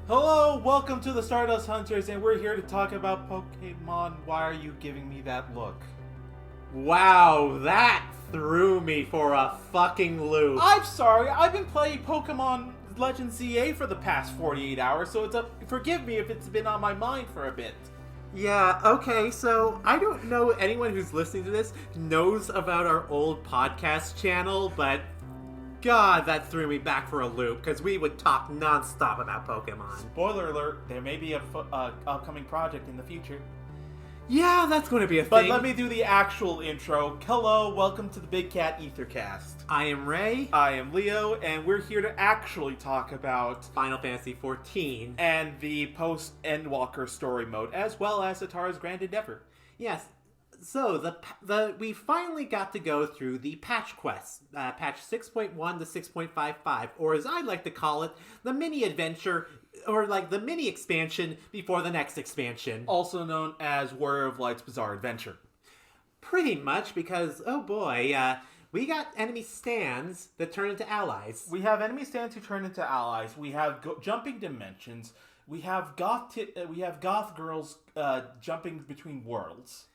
Hello, welcome to the Stardust Hunters, and we're here to talk about Pokemon. Why are you giving me that look? Wow, that threw me for a fucking loop. I'm sorry, I've been playing Pokemon Legends ZA for the past 48 hours, so forgive me if it's been on my mind for a bit. Yeah, okay, so I don't know anyone who's listening to this knows about our old podcast channel, but God, that threw me back for a loop, because we would talk non-stop about Pokemon. Spoiler alert, there may be a upcoming project in the future. Yeah, that's going to be a But thing. let me do the actual intro. Hello, welcome to the Big Cat Aethercast. I am Ray. I am Leo, and we're here to actually talk about Final Fantasy XIV. and the post-Endwalker story mode, as well as Atara's Grand Endeavor. Yes, so we finally got to go through the patch quests, patch 6.1 to 6.55, or as I like to call it, the mini adventure, or like the mini expansion before the next expansion. Also known as Warrior of Light's Bizarre Adventure. Pretty much, because, oh boy, we got enemy stands that turn into allies. We have enemy stands who turn into allies. We have jumping dimensions. We have goth girls jumping between worlds.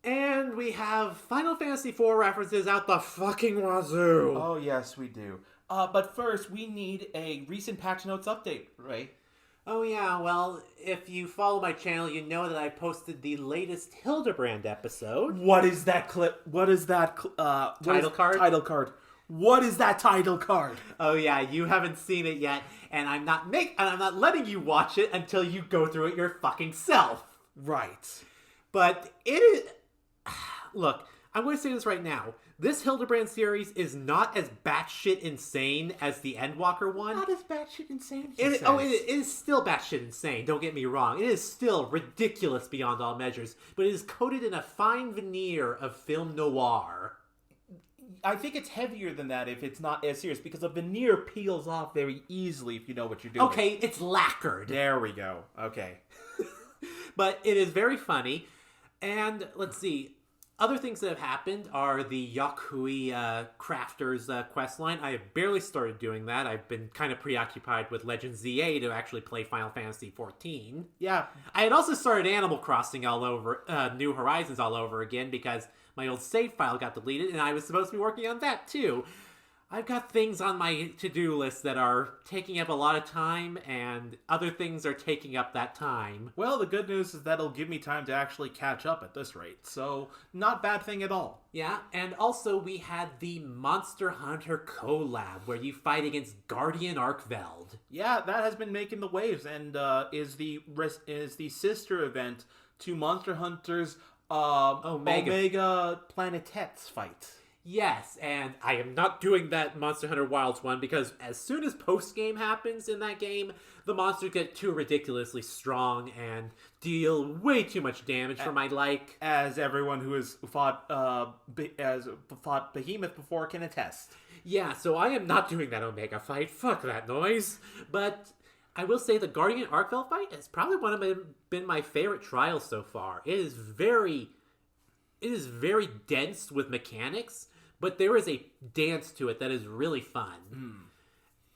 And we have Final Fantasy IV references out the fucking wazoo. Oh, yes, we do. But first, we need a recent patch notes update, right? Oh yeah, well, if you follow my channel, you know that I posted the latest Hildibrand episode. What is that clip? What is that title card? Title card. What is that title card? Oh yeah, you haven't seen it yet, and I'm not letting you watch it until you go through it your fucking self. Right. But it is. Look, I'm going to say this right now. This Hildibrand series is not as batshit insane as the Endwalker one. Not as batshit insane. It is still batshit insane, don't get me wrong. It is still ridiculous beyond all measures, but it is coated in a fine veneer of film noir. I think it's heavier than that if it's not as serious, because a veneer peels off very easily if you know what you're doing. Okay, it's lacquered. There we go. Okay. But it is very funny. And let's see. Other things that have happened are the Yakui Crafters questline. I have barely started doing that. I've been kind of preoccupied with Legends ZA to actually play Final Fantasy XIV. Yeah. I had also started Animal Crossing all over, New Horizons all over again, because my old save file got deleted, and I was supposed to be working on that too. I've got things on my to-do list that are taking up a lot of time, and other things are taking up that time. Well, the good news is that'll give me time to actually catch up at this rate, so not bad thing at all. Yeah, and also we had the Monster Hunter collab, where you fight against Guardian Arkveld. Yeah, that has been making the waves, and is the sister event to Monster Hunter's Omega Planetets fight. Yes, and I am not doing that Monster Hunter Wilds one, because as soon as post-game happens in that game, the monsters get too ridiculously strong and deal way too much damage for my like. As everyone who has fought Behemoth before can attest. Yeah, so I am not doing that Omega fight. Fuck that noise. But I will say the Guardian Arkveld fight has probably been my favorite trial so far. It is very dense with mechanics, but there is a dance to it that is really fun.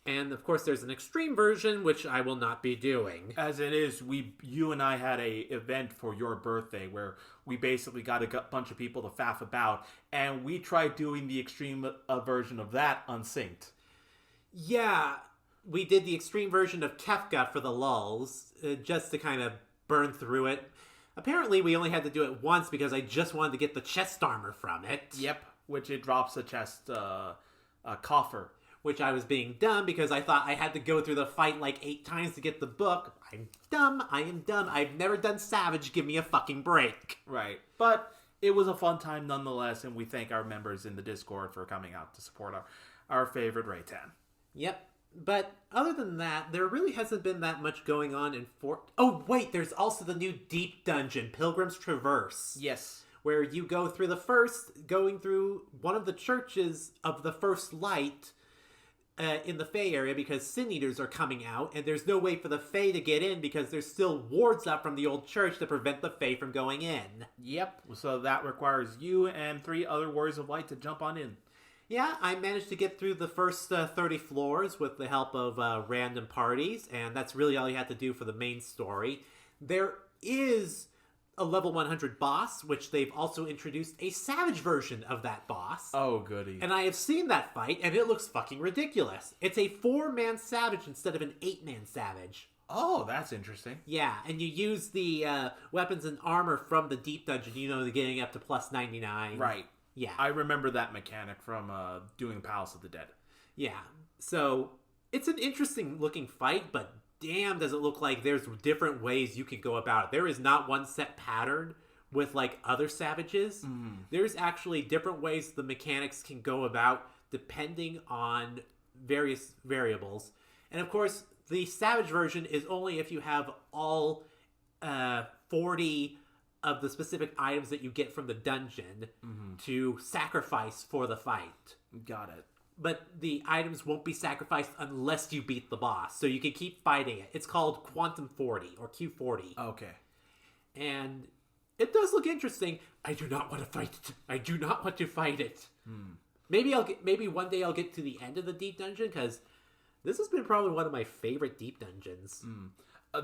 And of course there's an extreme version, which I will not be doing. As it is, you and I had a event for your birthday where we basically got a bunch of people to faff about, and we tried doing the extreme version of that unsynced. Yeah, we did the extreme version of Kefka for the lulz, just to kind of burn through it. Apparently we only had to do it once because I just wanted to get the chest armor from it. Yep, which it drops a chest coffer. Which I was being dumb because I thought I had to go through the fight like 8 times to get the book. I'm dumb. I am dumb. I've never done Savage. Give me a fucking break. Right. But it was a fun time nonetheless, and we thank our members in the Discord for coming out to support our favorite Rei'tan. Yep. But other than that, there really hasn't been that much going on in Fort... Oh, wait, there's also the new Deep Dungeon, Pilgrim's Traverse. Yes. Where you go through going through one of the churches of the First Light in the Fae area, because Sin Eaters are coming out, and there's no way for the Fae to get in because there's still wards up from the old church to prevent the Fae from going in. Yep. So that requires you and 3 other Warriors of Light to jump on in. Yeah, I managed to get through the first 30 floors with the help of random parties, and that's really all you had to do for the main story. There is a level 100 boss, which they've also introduced a savage version of that boss. Oh, goody. And I have seen that fight, and it looks fucking ridiculous. It's a 4-man savage instead of an 8-man savage. Oh, that's interesting. Yeah, and you use the weapons and armor from the deep dungeon, getting up to plus 99. Right. Yeah. I remember that mechanic from doing Palace of the Dead. Yeah. So, it's an interesting looking fight, but damn does it look like there's different ways you can go about it. There is not one set pattern with like other savages. There's actually different ways the mechanics can go about depending on various variables. And of course, the savage version is only if you have all 40 of the specific items that you get from the dungeon to sacrifice for the fight. Got it. But the items won't be sacrificed unless you beat the boss. So you can keep fighting it. It's called Quantum 40 or Q40. Okay. And it does look interesting. I do not want to fight it. I do not want to fight it. Maybe one day I'll get to the end of the deep dungeon, because this has been probably one of my favorite deep dungeons.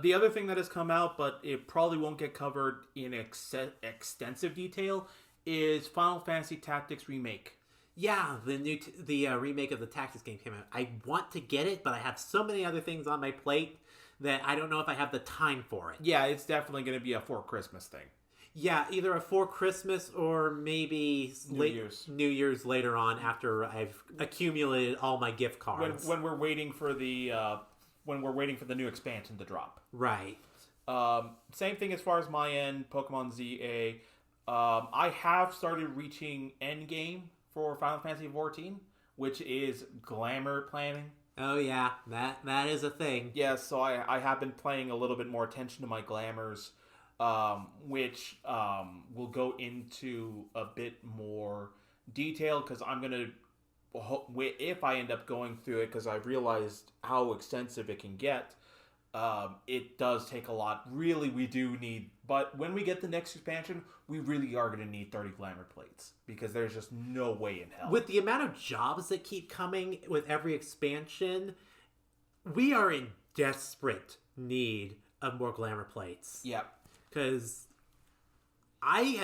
The other thing that has come out, but it probably won't get covered in extensive detail, is Final Fantasy Tactics Remake. Yeah, the remake of the Tactics game came out. I want to get it, but I have so many other things on my plate that I don't know if I have the time for it. Yeah, it's definitely going to be a for Christmas thing. Yeah, either a for Christmas or maybe New Year's later on, after I've accumulated all my gift cards. When we're waiting for the new expansion to drop. Right. Same thing as far as my end, Pokemon ZA. I have started reaching endgame for Final Fantasy XIV, which is glamour planning. Oh yeah, that is a thing. Yeah, so I have been paying a little bit more attention to my glamours, which will go into a bit more detail, because I'm going to, if I end up going through it, because I've realized how extensive it can get, it does take a lot. Really, we do need, but when we get the next expansion, we really are going to need 30 glamour plates, because there's just no way in hell. With the amount of jobs that keep coming with every expansion, we are in desperate need of more glamour plates. Yep. Because I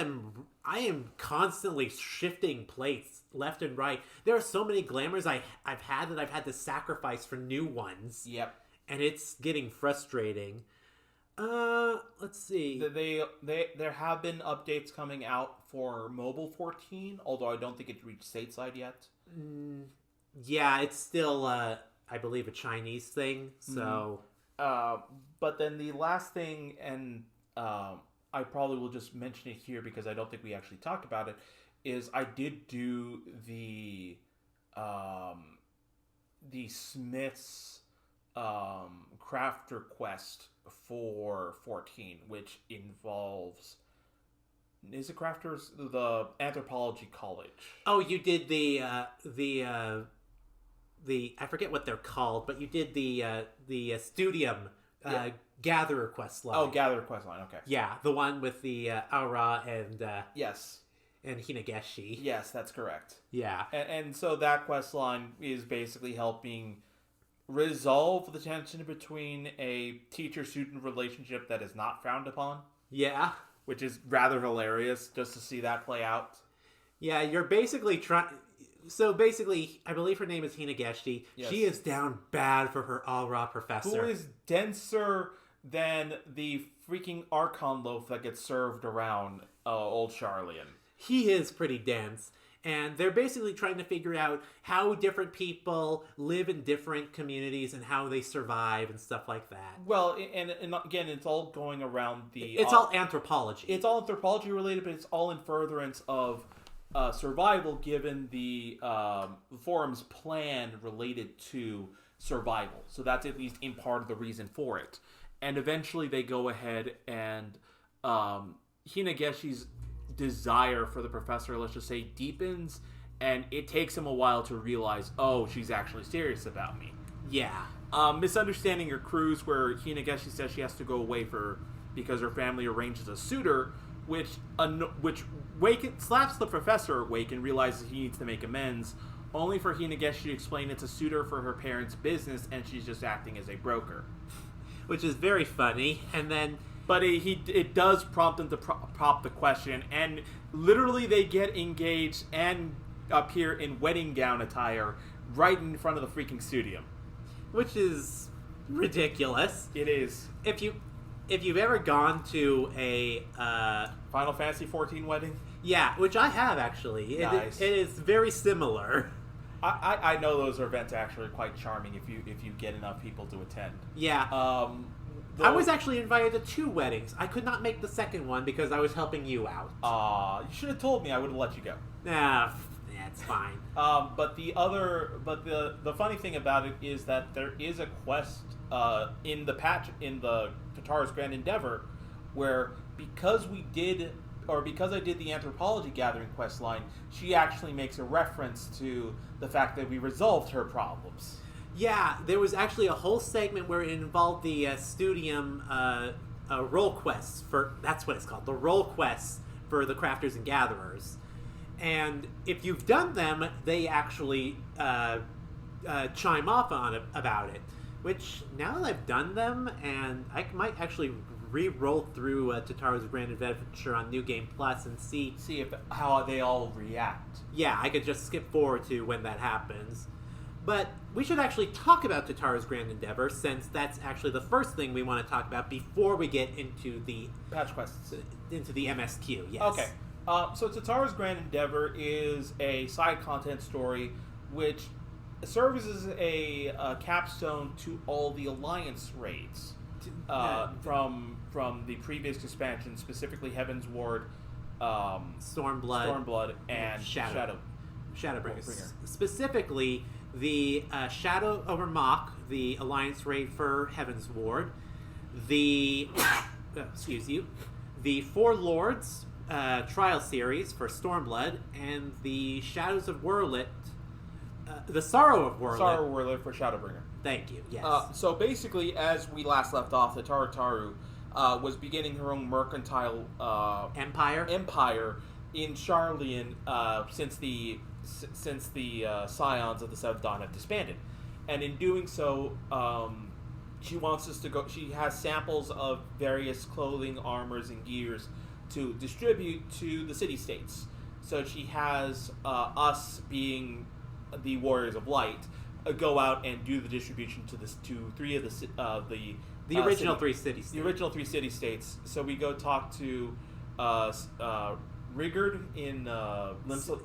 am constantly shifting plates left and right. There are so many glamours I've had that I've had to sacrifice for new ones. Yep. And it's getting frustrating. Let's see. There have been updates coming out for Mobile 14, although I don't think it's reached stateside yet. Yeah, it's still, I believe, a Chinese thing, so... But then the last thing, and I probably will just mention it here because I don't think we actually talked about it, is I did do the Smith's crafter quest for 14, which involves, is it crafters, the anthropology college. Oh, you did the I forget what they're called, but you did the studium gatherer quest line. Oh, gatherer quest line. Okay. Yeah, the one with the Aura and yes, and Hinageshi. Yes, that's correct. Yeah, and so that quest line is basically helping resolve the tension between a teacher-student relationship that is not frowned upon. Yeah, which is rather hilarious just to see that play out. Yeah, you're basically trying. So basically, I believe her name is Hinageshi. Yes. She is down bad for her All-Ra professor. Who is denser than the freaking Archon loaf that gets served around old Charlian. He is pretty dense. And they're basically trying to figure out how different people live in different communities and how they survive and stuff like that. Well, and again, it's all going around the... It's all anthropology. It's all anthropology related, but it's all in furtherance of survival, given the forum's plan related to survival. So that's at least in part of the reason for it. And eventually they go ahead and Hinageshi's desire for the professor, let's just say, deepens, and it takes him a while to realize, oh, she's actually serious about me. Yeah. Misunderstanding her cruise, where Hinageshi says she has to go away because her family arranges a suitor, which slaps the professor awake and realizes he needs to make amends, only for Hinageshi to explain it's a suitor for her parents' business, and she's just acting as a broker. Which is very funny, and then... But it does prompt them to prop the question, and literally they get engaged and appear in wedding gown attire right in front of the freaking studio. Which is ridiculous. It is. If you've ever gone to a... Final Fantasy XIV wedding? Yeah, which I have, actually. Nice. It is very similar. I know those events are actually quite charming if you get enough people to attend. Yeah. I was actually invited to 2 weddings. I could not make the second one because I was helping you out. You should have told me. I would have let you go. Nah, it's fine. But the funny thing about it is that there is a quest in the Tataru's Grand Endeavor where because I did the Anthropology Gathering quest line, she actually makes a reference to the fact that we resolved her problems. Yeah, there was actually a whole segment where it involved the Studium role quests that's what it's called, the role quests for the Crafters and Gatherers. And if you've done them, they actually chime off on it, about it. Which, now that I've done them, and I might actually re-roll through Tataru's Grand Adventure on New Game Plus and see how they all react. Yeah, I could just skip forward to when that happens. But we should actually talk about Tataru's Grand Endeavor, since that's actually the first thing we want to talk about before we get into the patch quests, into the MSQ. Yes. Okay. So Tataru's Grand Endeavor is a side content story which serves as a capstone to all the Alliance raids from the previous expansion, specifically Heaven's Ward, Stormblood, and Shadowbringers. Specifically, the Shadow over Mach, the Alliance raid for Heaven's Ward, the the Four Lords trial series for Stormblood, and the Shadows of Werlit, the Sorrow of Werlit for Shadowbringer. Thank you. Yes. So basically, as we last left off, the Taru was beginning her own mercantile empire in Sharlayan since the Scions of the Seventh Dawn have disbanded, and in doing so, she wants us to go. She has samples of various clothing, armors, and gears to distribute to the city-states. So she has us, being the Warriors of Light, go out and do the distribution to 3 of the original 3 city-states. The original 3 city-states. So we go talk to Rigurd in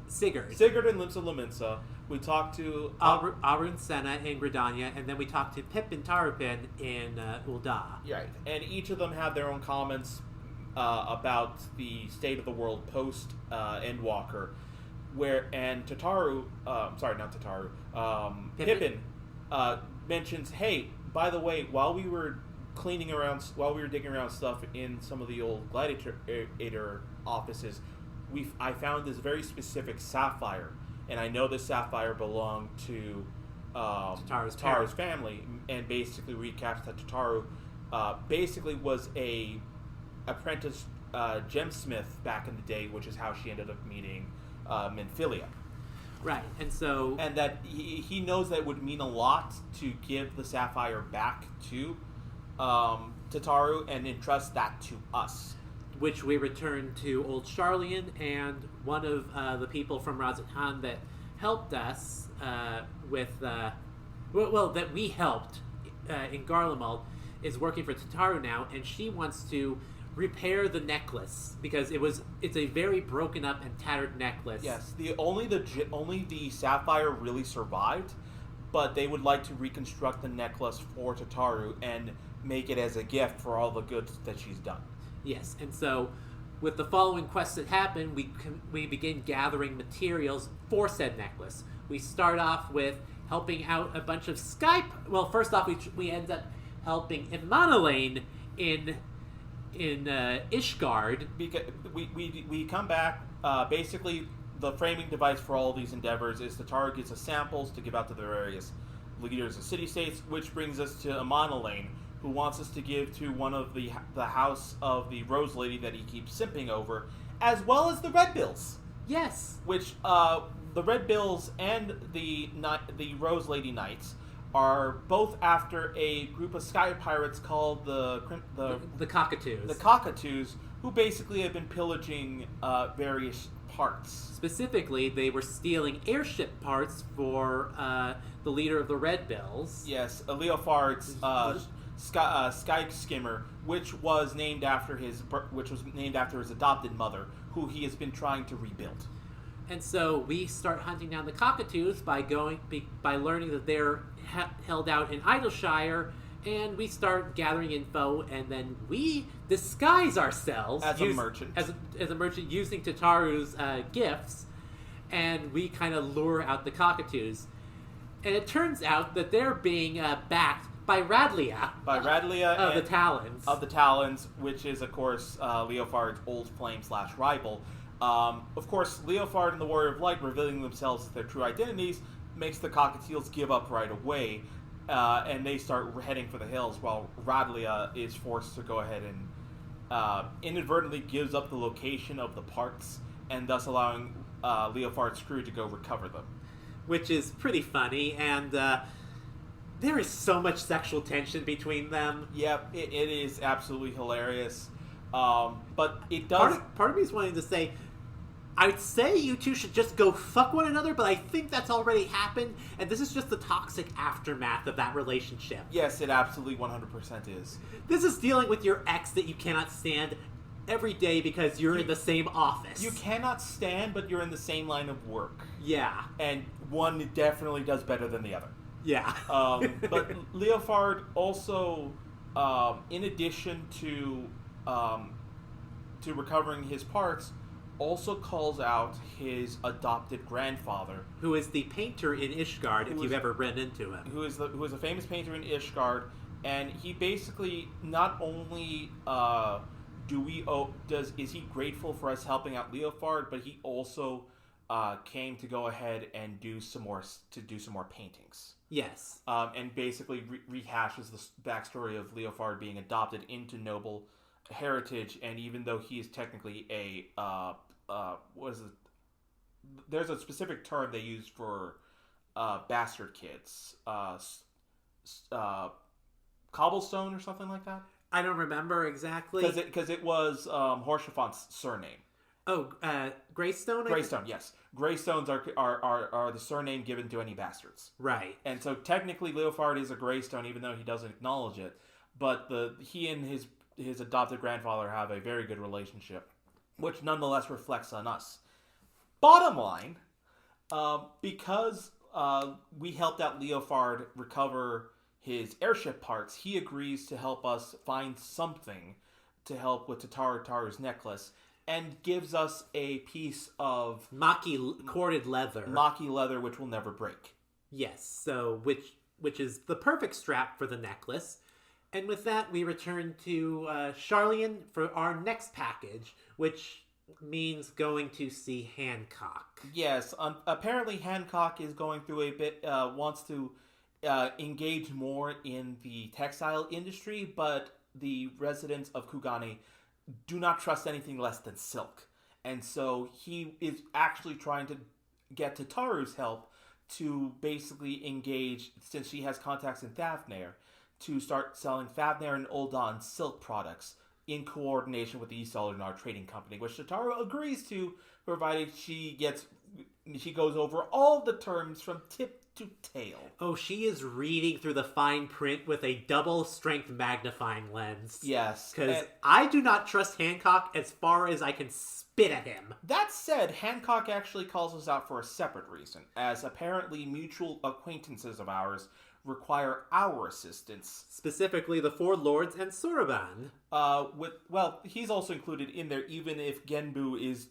Sigurd in Limsa Lominsa. We talk to Arun Senna in Gridania, and then we talk to Pip and Tarupin in Ul'dah. Right, and each of them have their own comments about the state of the world post Endwalker, Pippin mentions, hey, by the way, while we were digging around stuff in some of the old Gladiator offices, I found this very specific sapphire, and I know this sapphire belonged to Tataru's family, and basically recaps that Tataru basically was a apprentice gemsmith back in the day, which is how she ended up meeting Minfilia. Right, and that he knows that it would mean a lot to give the sapphire back to Tataru and entrust that to us. Which we return to Old Sharlayan, and one of the people from Rei'tan that helped us that we helped in Garlemald is working for Tataru now, and she wants to repair the necklace because it's a very broken up and tattered necklace. Yes, only the sapphire really survived, but they would like to reconstruct the necklace for Tataru and make it as a gift for all the good that she's done. Yes, and so with the following quests that happen, we begin gathering materials for said necklace. We start off with helping out a bunch of Skype. Well, first off, we end up helping Imanalane in Ishgard. Because we come back. Basically, the framing device for all these endeavors is Tataru gets us samples to give out to the various leaders of city-states, which brings us to Imanalane, who wants us to give to one of the house of the Rose Lady that he keeps simping over, as well as the Red Bills. Yes. which the Red Bills and the Rose Lady Knights are both after a group of sky pirates called The Cockatoos. the Cockatoos, who basically have been pillaging various parts. Specifically, they were stealing airship parts for the leader of the Red Bills. Yes, Leofard's sky skimmer, which was named after his adopted mother, who he has been trying to rebuild. And so we start hunting down the Cockatoos by learning that they're held out in Idleshire, and we start gathering info, and then we disguise ourselves As a merchant. As a merchant using Tataru's gifts, and we kind of lure out the Cockatoos. And it turns out that they're being backed by Radlia. By Radlia of the Talons. Of the Talons, which is, of course, Leofard's old flame / rival. Of course, Leofard and the Warrior of Light revealing themselves as their true identities makes the Cockatiels give up right away, and they start heading for the hills, while Radlia is forced to go ahead and inadvertently gives up the location of the parts, and thus allowing Leofard's crew to go recover them. Which is pretty funny, and there is so much sexual tension between them. Yep, it is absolutely hilarious. But it does... Part of me is wanting to say, I'd say you two should just go fuck one another, but I think that's already happened, and this is just the toxic aftermath of that relationship. Yes, it absolutely 100% is. This is dealing with your ex that you cannot stand every day because you're in the same office. You cannot stand, but you're in the same line of work. Yeah. And one definitely does better than the other. Yeah. But Leofard also, in addition to recovering his parts, also calls out his adopted grandfather, who is the painter in Ishgard, if you've ever run into him. Who is a famous painter in Ishgard, and he basically not only is he grateful for us helping out Leofard, but he also came to go ahead and do some more paintings. Yes. And basically rehashes the backstory of Leofard being adopted into noble heritage, and even though he is technically a what is it? There's a specific term they use for bastard kids, cobblestone or something like that. I don't remember exactly because it was Horshafont's surname. Oh, Greystone? Greystone, yes. Greystones are the surname given to any bastards. Right. And so technically Leofard is a Greystone, even though he doesn't acknowledge it. But he and his adopted grandfather have a very good relationship, which nonetheless reflects on us. Bottom line, because we helped out Leofard recover his airship parts, he agrees to help us find something to help with Tataru's necklace, and gives us a piece of Maki corded leather. Maki leather, which will never break. Yes, so which is the perfect strap for the necklace. And with that, we return to Charlian for our next package, which means going to see Hancock. Yes, apparently Hancock is going through a bit, wants to engage more in the textile industry, but the residents of Kugane do not trust anything less than silk. And so he is actually trying to get Tataru's help to basically engage, since she has contacts in Fafnir, to start selling Fafnir and Uldan silk products in coordination with the East Solinar Trading Company, which Tataru agrees to, provided she goes over all the terms from tip to tail. Oh, she is reading through the fine print with a double strength magnifying lens. Yes. Because I do not trust Hancock as far as I can spit at him. That said, Hancock actually calls us out for a separate reason, as apparently mutual acquaintances of ours require our assistance. Specifically the Four Lords and Soroban. He's also included in there, even if Genbu is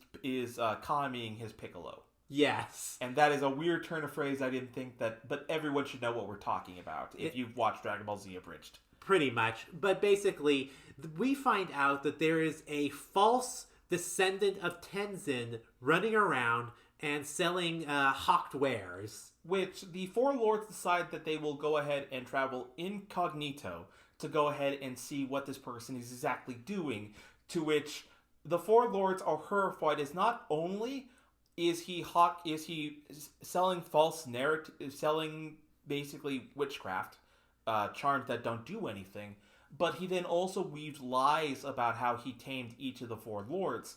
Kamiing his Piccolo. Yes. And that is a weird turn of phrase. I didn't think that, but everyone should know what we're talking about if you've watched Dragon Ball Z Abridged. Pretty much. But basically, we find out that there is a false descendant of Tenzin running around and selling hawked wares. Which the Four Lords decide that they will go ahead and travel incognito to go ahead and see what this person is exactly doing, to which the Four Lords are horrified, as not only is he selling false narrative, selling basically witchcraft, charms that don't do anything, but he then also weaves lies about how he tamed each of the four lords,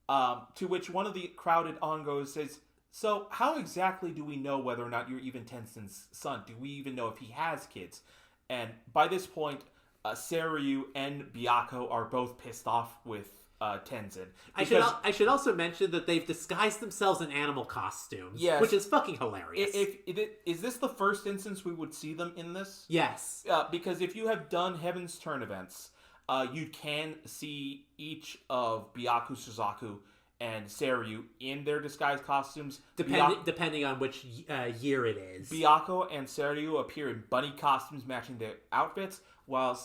to which one of the crowded ongos says, so how exactly do we know whether or not you're even Tenzin's son? Do we even know if he has kids? And by this point, Seiryu and Byakko are both pissed off with Tenzin. I should also mention that they've disguised themselves in animal costumes, Yes. which is fucking hilarious. Is this the first instance we would see them in this? Yes. Because if you have done Heaven's Turn events, you can see each of Byaku, Suzaku, and Seiryu in their disguised costumes. Depending on which year it is. Byakko and Seiryu appear in bunny costumes matching their outfits, while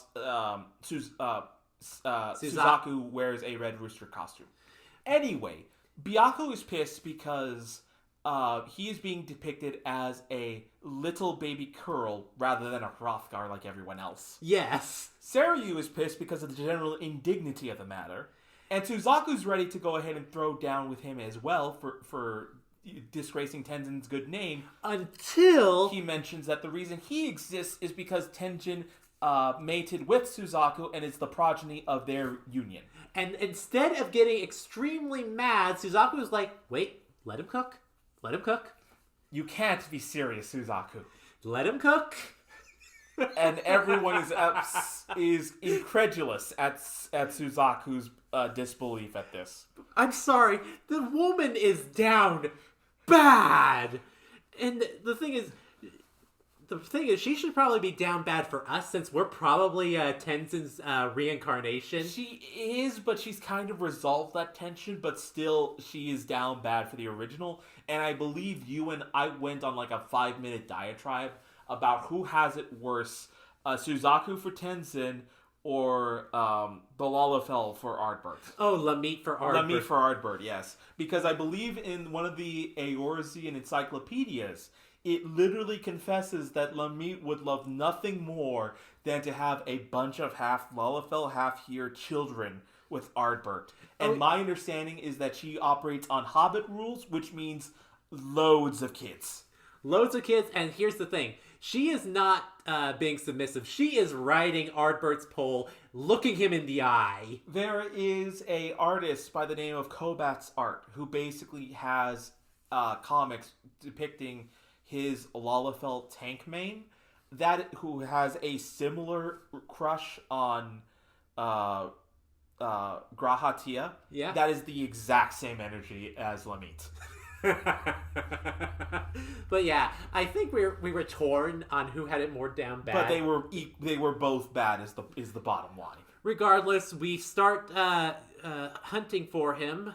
Suzaku wears a red rooster costume. Anyway, Byakko is pissed because he is being depicted as a little baby Curl rather than a Hrothgar like everyone else. Yes. Seiryu is pissed because of the general indignity of the matter. And Suzaku's ready to go ahead and throw down with him as well for disgracing Tenzin's good name. Until he mentions that the reason he exists is because Tenzin mated with Suzaku and is the progeny of their union. And instead of getting extremely mad, Suzaku is like, wait, let him cook. Let him cook. You can't be serious, Suzaku. Let him cook. And everyone is incredulous at Suzaku's disbelief at this. I'm sorry, the woman is down bad. And the thing is, she should probably be down bad for us since we're probably Tenzin's reincarnation. She is, but she's kind of resolved that tension, but still she is down bad for the original. And I believe you and I went on like a 5-minute diatribe about who has it worse, Suzaku for Tenzin or the Lalafell for Ardbert. Oh, Lamit for Ardbert. Lamit for Ardbert, yes. Because I believe in one of the Eorzean encyclopedias, it literally confesses that Lamit would love nothing more than to have a bunch of half Lalafell, half here children with Ardbert. And my understanding is that she operates on Hobbit rules, which means loads of kids. Loads of kids, and here's the thing. She is not being submissive. She is riding Ardbert's pole, looking him in the eye. There is a artist by the name of Kobat's Art who basically has comics depicting his Lalafell tank main, who has a similar crush on Grahatia. Yeah. That is the exact same energy as Lamit. But yeah, I think we were torn on who had it more down bad. But they were both bad is the bottom line. Regardless, we start hunting for him.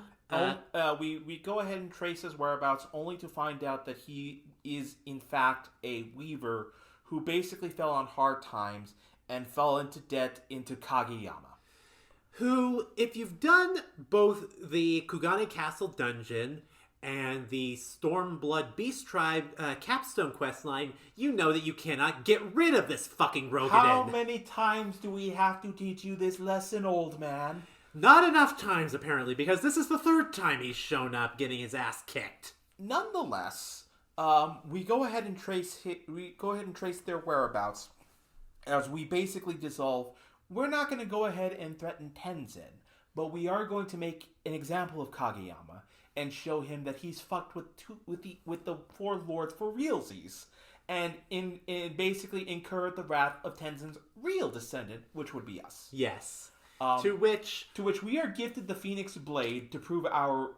We go ahead and trace his whereabouts, only to find out that he is in fact a weaver who basically fell on hard times and fell into debt into Kageyama. Who, if you've done both the Kugane Castle dungeon and the Stormblood Beast Tribe capstone questline, you know that you cannot get rid of this fucking Rogadin. How many times do we have to teach you this lesson, old man? Not enough times, apparently, because this is the third time he's shown up getting his ass kicked. Nonetheless, we go ahead and trace their whereabouts as we basically dissolve. We're not going to go ahead and threaten Tenzin, but we are going to make an example of Kageyama and show him that he's fucked with the four lords for realsies, and basically incur the wrath of Tenzin's real descendant, which would be us. Yes. To which we are gifted the Phoenix Blade to prove our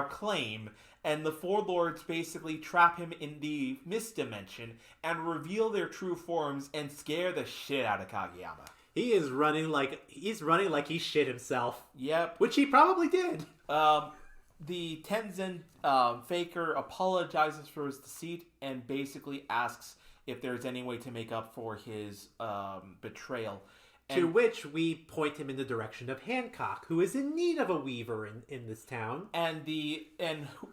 claim, and the four lords basically trap him in the mist dimension and reveal their true forms and scare the shit out of Kageyama. He is running like he shit himself. Yep. Which he probably did. The Tenzin faker apologizes for his deceit and basically asks if there's any way to make up for his betrayal. To which we point him in the direction of Hancock, who is in need of a weaver in this town. And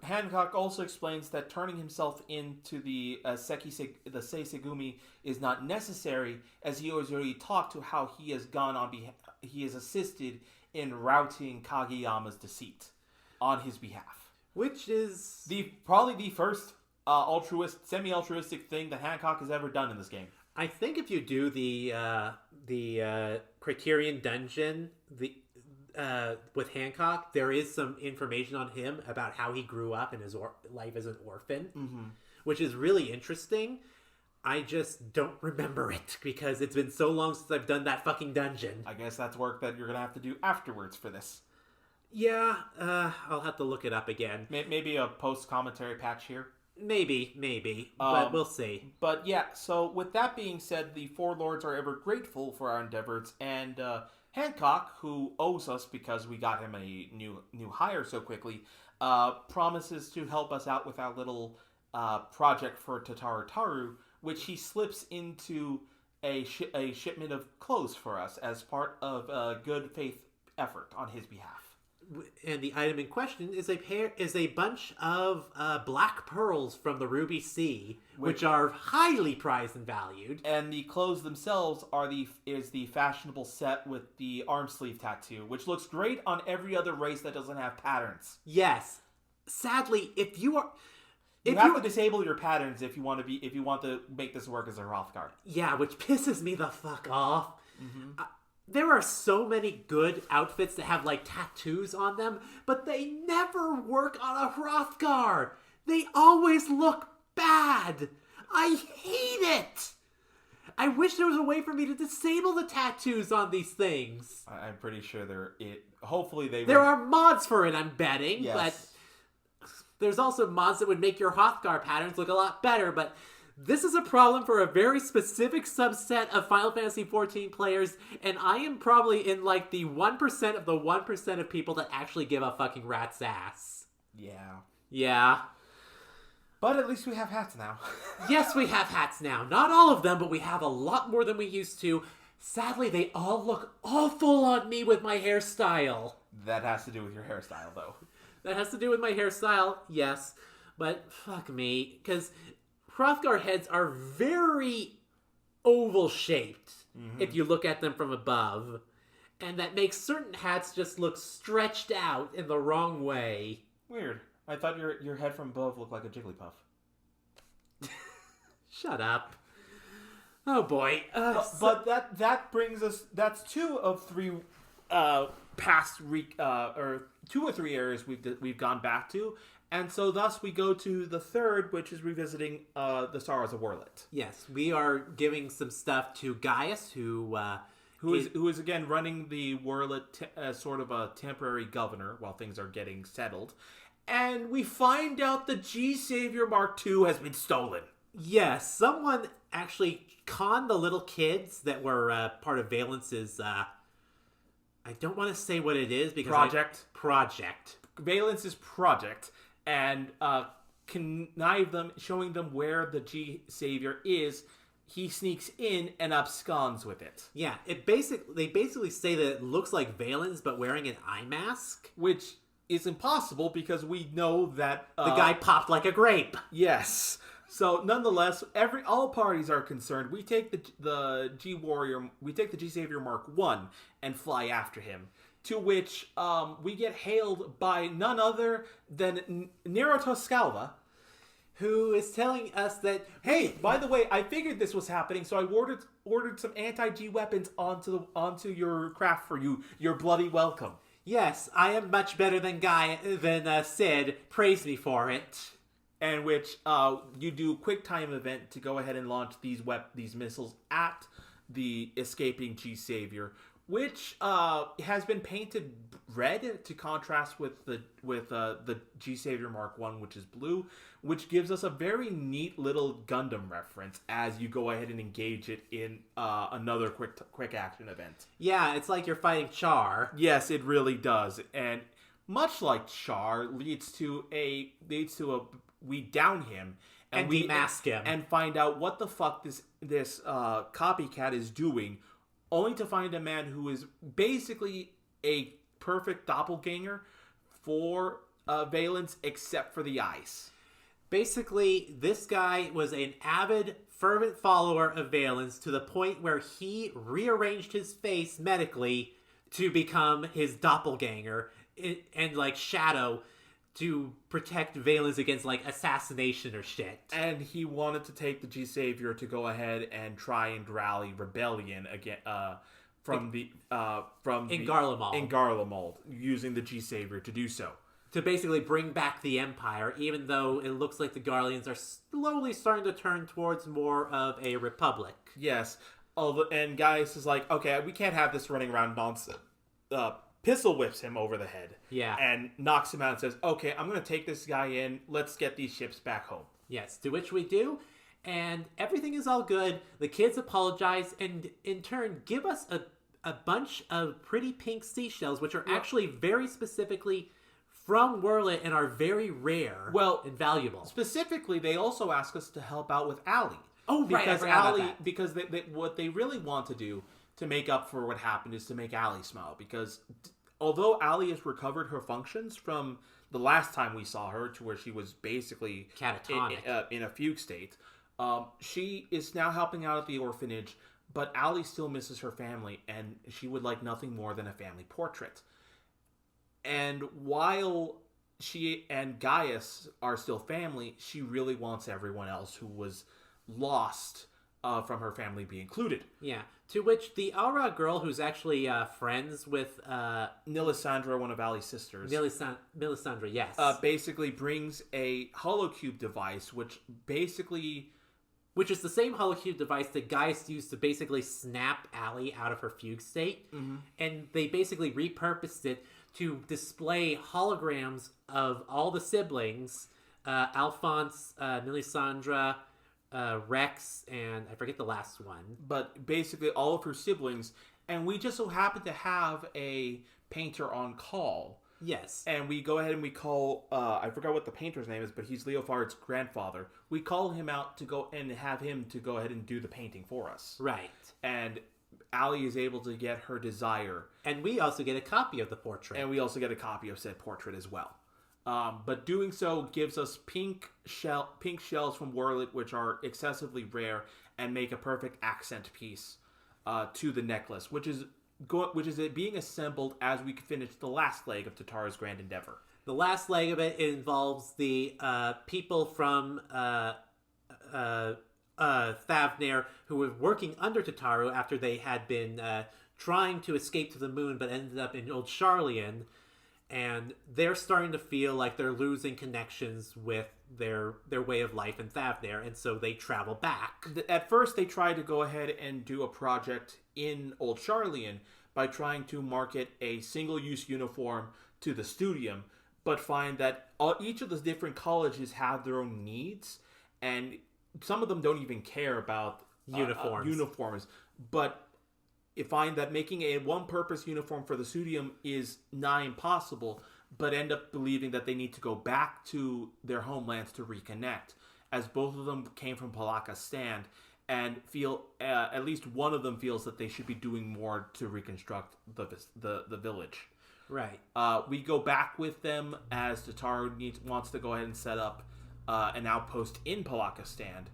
Hancock also explains that turning himself into the Seisegumi is not necessary, as he has already talked to how he has assisted in routing Kageyama's deceit. on his behalf. Which is Probably the first semi-altruistic thing that Hancock has ever done in this game. I think if you do the Criterion dungeon with Hancock, there is some information on him about how he grew up and his life as an orphan, which is really interesting. I just don't remember it because it's been so long since I've done that fucking dungeon. I guess that's work that you're going to have to do afterwards for this. Yeah, I'll have to look it up again. Maybe a post-commentary patch here. Maybe, but we'll see. But yeah, so with that being said, the Four Lords are ever grateful for our endeavors, and Hancock, who owes us because we got him a new hire so quickly, promises to help us out with our little project for Tataru, which he slips into a shipment of clothes for us as part of a good faith effort on his behalf. And the item in question is a bunch of black pearls from the Ruby Sea, which are highly prized and valued. And the clothes themselves is the fashionable set with the arm sleeve tattoo, which looks great on every other race that doesn't have patterns. Yes. Sadly, you have to disable your patterns if you want to make this work as a Hrothgar. Yeah, which pisses me the fuck off. Mm-hmm. There are so many good outfits that have, like, tattoos on them, but they never work on a Hrothgar. They always look bad. I hate it. I wish there was a way for me to disable the tattoos on these things. I'm pretty sure hopefully there are mods for it, I'm betting, yes. But there's also mods that would make your Hrothgar patterns look a lot better, but this is a problem for a very specific subset of Final Fantasy XIV players, and I am probably in, like, the 1% of the 1% of people that actually give a fucking rat's ass. Yeah. But at least we have hats now. Yes, we have hats now. Not all of them, but we have a lot more than we used to. Sadly, they all look awful on me with my hairstyle. That has to do with your hairstyle, though. That has to do with my hairstyle, yes. But fuck me, because Hrothgar heads are very oval-shaped if you look at them from above. And that makes certain hats just look stretched out in the wrong way. Weird. I thought your head from above looked like a Jigglypuff. Shut up. Oh boy. But that brings us. That's two of three or 2 or 3 areas we've gone back to, and so thus we go to the third, which is revisiting the Sorrows of Warlit. Yes, we are giving some stuff to Gaius, who is again running the Warlit as sort of a temporary governor while things are getting settled. And we find out the G-Savior Mark II has been stolen. Yes, someone actually conned the little kids that were part of Valence's, I don't want to say what it is because Project. Valence's project, and connive them, showing them where the G-Savior is. He sneaks in and absconds with it. Yeah, they basically say that it looks like Valens, but wearing an eye mask. Which is impossible because we know that the guy popped like a grape. Yes. So nonetheless, all parties are concerned. We take the G-Savior Mark I and fly after him. To which we get hailed by none other than Nero Toscalva, who is telling us that, hey, by the way, I figured this was happening, so I ordered some anti-G weapons onto your craft for you. You're bloody welcome. Yes, I am much better than Sid. Praise me for it. And which you do a quick time event to go ahead and launch these missiles at the escaping G-Savior, which has been painted red to contrast with the G-Savior Mark I, which is blue, which gives us a very neat little Gundam reference as you go ahead and engage it in another quick action event. Yeah, it's like you're fighting Char. Yes, it really does, and much like Char, leads to we down him and we mask him and find out what the fuck this copycat is doing, only to find a man who is basically a perfect doppelganger for Valence, except for the eyes. Basically, this guy was an avid, fervent follower of Valence to the point where he rearranged his face medically to become his doppelganger and like shadow to protect Valens against like assassination or shit. And he wanted to take the G Savior to go ahead and try and rally rebellion again from Garlemald using the G Savior to do so. To basically bring back the Empire, even though it looks like the Garleans are slowly starting to turn towards more of a republic. Yes. And Gaius is like, okay, we can't have this running around nonsense. Pistol whips him over the head. Yeah. And knocks him out and says, okay, I'm going to take this guy in. Let's get these ships back home. Yes, to which we do. And everything is all good. The kids apologize and in turn give us a bunch of pretty pink seashells, which are actually very specifically from Werlet and are very rare and valuable. Specifically, they also ask us to help out with Allie. Oh, right, I forgot about that. Because what they really want to do to make up for what happened is to make Allie smile. Because although Allie has recovered her functions from the last time we saw her, to where she was basically catatonic in a fugue state, she is now helping out at the orphanage, but Allie still misses her family, and she would like nothing more than a family portrait. And while she and Gaius are still family, she really wants everyone else who was lost from her family be included. Yeah. To which the Aura girl, who's actually friends with Nilisandra, one of Allie's sisters. Nilisandra, yes. Basically brings a holocube device, which is the same holocube device that Gaius used to basically snap Allie out of her fugue state. Mm-hmm. And they basically repurposed it to display holograms of all the siblings, Alphonse, Nilisandra, Rex, and I forget the last one. But basically all of her siblings, and we just so happen to have a painter on call. Yes. And we go ahead and we call, I forgot what the painter's name is, but he's Leofard's grandfather. We call him out to go and have him to go ahead and do the painting for us. Right. And Allie is able to get her desire. And we also get a copy of the portrait. And we also get a copy of said portrait as well. But doing so gives us pink shells from Werlet, which are excessively rare and make a perfect accent piece to the necklace, which is it being assembled as we finish the last leg of Tatara's grand endeavor. The last leg of it involves the people from Thavnair who were working under Tataru after they had been trying to escape to the moon but ended up in Old Sharlayan, and they're starting to feel like they're losing connections with their way of life in Thavnair, and so they travel back. At first, they try to go ahead and do a project in Old Sharlayan by trying to market a single-use uniform to the Studium, but find that each of the different colleges have their own needs, and some of them don't even care about uniforms. But you find that making a one-purpose uniform for the Studium is nigh impossible, but end up believing that they need to go back to their homelands to reconnect, as both of them came from Palaka Stand, and feel at least one of them feels that they should be doing more to reconstruct the village. Right. We go back with them as Tataru wants to go ahead and set up an outpost in Palaka Stand,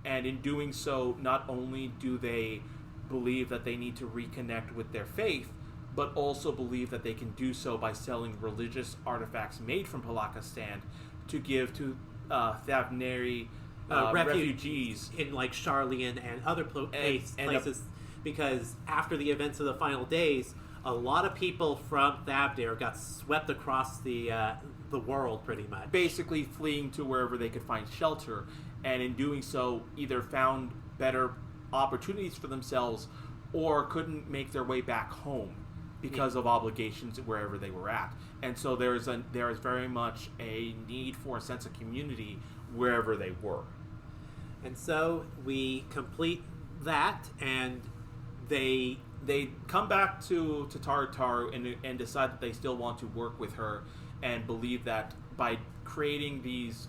and in doing so, not only do they believe that they need to reconnect with their faith, but also believe that they can do so by selling religious artifacts made from Palaka Stand to give to Thavnairi refugees in like Sharlayan and other places, because after the events of the final days, a lot of people from Thavnair got swept across the world, pretty much. Basically fleeing to wherever they could find shelter, and in doing so, either found better opportunities for themselves or couldn't make their way back home because of obligations wherever they were at. And so there is very much a need for a sense of community wherever they were. And so we complete that, and they come back to Taru and decide that they still want to work with her, and believe that by creating these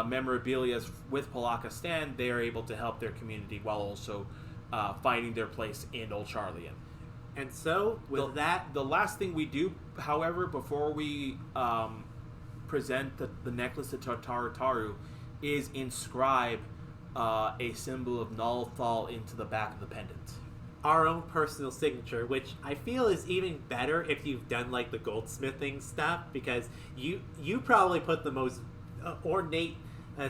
memorabilia with Palaka Stand, they are able to help their community while also finding their place in Old Sharlayan. And so, the last thing we do, however, before we present the necklace to Taru, is inscribe a symbol of Null Thal into the back of the pendant. our own personal signature, which I feel is even better if you've done like the goldsmithing stuff, because you probably put the most ornate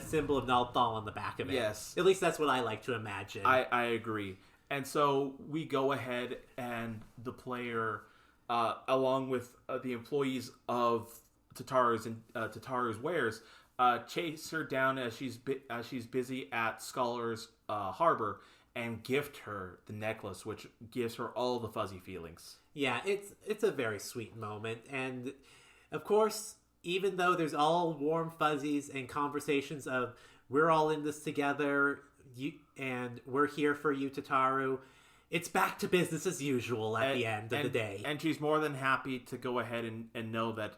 symbol of Nalthal on the back of it. Yes. At least that's what I like to imagine. I agree. And so we go ahead and the player, along with the employees of Tataru's wares, chase her down as she's busy at Scholar's harbor and gift her the necklace, which gives her all the fuzzy feelings. Yeah, it's a very sweet moment, and of course, even though there's all warm fuzzies and conversations of we're all in this together, and we're here for you, Tataru, it's back to business as usual at the end of the day. And she's more than happy to go ahead and know that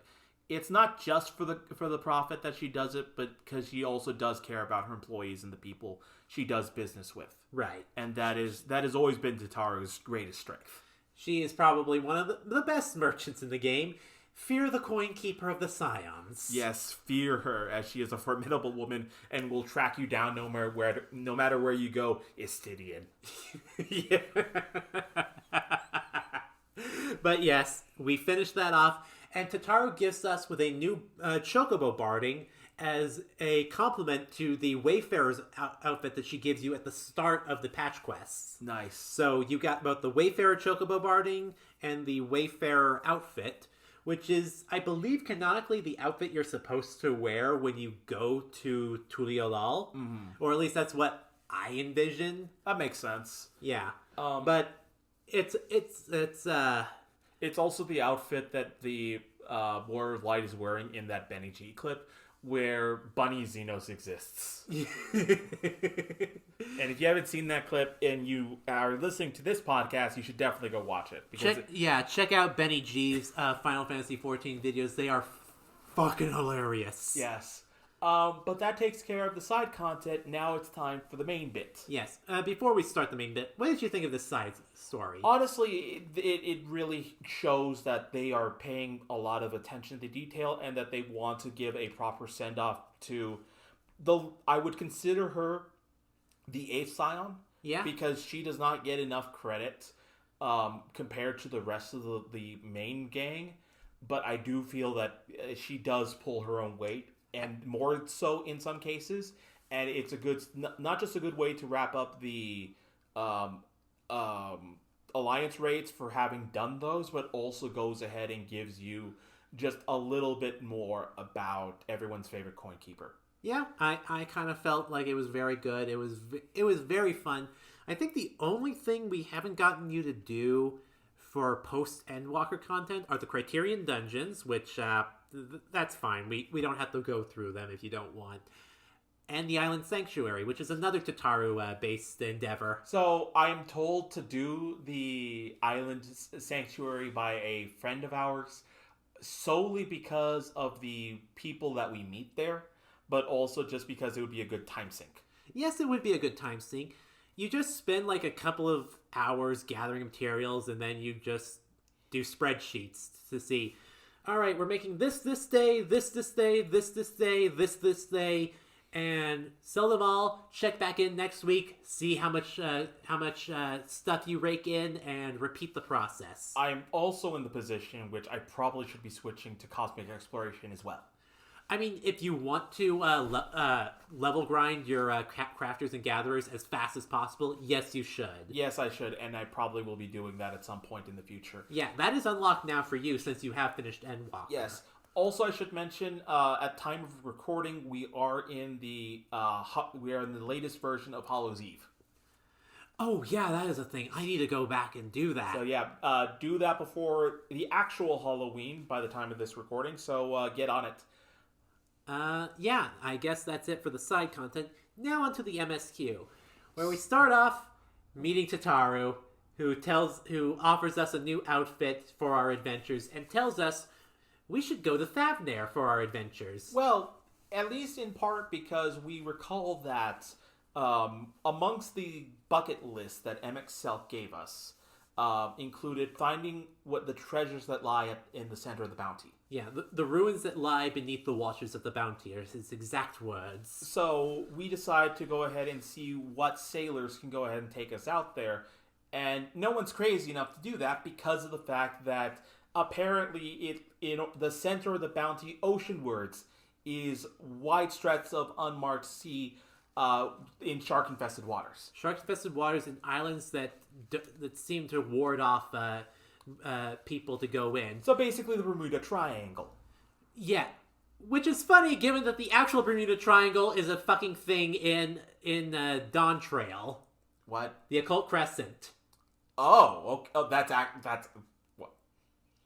it's not just for the profit that she does it, but because she also does care about her employees and the people she does business with. Right. And that has always been Tataru's greatest strength. She is probably one of the best merchants in the game. Fear the coin keeper of the Scions. Yes, fear her, as she is a formidable woman and will track you down no matter where you go, Istidian. Yeah. But yes, we finished that off, and Tataru gifts us with a new chocobo barding as a compliment to the Wayfarer's outfit that she gives you at the start of the patch quests. Nice. So you got both the Wayfarer chocobo barding and the Wayfarer outfit, which is, I believe, canonically the outfit you're supposed to wear when you go to Tuliolal. Mm-hmm. Or at least that's what I envision. That makes sense. Yeah. But it's also the outfit that the Warrior of Light is wearing in that Benny G clip, where Bunny Xenos exists. And if you haven't seen that clip and you are listening to this podcast, you should definitely go watch it. Check out Benny G's Final Fantasy XIV videos. They are fucking hilarious. Yes. But that takes care of the side content. Now it's time for the main bit. Yes. Before we start the main bit, what did you think of this side story? Honestly, it really shows that they are paying a lot of attention to detail and that they want to give a proper send-off to I would consider her the 8th Scion. Yeah. Because she does not get enough credit compared to the rest of the main gang. But I do feel that she does pull her own weight. And more so in some cases, and it's a good, not just a good way to wrap up the alliance raids for having done those, but also goes ahead and gives you just a little bit more about everyone's favorite coin keeper. Yeah, I kind of felt like it was very good. It was very fun. I think the only thing we haven't gotten you to do for post Endwalker content are the Criterion dungeons, which that's fine. We don't have to go through them if you don't want. And the Island Sanctuary, which is another Tataru-based endeavor. So I'm told to do the Island Sanctuary by a friend of ours solely because of the people that we meet there, but also just because it would be a good time sink. Yes, it would be a good time sink. You just spend like a couple of hours gathering materials, and then you just do spreadsheets to see, all right, we're making this day, this day, this day, this day, and sell them all, check back in next week, see how much stuff you rake in, and repeat the process. I'm also in the position in which I probably should be switching to cosmic exploration as well. I mean, if you want to level grind your crafters and gatherers as fast as possible, yes, you should. Yes, I should, and I probably will be doing that at some point in the future. Yeah, that is unlocked now for you since you have finished Endwalker. Yes. Also, I should mention, at time of recording, we are in the latest version of Hollow's Eve. Oh, yeah, that is a thing. I need to go back and do that. So, yeah, do that before the actual Halloween by the time of this recording, so get on it. Yeah, I guess that's it for the side content. Now onto the MSQ, where we start off meeting Tataru, who offers us a new outfit for our adventures and tells us we should go to Thavnair for our adventures. Well, at least in part because we recall that amongst the bucket list that MXL gave us included finding what the treasures that lie in the center of the bounty. Yeah, the ruins that lie beneath the waters of the bounty are his exact words. So we decide to go ahead and see what sailors can go ahead and take us out there. And no one's crazy enough to do that because of the fact that apparently in the center of the bounty oceanwards is wide stretches of unmarked sea in shark-infested waters. Shark-infested waters and islands that seem to ward off people to go in. So basically the Bermuda Triangle. Yeah. Which is funny, given that the actual Bermuda Triangle is a fucking thing in Dawn Trail. What? The Occult Crescent. Oh, okay. Oh, that's what?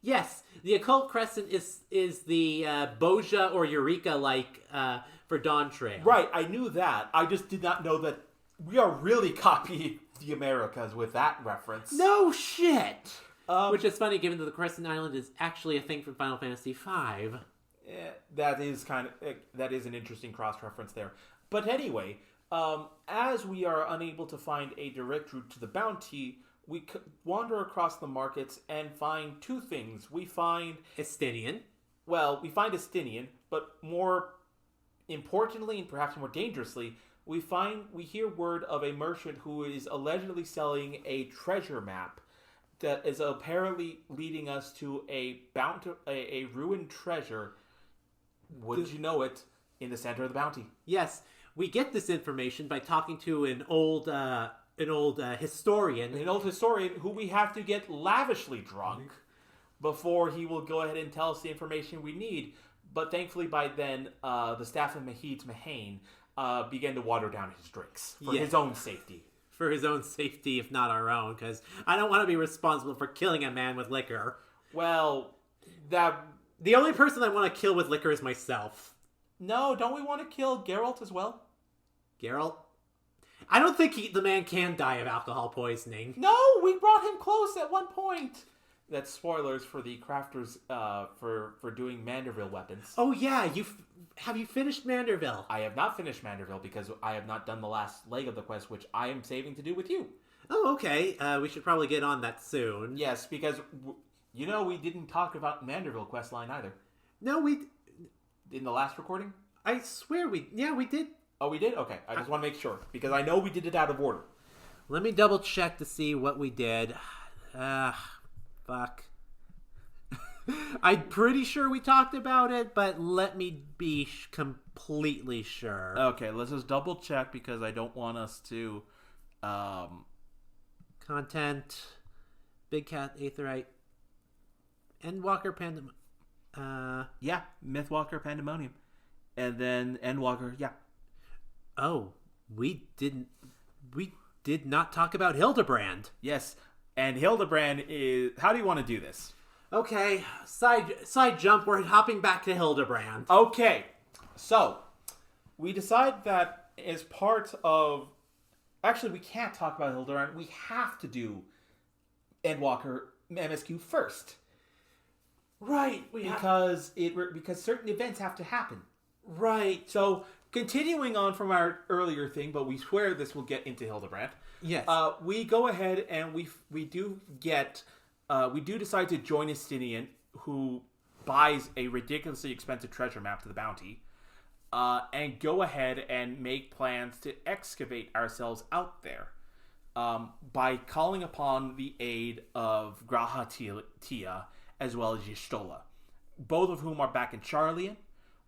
Yes, the Occult Crescent is the Boja or Eureka for Dawn Trail. Right, I knew that. I just did not know that we are really copying the Americas with that reference. No shit. Which is funny, given that the Crescent Island is actually a thing from Final Fantasy V. That is an interesting cross-reference there. But anyway, as we are unable to find a direct route to the bounty, we wander across the markets and find two things. We find Estinian. Well, we find Estinian, but more importantly and perhaps more dangerously, we hear word of a merchant who is allegedly selling a treasure map that is apparently leading us to a ruined treasure. Wouldn't you know it? In the center of the bounty. Yes, we get this information by talking to an old historian. An old historian who we have to get lavishly drunk before he will go ahead and tell us the information we need. But thankfully by then, the staff of Mahid's Mahane began to water down his drinks for his own safety. For his own safety, if not our own, because I don't want to be responsible for killing a man with liquor. Well, the only person I want to kill with liquor is myself. No, don't we want to kill Geralt as well? Geralt? I don't think the man can die of alcohol poisoning. No, we brought him close at one point. That's spoilers for the crafters for doing Manderville weapons. Oh yeah, have you finished Manderville? I have not finished Manderville because I have not done the last leg of the quest, which I am saving to do with you. Oh, okay. We should probably get on that soon. Yes, because we didn't talk about Manderville questline either. No, in the last recording. I swear we did. Oh, we did? Okay, I just want to make sure because I know we did it out of order. Let me double check to see what we did. Fuck. I'm pretty sure we talked about it, but let me be completely sure. Okay, let's just double check because I don't want us to... Content, Big Cat, Aetherite, Endwalker, yeah, Mythwalker, Pandemonium. And then Endwalker, yeah. Oh, we did not talk about Hildibrand. Yes, and Hildibrand is... How do you want to do this? Okay, side jump, we're hopping back to Hildibrand. Okay, so we decide that as part of... Actually, we can't talk about Hildibrand. We have to do Endwalker MSQ first. Right, because certain events have to happen. Right. So, continuing on from our earlier thing, but we swear this will get into Hildibrand. Yes. We go ahead and we do decide to join Estinian, who buys a ridiculously expensive treasure map to the bounty, and go ahead and make plans to excavate ourselves out there by calling upon the aid of Grahatia as well as Y'shtola, both of whom are back in Charlian.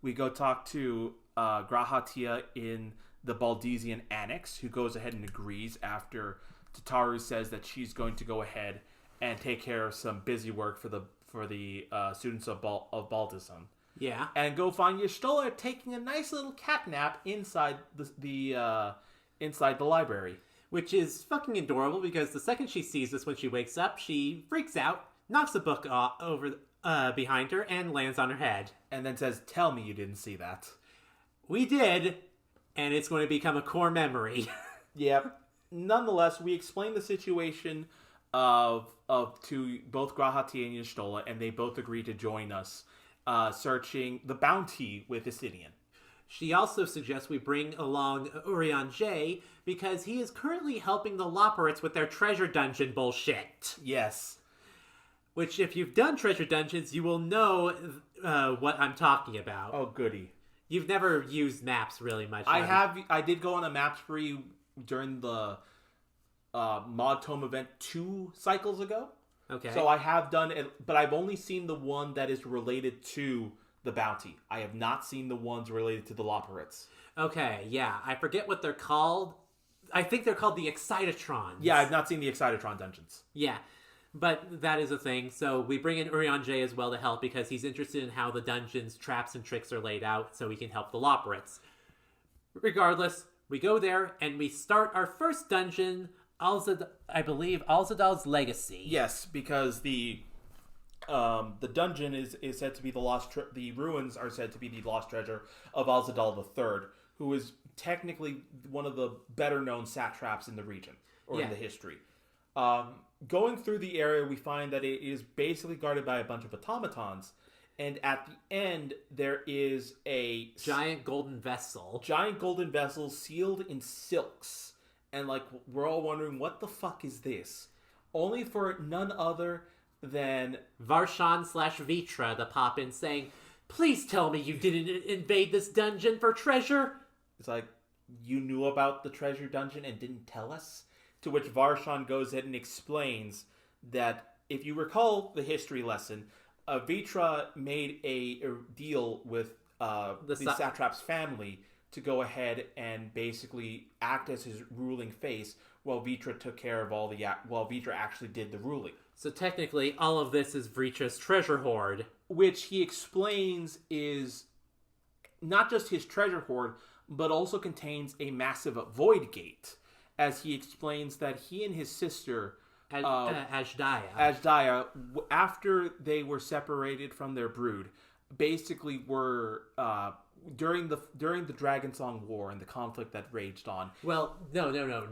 We go talk to Grahatia in the Baldesian Annex, who goes ahead and agrees after Tataru says that she's going to go ahead and take care of some busy work for the students of Baldesson. Yeah. And go find Y'shtola taking a nice little cat nap inside the library. Which is fucking adorable because the second she sees this when she wakes up, she freaks out, knocks the book over behind her, and lands on her head. And then says, "Tell me you didn't see that." We did, and it's going to become a core memory. Yep. Nonetheless, we explain the situation to both Grahati and Y'shtola, and they both agree to join us searching the bounty with Estinian. She also suggests we bring along Urian J because he is currently helping the Loporits with their treasure dungeon bullshit. Yes. Which, if you've done treasure dungeons, you will know what I'm talking about. Oh, goody. You've never used maps really much. I did go on a map spree during the Mod Tome event 2 cycles ago. Okay. So I have done it, but I've only seen the one that is related to the bounty. I have not seen the ones related to the Loporrits. Okay, yeah. I forget what they're called. I think they're called the Excitatrons. Yeah, I've not seen the Excitotron dungeons. Yeah, but that is a thing. So we bring in Urian J as well to help because he's interested in how the dungeon's traps and tricks are laid out so he can help the Loporrits. Regardless, we go there and we start our first dungeon, I believe Alzadal's Legacy. Yes, because the dungeon is said to be the ruins are said to be the lost treasure of Alzadal III, who is technically one of the better known satraps in the region or in the history. Going through the area, we find that it is basically guarded by a bunch of automatons, and at the end there is a giant golden vessel sealed in silks, and like we're all wondering what the fuck is this, only for none other than Varshan/Vitra to pop in saying, "Please tell me you didn't invade this dungeon for treasure." It's like, you knew about the treasure dungeon and didn't tell us? To which Varshan goes ahead and explains that, if you recall the history lesson, Vitra made a deal with the satrap's family to go ahead and basically act as his ruling face while Vitra took care of while Vitra actually did the ruling. So technically, all of this is Vitra's treasure hoard. Which he explains is not just his treasure hoard, but also contains a massive void gate, as he explains that he and his sister Ajdaya, after they were separated from their brood, basically were during the Dragon Song War and the conflict that raged on. Well, no.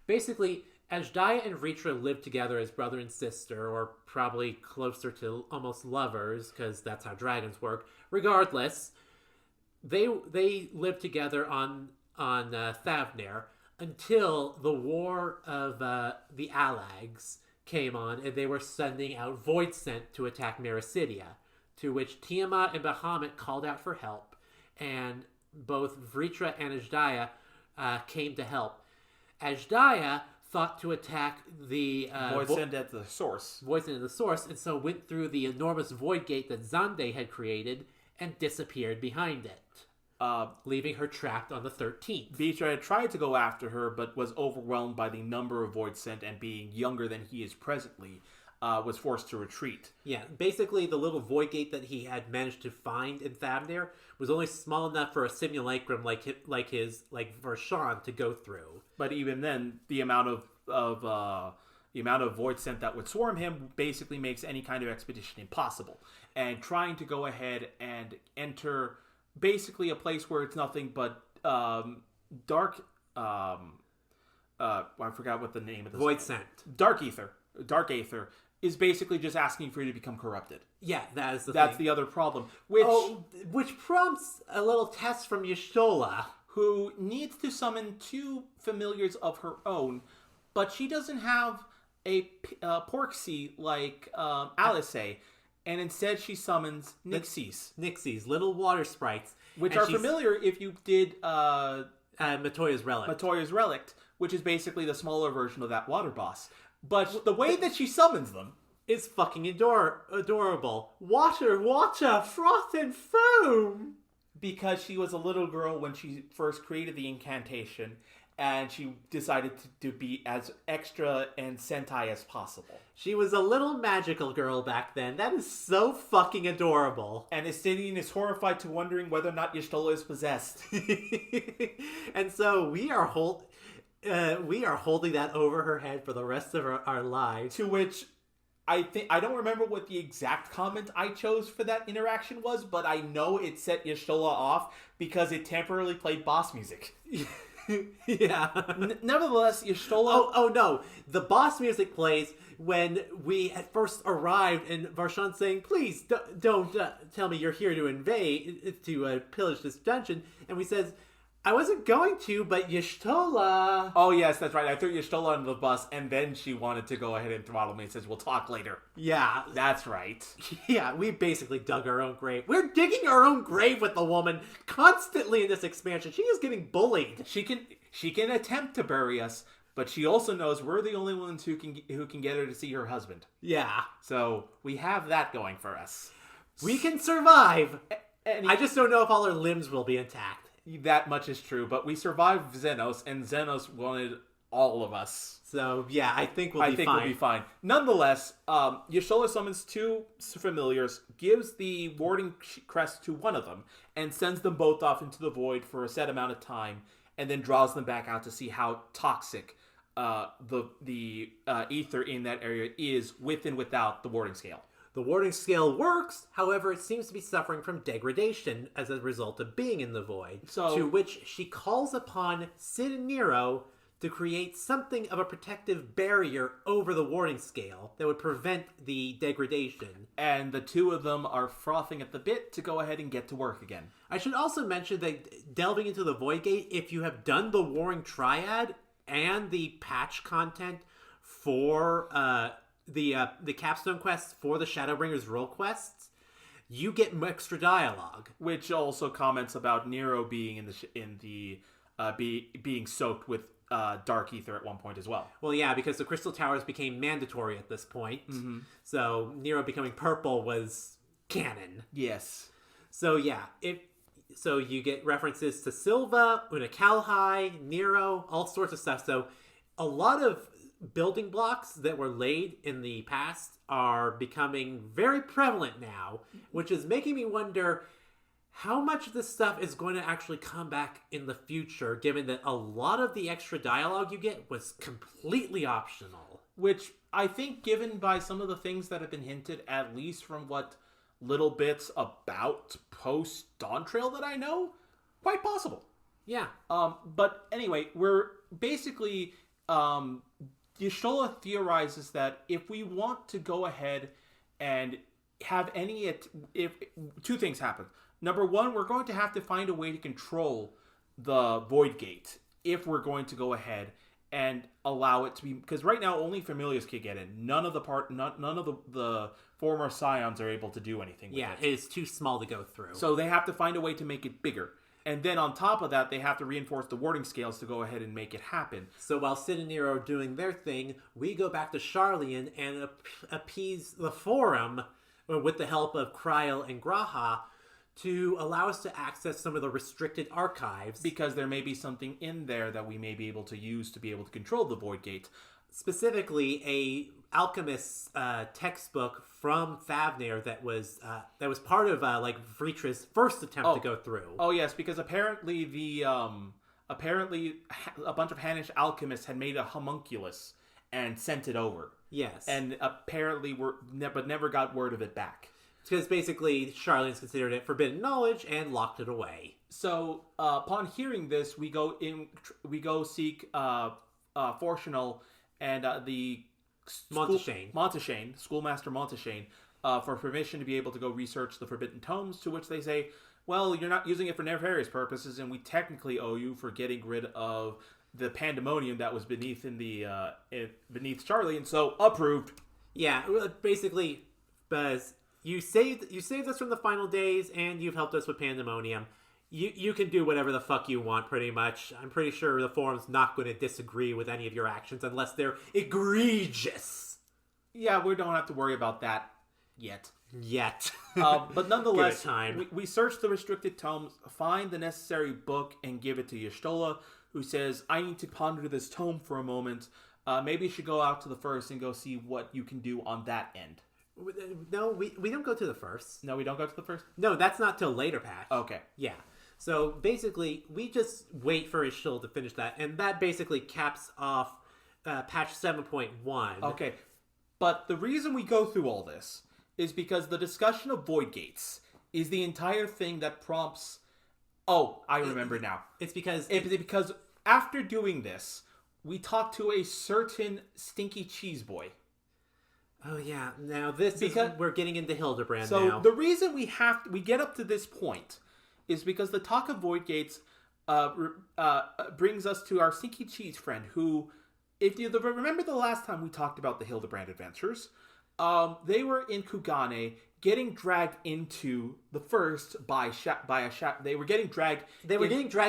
Basically, Ajdaya and Vitra lived together as brother and sister, or probably closer to almost lovers, because that's how dragons work. Regardless, they lived together on Thavnir until the War of the Alags came on, and they were sending out Void Scent to attack Mericidia, to which Tiamat and Bahamut called out for help, and both Vritra and Ajdaya came to help. Ajdaya thought to attack the Void Scent at the source. Void Scent at the source, and so went through the enormous void gate that Zande had created and disappeared behind it. Leaving her trapped on the 13th. Vitra had tried to go after her, but was overwhelmed by the number of Void Scent, and being younger than he is presently, was forced to retreat. Yeah, basically the little void gate that he had managed to find in Thavnir was only small enough for a simulacrum like Varshan to go through. But even then, the amount of Void Scent that would swarm him basically makes any kind of expedition impossible. And trying to go ahead and enter basically a place where it's nothing but dark. I forgot what the name of this. Void Scent. Dark Aether is basically just asking for you to become corrupted. Yeah, that's thing. The other problem. Which prompts a little test from Y'shtola, who needs to summon two familiars of her own, but she doesn't have a Porksy like Alice, and instead she summons Nixies, little water sprites, which are familiar if you did Matoya's Relic, which is basically the smaller version of that water boss. But the way that she summons them is fucking adorable. Water, froth and foam. Because she was a little girl when she first created the incantation, and she decided to be as extra and Sentai as possible. She was a little magical girl back then. That is so fucking adorable. And Estidian is horrified to wondering whether or not Y'shtola is possessed. And so we are holding that over her head for the rest of our lives. To which I don't remember what the exact comment I chose for that interaction was, but I know it set Y'shtola off because it temporarily played boss music. Yeah. Nevertheless, Y'shtola... Oh no. The boss music plays when we at first arrived, and Varshan's saying, "Please don't tell me you're here to invade, to pillage this dungeon." And we says, "I wasn't going to, but Y'shtola..." Oh, yes, that's right. I threw Y'shtola under the bus, and then she wanted to go ahead and throttle me and says, "We'll talk later." Yeah. That's right. Yeah, we basically dug our own grave. We're digging our own grave with the woman constantly in this expansion. She is getting bullied. She can attempt to bury us, but she also knows we're the only ones who can get her to see her husband. Yeah. So we have that going for us. We can survive. And I just don't know if all her limbs will be intact. That much is true, but we survived Xenos, and Xenos wanted all of us. So, yeah, I think we'll be fine. Nonetheless, Y'shtola summons two familiars, gives the warding crest to one of them, and sends them both off into the void for a set amount of time, and then draws them back out to see how toxic the ether in that area is with and without the warding scale. The warding scale works, however, it seems to be suffering from degradation as a result of being in the void, to which she calls upon Sid and Nero to create something of a protective barrier over the warding scale that would prevent the degradation. And the two of them are frothing at the bit to go ahead and get to work again. I should also mention that delving into the Void Gate, if you have done the Warring Triad and the patch content for the capstone quests for the Shadowbringers role quests, you get extra dialogue, which also comments about Nero being being soaked with dark ether at one point as well. Well, yeah, because the Crystal Towers became mandatory at this point, so Nero becoming purple was canon. Yes. So yeah, so you get references to Silva, Unakalhai, Nero, all sorts of stuff. So a lot of building blocks that were laid in the past are becoming very prevalent now, which is making me wonder how much of this stuff is going to actually come back in the future, given that a lot of the extra dialogue you get was completely optional. Which I think, given by some of the things that have been hinted, at least from what little bits about post-Dawn Trail that I know, quite possible. Yeah. But anyway, we're basically... Y'shtola theorizes that if we want to go ahead and have if two things happen. Number one, we're going to have to find a way to control the Void Gate if we're going to go ahead and allow it to be, because right now only familiars can get in. None of the former scions are able to do anything with it. Yeah, it is too small to go through. So they have to find a way to make it bigger. And then on top of that, they have to reinforce the warding scales to go ahead and make it happen. So while Sid and Nero are doing their thing, we go back to Sharlayan and appease the Forum with the help of Kryl and Graha to allow us to access some of the restricted archives. Because there may be something in there that we may be able to use to be able to control the Void Gate. Specifically, a alchemist's textbook from Thavnir that was part of Vritra's first attempt to go through. Oh yes, because apparently apparently a bunch of Hanish alchemists had made a homunculus and sent it over. Yes, and apparently but never got word of it back. Because basically, Sharlayan's considered it forbidden knowledge and locked it away. So upon hearing this, we go seek Fortunal and the Montashane, Schoolmaster Montashane, for permission to be able to go research the Forbidden Tomes, to which they say, well, you're not using it for nefarious purposes, and we technically owe you for getting rid of the pandemonium that was beneath beneath Charlie, and so approved. Yeah, basically, Buzz, you saved us from the final days, and you've helped us with pandemonium. You can do whatever the fuck you want, pretty much. I'm pretty sure the forum's not going to disagree with any of your actions unless they're egregious. Yeah, we don't have to worry about that yet. But nonetheless, we search the restricted tomes, find the necessary book, and give it to Y'shtola, who says, I need to ponder this tome for a moment. Maybe you should go out to the first and go see what you can do on that end. No, we don't go to the first. No, we don't go to the first? No, that's not till later patch. Okay. Yeah. So basically, we just wait for Y'shtola to finish that, and that basically caps off patch 7.1. Okay. But the reason we go through all this is because the discussion of Void Gates is the entire thing that prompts... Oh, I remember now. It's because after doing this, we talk to a certain stinky cheese boy. Oh yeah, now we're getting into Hildibrand now. So the reason we get up to this point is because the talk of Void Gates brings us to our stinky cheese friend, who, if you remember the last time we talked about the Hildibrand adventures, they were in Kugane getting dragged into the first they were getting dragged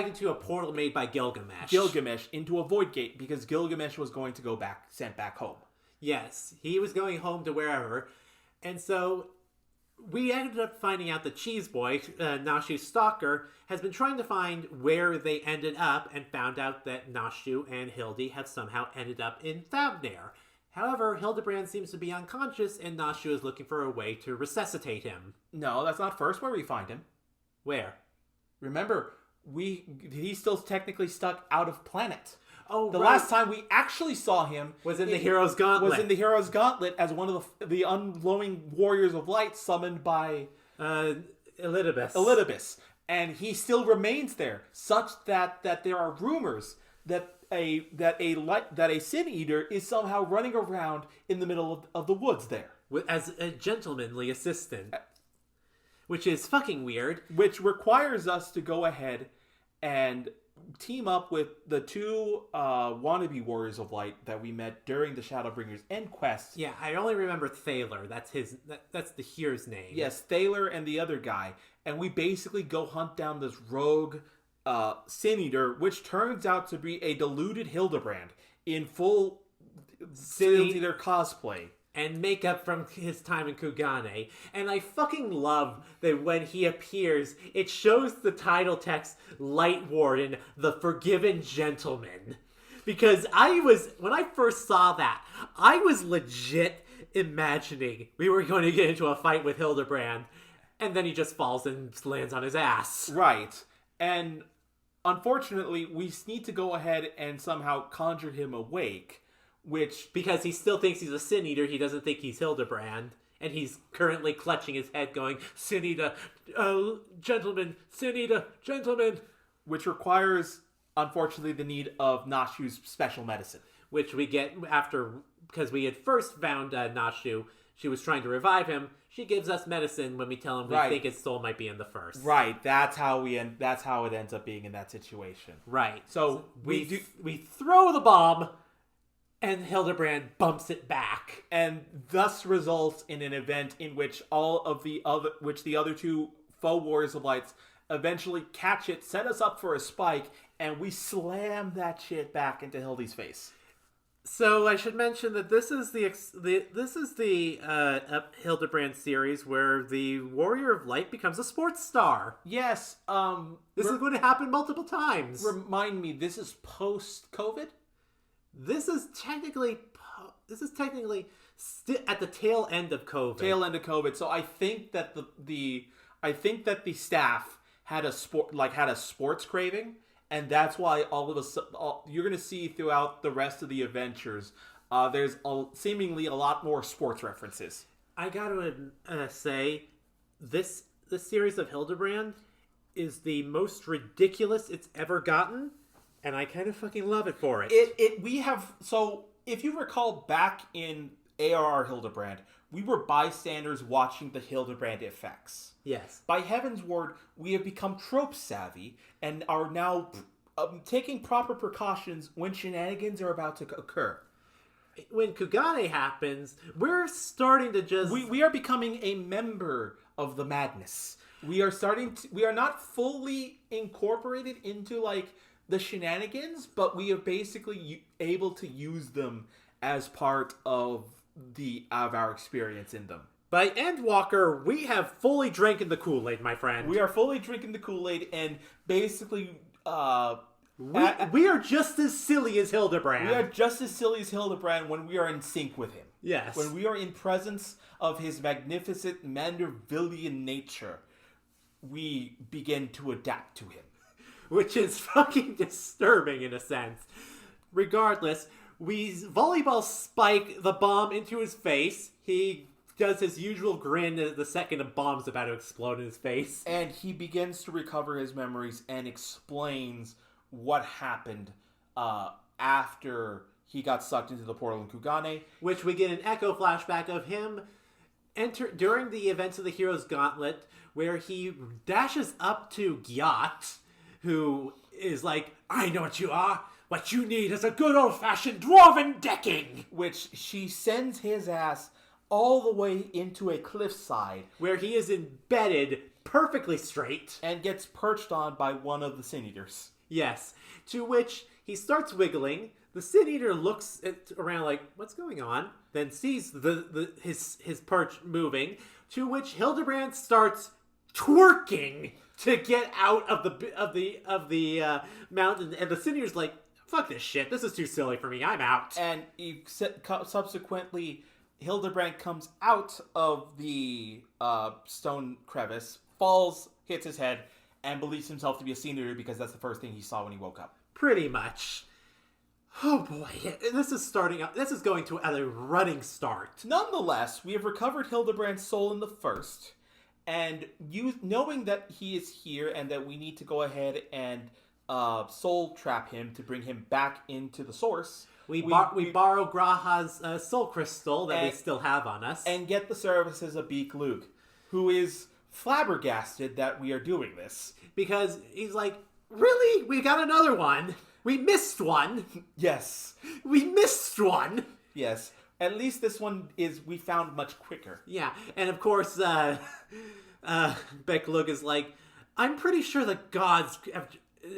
into a portal made by Gilgamesh into a void gate because Gilgamesh was going to sent back home. Yes, he was going home to wherever. And so we ended up finding out that Cheese Boy, Nashu's stalker, has been trying to find where they ended up and found out that Nashu and Hildy have somehow ended up in Thavnair. However, Hildibrand seems to be unconscious, and Nashu is looking for a way to resuscitate him. No, that's not first where we find him. Where? Remember, he's still technically stuck out of planet. Oh, the last time we actually saw him was in the Hero's Gauntlet. Was in the Hero's Gauntlet as one of the unglowing warriors of light summoned by Elidibus. And he still remains there, such that there are rumors that a Sin Eater is somehow running around in the middle of the woods there. As a gentlemanly assistant. Which is fucking weird. Which requires us to go ahead and team up with the two wannabe warriors of light that we met during the Shadowbringers end quest. Yeah, I only remember Thaler. That's the here's name. Yes, Thaler and the other guy. And we basically go hunt down this rogue Sin Eater, which turns out to be a deluded Hildibrand in full Sin Eater cosplay. And makeup from his time in Kugane. And I fucking love that when he appears, it shows the title text, Light Warden, the Forgiven Gentleman. Because when I first saw that, I was legit imagining we were going to get into a fight with Hildibrand. And then he just falls and lands on his ass. Right. And unfortunately, we need to go ahead and somehow conjure him awake. Because he still thinks he's a Sin Eater, he doesn't think he's Hildibrand. And he's currently clutching his head going, Sin Eater, gentlemen, Sin Eater, gentlemen. Which requires, unfortunately, the need of Nashu's special medicine. Which we get after, because we had first found Nashu, she was trying to revive him. She gives us medicine when we tell him we think his soul might be in the first. Right, that's how it ends up being in that situation. Right. So we throw the bomb, and Hildibrand bumps it back, and thus results in an event in which the other two faux warriors of lights eventually catch it, set us up for a spike, and we slam that shit back into Hildy's face. So I should mention that this is the Hildibrand series where the Warrior of Light becomes a sports star. Yes. This is going to happen multiple times. Remind me, this is post-COVID? This is technically at the tail end of COVID. Tail end of COVID. So I think that the staff had a sports craving, and that's why all of a sudden you're going to see throughout the rest of the adventures. There's seemingly a lot more sports references. I gotta say, this series of Hildibrand is the most ridiculous it's ever gotten. And I kind of fucking love it for it. So, if you recall back in ARR Hildibrand, we were bystanders watching the Hildibrand effects. Yes. By Heaven's Word, we have become trope savvy and are now taking proper precautions when shenanigans are about to occur. When Kugane happens, we're starting to just... We are becoming a member of the madness. We are not fully incorporated into, the shenanigans, but we are basically able to use them as part of our experience in them. By Endwalker, we have fully drinking the Kool-Aid, my friend. We are fully drinking the Kool-Aid, and basically, we are just as silly as Hildibrand. We are just as silly as Hildibrand when we are in sync with him. Yes. When we are in presence of his magnificent Mandervillian nature, we begin to adapt to him. Which is fucking disturbing in a sense. Regardless, we volleyball spike the bomb into his face. He does his usual grin the second a bomb's about to explode in his face. And he begins to recover his memories and explains what happened after he got sucked into the portal in Kugane. Which we get an echo flashback of him during the events of the Hero's Gauntlet, where he dashes up to Gyat, who is like, I know what you are. What you need is a good old-fashioned dwarven decking. Which she sends his ass all the way into a cliffside where he is embedded perfectly straight. and gets perched on by one of the Sin Eaters. Yes. To which he starts wiggling. The Sin Eater looks around like, what's going on? Then sees his perch moving. To which Hildibrand starts twerking to get out of the mountain. And the Sin Eater's like, fuck this shit. This is too silly for me. I'm out. And subsequently, Hildibrand comes out of the stone crevice, falls, hits his head, and believes himself to be a Sin Eater because that's the first thing he saw when he woke up. Pretty much. Oh boy, this is starting out. This is going to a running start. Nonetheless, we have recovered Hildibrand's soul in the first, and knowing that he is here and that we need to go ahead and soul trap him to bring him back into the source. We borrow Graha's soul crystal that we still have on us. And get the services of Beak Luke, who is flabbergasted that we are doing this. Because he's like, really? We got another one? We missed one? Yes. We missed one? Yes. At least this one we found much quicker. Yeah. And of course, Beck Luke is like, I'm pretty sure the gods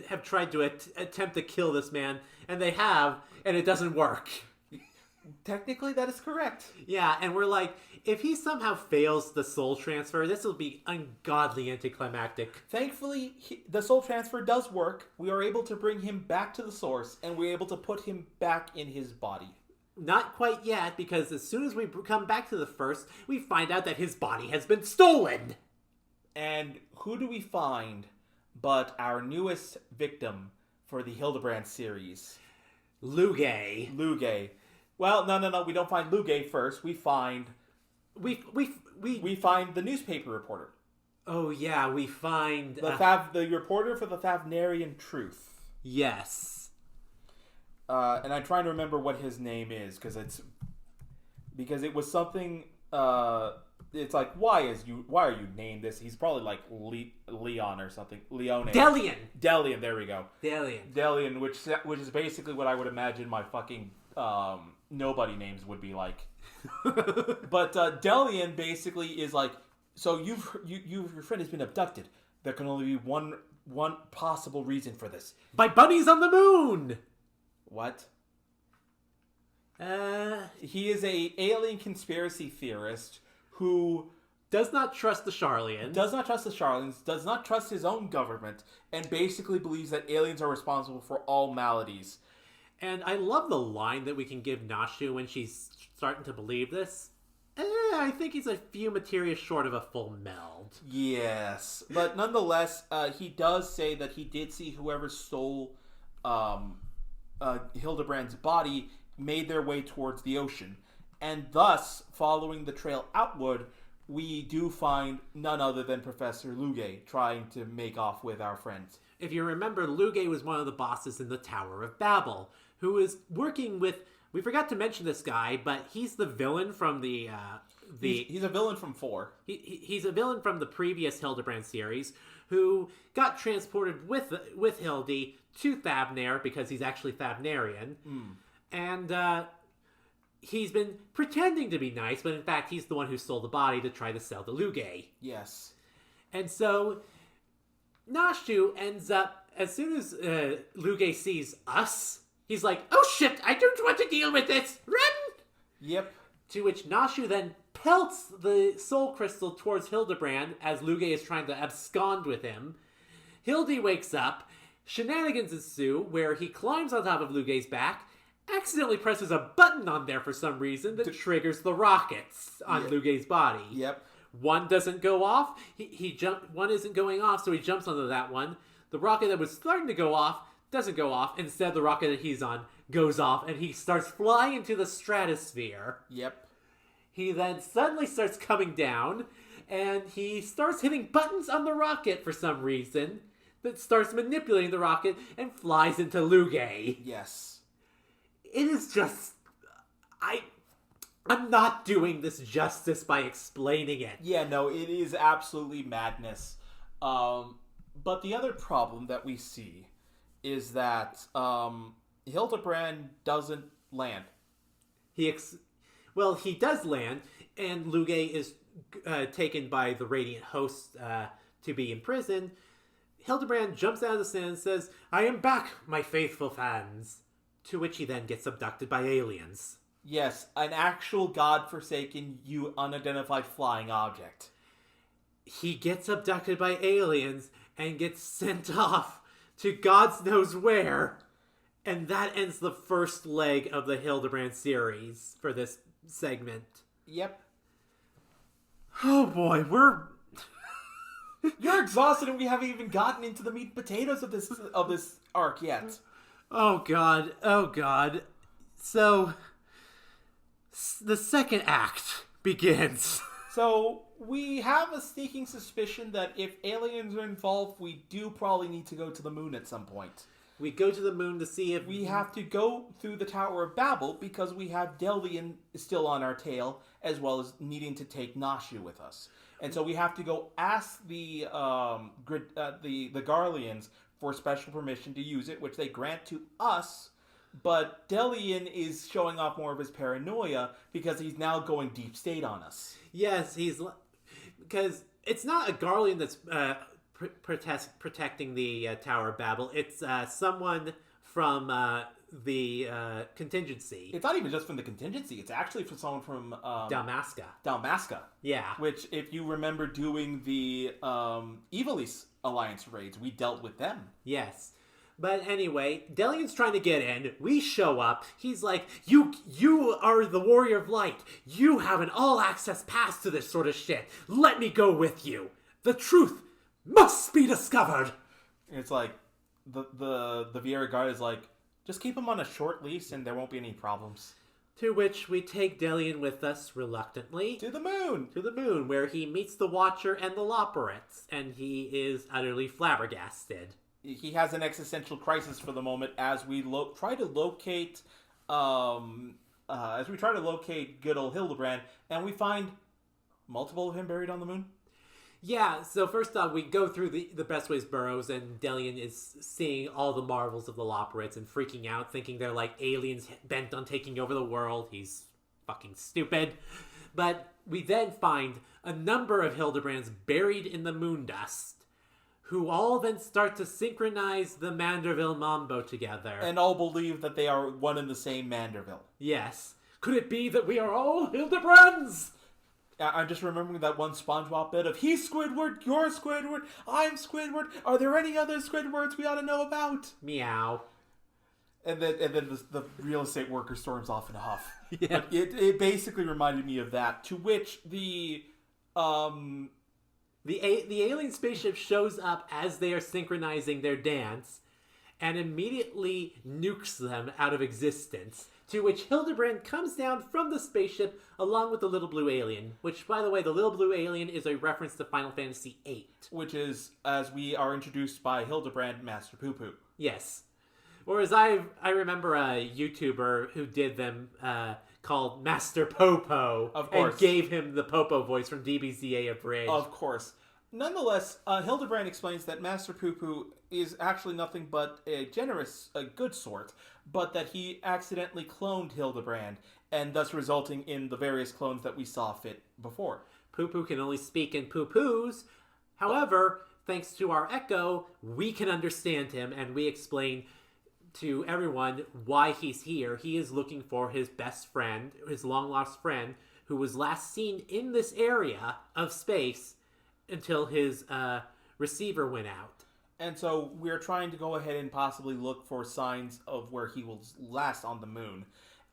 have tried to attempt to kill this man, and they have, and it doesn't work. Technically, that is correct. Yeah, and we're like, if he somehow fails the soul transfer, this will be ungodly anticlimactic. Thankfully, the soul transfer does work. We are able to bring him back to the source, and we're able to put him back in his body. Not quite yet, because as soon as we come back to the first, we find out that his body has been stolen. And who do we find but our newest victim for the Hildibrand series? Lugae. Well, no. We don't find Lugae first. We find the newspaper reporter. Oh yeah, we find the reporter for the Thavnarian Truth. Yes. And I'm trying to remember what his name is because it was something. It's like why are you named this? He's probably like Leon or something. Leone. Delian. There we go. Delian, which is basically what I would imagine my fucking nobody names would be like. But Delian basically is like, so your friend has been abducted. There can only be one possible reason for this. By bunnies on the moon. What? He is a alien conspiracy theorist who does not trust the Charlians. Does not trust his own government, and basically believes that aliens are responsible for all maladies. And I love the line that we can give Nashu when she's starting to believe this. I think he's a few materia short of a full meld. Yes. But nonetheless, he does say that he did see whoever stole Hildibrand's body made their way towards the ocean. And thus, following the trail outward, we do find none other than Professor Lugae trying to make off with our friends. If you remember, Lugae was one of the bosses in the Tower of Babel, who is working with... We forgot to mention this guy, but he's the villain from the... He's a villain from 4. He's a villain from the previous Hildibrand series, who got transported with Hildy to Thavnair, because he's actually Thavnarian. And he's been pretending to be nice, but in fact he's the one who stole the body to try to sell to Lugae. Yes. And so Nashu ends up, as soon as Lugae sees us, he's like, oh shit, I don't want to deal with this, run! Yep. To which Nashu then pelts the soul crystal towards Hildibrand as Lugae is trying to abscond with him. Hildy wakes up, shenanigans ensue, where he climbs on top of Lugae's back, accidentally presses a button on there for some reason that triggers the rockets on Lugae's body. Yep. One doesn't go off. One isn't going off, so he jumps onto that one. The rocket that was starting to go off doesn't go off. Instead, the rocket that he's on goes off, and he starts flying into the stratosphere. Yep. He then suddenly starts coming down, and he starts hitting buttons on the rocket for some reason that starts manipulating the rocket and flies into Lugae. Yes. It is just... I'm not doing this justice by explaining it. Yeah, no, it is absolutely madness. But the other problem that we see is that Hildibrand doesn't land. Well, he does land, and Lugae is taken by the Radiant hosts to be imprisoned. Hildibrand jumps out of the sand and says, "I am back, my faithful fans." To which he then gets abducted by aliens. Yes, an actual godforsaken, unidentified flying object. He gets abducted by aliens and gets sent off to God knows where. And that ends the first leg of the Hildibrand series for this segment. Yep. Oh boy, You're exhausted and we haven't even gotten into the meat and potatoes of this arc yet. Oh god. So, the second act begins. So, we have a sneaking suspicion that if aliens are involved, we do probably need to go to the moon at some point. We go to the moon to see if... We have to go through the Tower of Babel because we have Delvian still on our tail, as well as needing to take Nashu with us. And so we have to go ask the Garleans for special permission to use it, which they grant to us, but Delian is showing off more of his paranoia because he's now going deep state on us. Yes, because it's not a Garlean that's protecting the Tower of Babel. It's someone from the contingency. It's not even just from the contingency. It's actually from someone from... Dalmasca. Yeah. Which, if you remember doing the Evilise Alliance raids, we dealt with them. Yes. But anyway, Delian's trying to get in. We show up. He's like, you are the Warrior of Light. You have an all-access pass to this sort of shit. Let me go with you. The truth must be discovered. It's like, the Vieira Guard is like, just keep him on a short leash and there won't be any problems. To which we take Delian with us reluctantly. To the moon! To the moon, where he meets the Watcher and the Loporrits, and he is utterly flabbergasted. He has an existential crisis for the moment as we try to locate good old Hildibrand, and we find multiple of him buried on the moon. Yeah, so first off, we go through the Bestways burrows, and Delian is seeing all the marvels of the Loporrits and freaking out, thinking they're like aliens bent on taking over the world. He's fucking stupid. But we then find a number of Hildebrands buried in the moon dust, who all then start to synchronize the Manderville Mambo together. And all believe that they are one and the same Manderville. Yes. Could it be that we are all Hildebrands? I'm just remembering that one SpongeBob bit of, he's Squidward, you're Squidward, I'm Squidward, are there any other Squidwards we ought to know about? Meow. And then the real estate worker storms off in a huff. Yeah. But it basically reminded me of that, to which the alien spaceship shows up as they are synchronizing their dance and immediately nukes them out of existence. To which Hildibrand comes down from the spaceship along with the little blue alien. Which, by the way, the little blue alien is a reference to Final Fantasy VIII. Which is, as we are introduced by Hildibrand, Master Poo Poo. Yes. Whereas I remember a YouTuber who did them called Master Popo. Of course. And gave him the Popo voice from DBZA Abridged. Of course. Nonetheless, Hildibrand explains that Master Poo Poo is actually nothing but a good sort, but that he accidentally cloned Hildibrand, and thus resulting in the various clones that we saw fit before. Poo Poo can only speak in poo-poos. However, thanks to our Echo, we can understand him, and we explain to everyone why he's here. He is looking for his best friend, his long-lost friend, who was last seen in this area of space until his receiver went out. And so we're trying to go ahead and possibly look for signs of where he was last on the moon.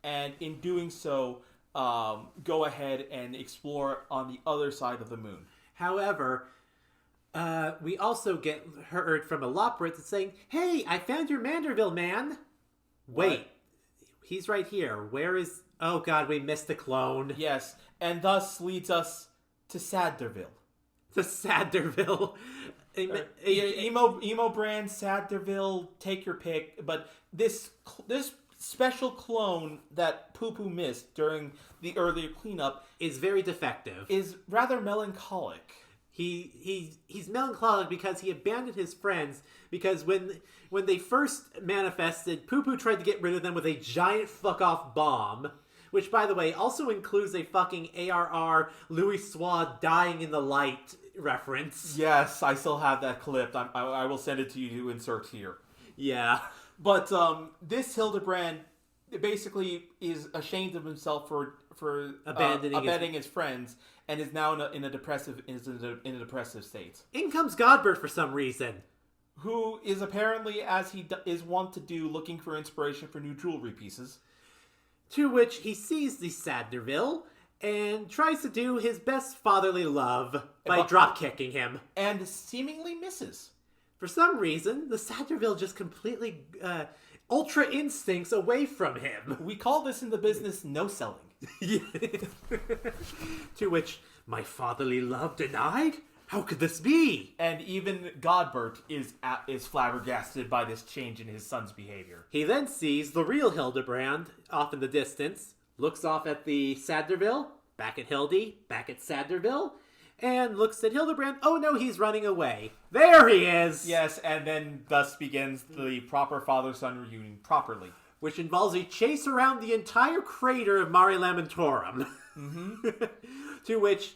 And in doing so, go ahead and explore on the other side of the moon. However, we also get heard from a Loporrit that's saying, "Hey, I found your Manderville, man." Wait, he's right here. Where is... Oh god, we missed the clone. Yes, and thus leads us to Sadderville. To Sadderville. Emo brand, Sadderville, take your pick. But this special clone that Poo Poo missed during the earlier cleanup is very defective. Is rather melancholic. He's melancholic because he abandoned his friends, because when they first manifested, Poo Poo tried to get rid of them with a giant fuck-off bomb, which, by the way, also includes a fucking ARR Louis Suave dying in the light reference. Yes, I still have that clipped. I will send it to you to insert here. Yeah. But this Hildibrand basically is ashamed of himself for abandoning his friends, and is now in a depressive state. In comes Godbert for some reason, who is apparently, as he is wont to do, looking for inspiration for new jewelry pieces. To which he sees the Sadlerville and tries to do his best fatherly love by drop-kicking him. And seemingly misses. For some reason, the Sadlerville just completely ultra instincts away from him. We call this in the business no-selling. To which, my fatherly love denied? How could this be? And even Godbert is flabbergasted by this change in his son's behavior. He then sees the real Hildibrand off in the distance, looks off at the Sadlerville, back at Hildy, back at Sadlerville, and looks at Hildibrand. Oh no, he's running away. There he is! Yes, and then thus begins the proper father-son reunion properly. Which involves a chase around the entire crater of Mare Lamentorum. To which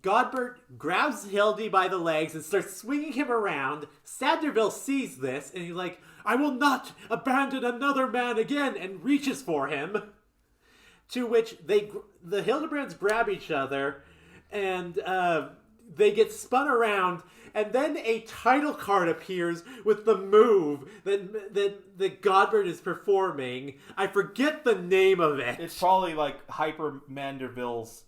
Godbert grabs Hildy by the legs and starts swinging him around. Sadlerville sees this and he's like, I will not abandon another man again, and reaches for him. To which the Hildebrands grab each other and they get spun around, and then a title card appears with the move that Godbert is performing. I forget the name of it. It's probably like Hyper Manderville's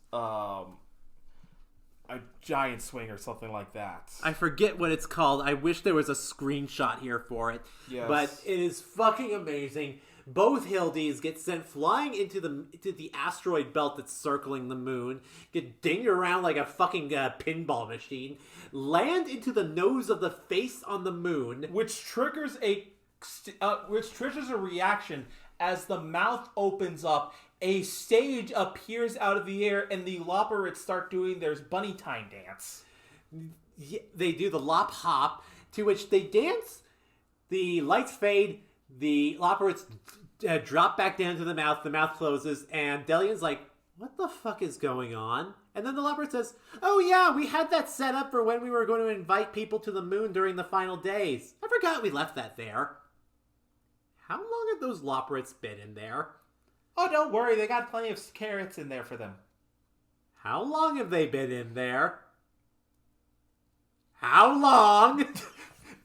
a giant swing or something like that. I forget what it's called. I wish there was a screenshot here for it. Yes. But it is fucking amazing. Both Hildies get sent flying into the asteroid belt that's circling the moon, get dinged around like a fucking pinball machine, land into the nose of the face on the moon, which triggers a reaction as the mouth opens up. A stage appears out of the air, and the Loporrits start doing their bunny time dance. Yeah, they do the lop hop, to which they dance. The lights fade. The Loporrits drop back down to the mouth closes, and Delian's like, what the fuck is going on? And then the Loporrit says, oh yeah, we had that set up for when we were going to invite people to the moon during the final days. I forgot we left that there. How long have those Loporrits been in there? Oh, don't worry, they got plenty of carrots in there for them. How long have they been in there? How long?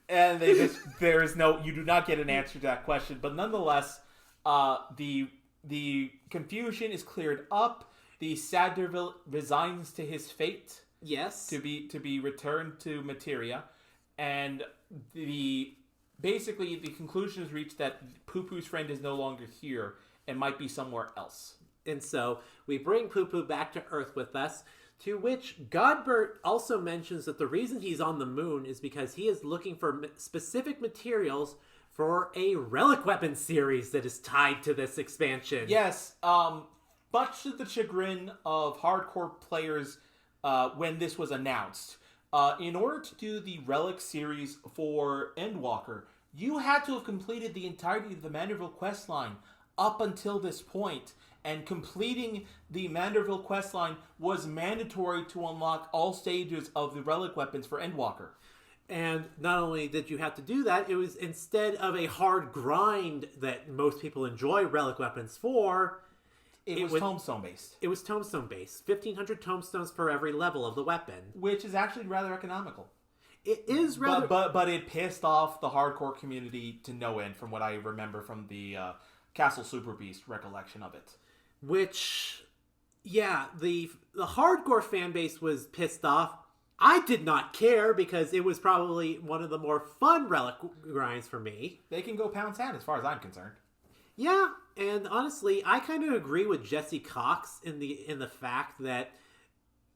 And you do not get an answer to that question. But nonetheless, the confusion is cleared up. The Sadlerville resigns to his fate. Yes. To be returned to materia. And basically the conclusion is reached that Poo Poo's friend is no longer here and might be somewhere else. And so we bring Poo Poo back to Earth with us, to which Godbert also mentions that the reason he's on the moon is because he is looking for specific materials for a relic weapon series that is tied to this expansion. Yes, much to the chagrin of hardcore players when this was announced. In order to do the relic series for Endwalker, you had to have completed the entirety of the Manderville questline up until this point, and completing the Manderville questline was mandatory to unlock all stages of the relic weapons for Endwalker. And not only did you have to do that, it was instead of a hard grind that most people enjoy relic weapons for, it was tombstone based. It was tombstone based. 1,500 tombstones for every level of the weapon. Which is actually rather economical. It is rather... But it pissed off the hardcore community to no end, from what I remember from the Castle Super Beast recollection of it. Which, yeah, the hardcore fan base was pissed off. I did not care because it was probably one of the more fun relic grinds for me. They can go pound sand as far as I'm concerned. Yeah, and honestly, I kind of agree with Jesse Cox in the fact that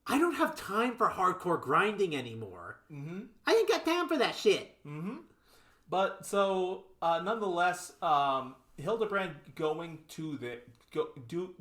I don't have time for hardcore grinding anymore. Mm-hmm. I ain't got time for that shit. Mm-hmm. But so, nonetheless, Hildibrand going to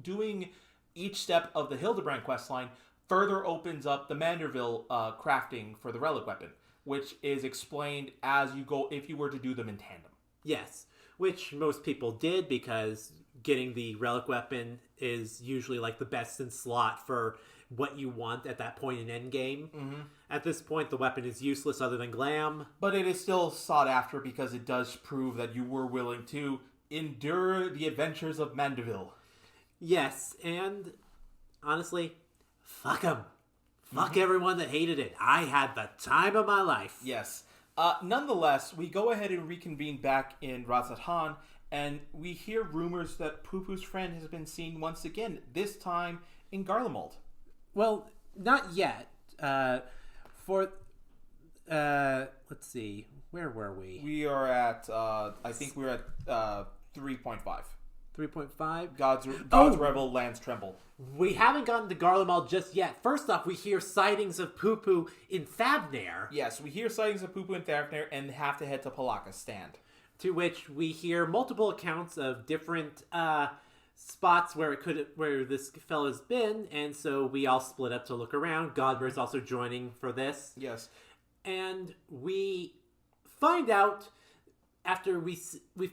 doing each step of the Hildibrand questline further opens up the Manderville crafting for the relic weapon, which is explained as you go if you were to do them in tandem. Yes, which most people did because getting the relic weapon is usually like the best in slot for what you want at that point in endgame. Mm-hmm. At this point, the weapon is useless other than glam. But it is still sought after because it does prove that you were willing to endure the adventures of Mandeville. Yes, and honestly, fuck them. Fuck everyone that hated it. I had the time of my life. Yes. Nonetheless, we go ahead and reconvene back in Rei'tan, and we hear rumors that Poo-Poo's friend has been seen once again, this time in Garlemald. Well, not yet. Let's see. Where were we? We are at, I think we're at 3.5. 3.5? God's Rebel lands tremble. We haven't gotten to Garlemald just yet. First off, we hear sightings of Poo-Poo in Thavnair. Yes, we hear sightings of Poo-Poo in Thavnair and have to head to Palaka's stand. To which we hear multiple accounts of different spots where this fellow's been, and so we all split up to look around. Godber's also joining for this. Yes. And we find out, after we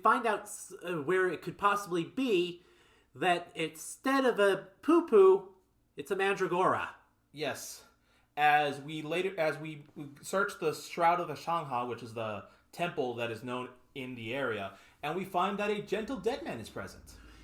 find out where it could possibly be, that instead of a Poo-Poo, it's a Mandragora. Yes. As we search the Shroud of the Shangha, which is the temple that is known in the area, and we find that a gentle dead man is present.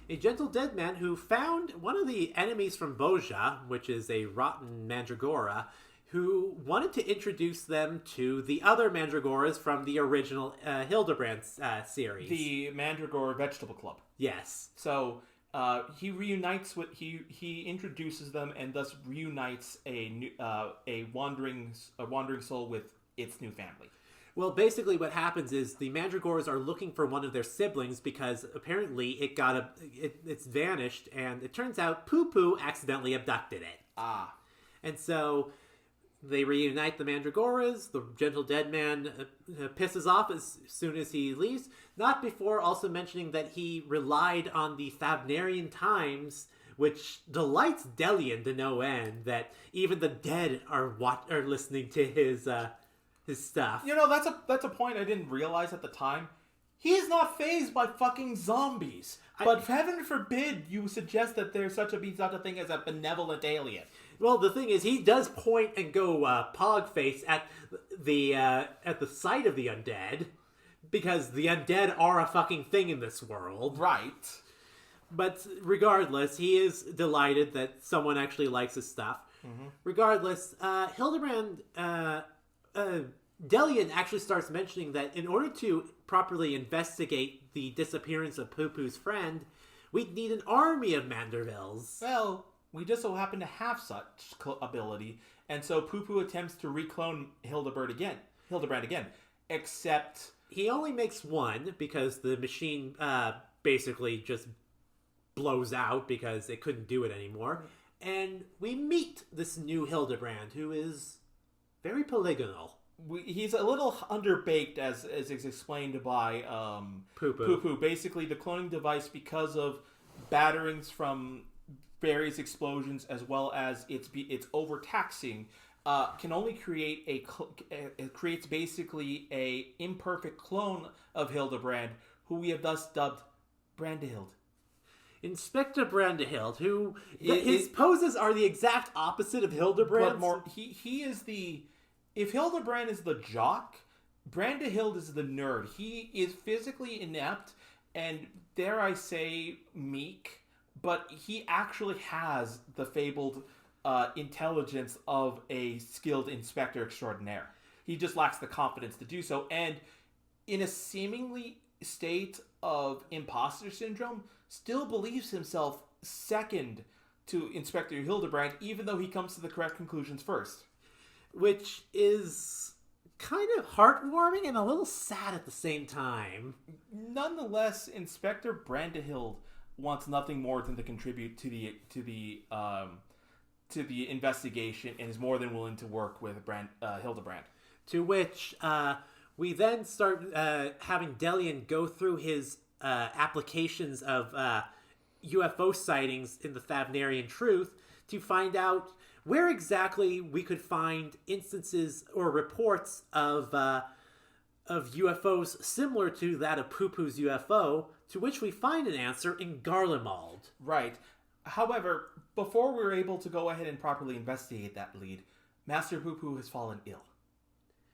A gentle dead man who found one of the enemies from Boja, which is a rotten Mandragora, who wanted to introduce them to the other Mandragoras from the original Hildibrand series. The Mandragora Vegetable Club. Yes. So he reunites with he introduces them and thus reunites a wandering soul with its new family. Well, basically what happens is the Mandragoras are looking for one of their siblings because apparently it's vanished, and it turns out Poo-Poo accidentally abducted it. Ah. And so they reunite the Mandragoras. The gentle dead man pisses off as soon as he leaves, not before also mentioning that he relied on the Thavnarian times, which delights Delian to no end, that even the dead are listening to his stuff. You know, that's a point I didn't realize at the time. He is not fazed by fucking zombies. But heaven forbid you suggest that there's such a thing as a benevolent alien. Well, the thing is, he does point and go pog face at the sight of the undead, because the undead are a fucking thing in this world. Right. But regardless, he is delighted that someone actually likes his stuff. Mm-hmm. Regardless, Hildibrand, Delian actually starts mentioning that in order to properly investigate the disappearance of Poo-Poo's friend, we'd need an army of Mandervilles. Well, we just so happen to have such ability, and so Poo-Poo attempts to reclone Hildibrand again, except he only makes one because the machine basically just blows out because it couldn't do it anymore. And we meet this new Hildibrand, who is very polygonal. He's a little underbaked, as is explained by Poo-Poo. Basically, the cloning device, because of batterings from various explosions as well as its overtaxing, can only create it creates basically a imperfect clone of Hildibrand, who we have thus dubbed Brandehild. Inspector Brandehild, who his poses are the exact opposite of Hildibrand's. But he is the. If Hildibrand is the jock, Brandehild is the nerd. He is physically inept and, dare I say, meek, but he actually has the fabled intelligence of a skilled inspector extraordinaire. He just lacks the confidence to do so, and in a seemingly state of imposter syndrome, still believes himself second to Inspector Hildibrand, even though he comes to the correct conclusions first. Which is kind of heartwarming and a little sad at the same time. Nonetheless, Inspector Brandehild wants nothing more than to contribute to the investigation, and is more than willing to work with Hildibrand. To which we then start having Delian go through his applications of UFO sightings in the Thavnarian Truth to find out where exactly we could find instances or reports of of UFOs similar to that of Poo-Poo's UFO, to which we find an answer in Garlemald. Right. However, before we're able to go ahead and properly investigate that lead, Master Poo-Poo has fallen ill.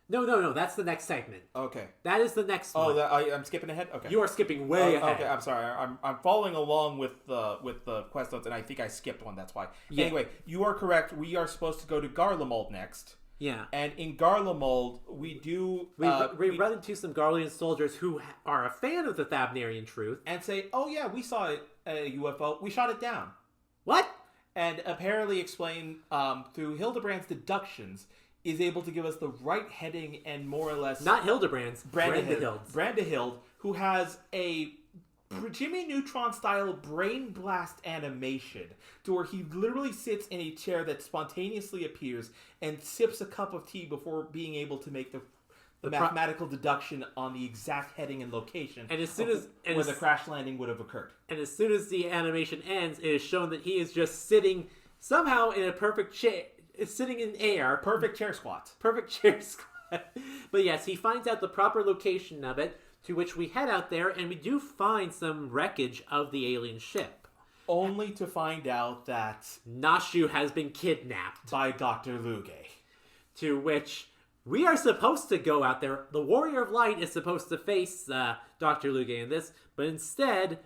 No, that's the next segment. Okay. That is the next one. I'm skipping ahead? Okay. You are skipping way ahead. Okay, I'm sorry. I'm following along with the quest notes, and I think I skipped one, that's why. Yeah. Anyway, you are correct. We are supposed to go to Garlemald next. Yeah. And in Garlemald, we do... We run into some Garlean soldiers who are a fan of the Thabnerian truth. And say, oh yeah, we saw a UFO. We shot it down. What? And apparently explain, through Hildibrand's deductions, is able to give us the right heading and more or less... Not Hildibrand's. Brandahild, who has a Jimmy Neutron-style brain blast animation to where he literally sits in a chair that spontaneously appears and sips a cup of tea before being able to make the mathematical deduction on the exact heading and location and as soon as where the crash landing would have occurred. And as soon as the animation ends, it is shown that he is just sitting somehow in a perfect chair. It's sitting in air. Perfect chair squat. Perfect chair squat. But yes, he finds out the proper location of it, to which we head out there, and we do find some wreckage of the alien ship. Only to find out that... Nashu has been kidnapped. By Dr. Lugay. To which we are supposed to go out there. The Warrior of Light is supposed to face Dr. Lugay in this, but instead,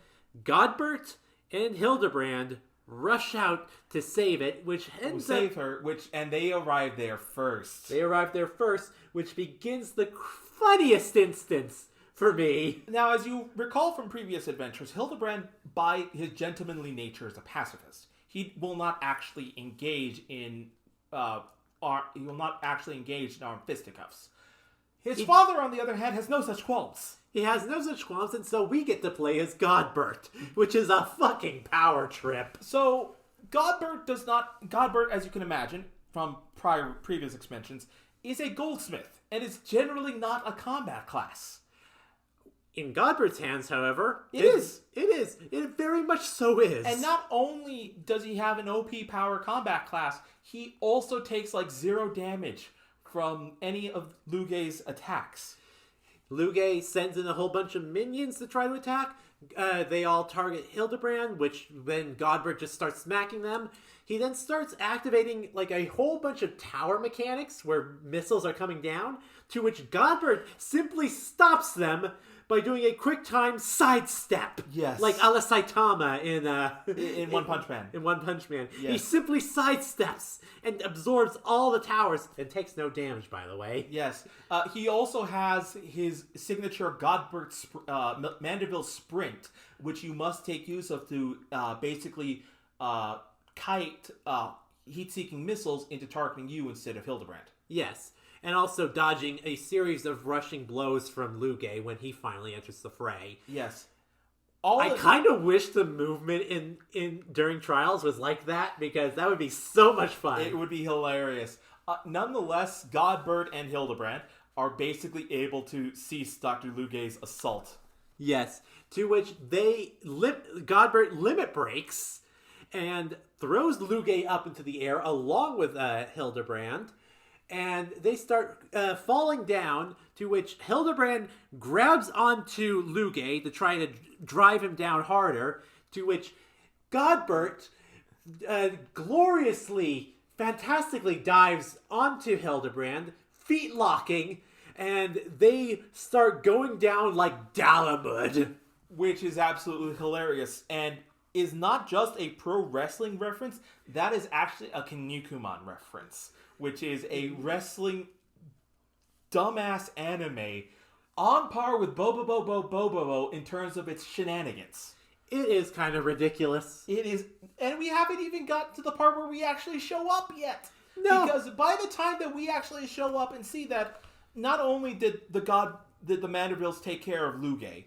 Godbert and Hildibrand rush out to save it, which ends save her, and they arrive there first. They arrive there first, which begins the funniest instance for me. Now, as you recall from previous adventures, Hildibrand, by his gentlemanly nature, is a pacifist. He will not actually engage in armed fisticuffs. His father, on the other hand, has no such qualms. He has no such qualms, and so we get to play as Godbert, which is a fucking power trip. So, Godbert, as you can imagine from previous expansions, is a goldsmith, and is generally not a combat class. In Godbert's hands, however, it is. It very much so is. And not only does he have an OP power combat class, he also takes like 0 damage from any of Lugay's attacks. Lugay sends in a whole bunch of minions to try to attack. They all target Hildibrand, which then Godbert just starts smacking them. He then starts activating like a whole bunch of tower mechanics where missiles are coming down, to which Godbert simply stops them by doing a quick time sidestep. Yes. Like a la Saitama in One Punch Man. In One Punch Man. Yes. He simply sidesteps and absorbs all the towers and takes no damage, by the way. Yes. He also has his signature Godbert Mandeville Sprint, which you must take use of to basically kite heat-seeking missiles into targeting you instead of Hildibrand. Yes. And also dodging a series of rushing blows from Lugay when he finally enters the fray. Yes. I kind of wish the movement in during trials was like that, because that would be so much fun. It would be hilarious. Nonetheless, Godbert and Hildibrand are basically able to cease Dr. Lugay's assault. Yes. To which Godbert limit breaks and throws Lugay up into the air along with Hildibrand. And they start falling down, to which Hildibrand grabs onto Lugay to try to drive him down harder, to which Godbert gloriously, fantastically dives onto Hildibrand, feet locking, and they start going down like Dalamud. Which is absolutely hilarious, and is not just a pro wrestling reference, that is actually a Kinnikuman reference, which is a wrestling dumbass anime on par with Bobobobobobobo in terms of its shenanigans. It is kind of ridiculous. It is, and we haven't even gotten to the part where we actually show up yet. No. Because by the time that we actually show up and see that, not only did the Mandervilles take care of Lugay,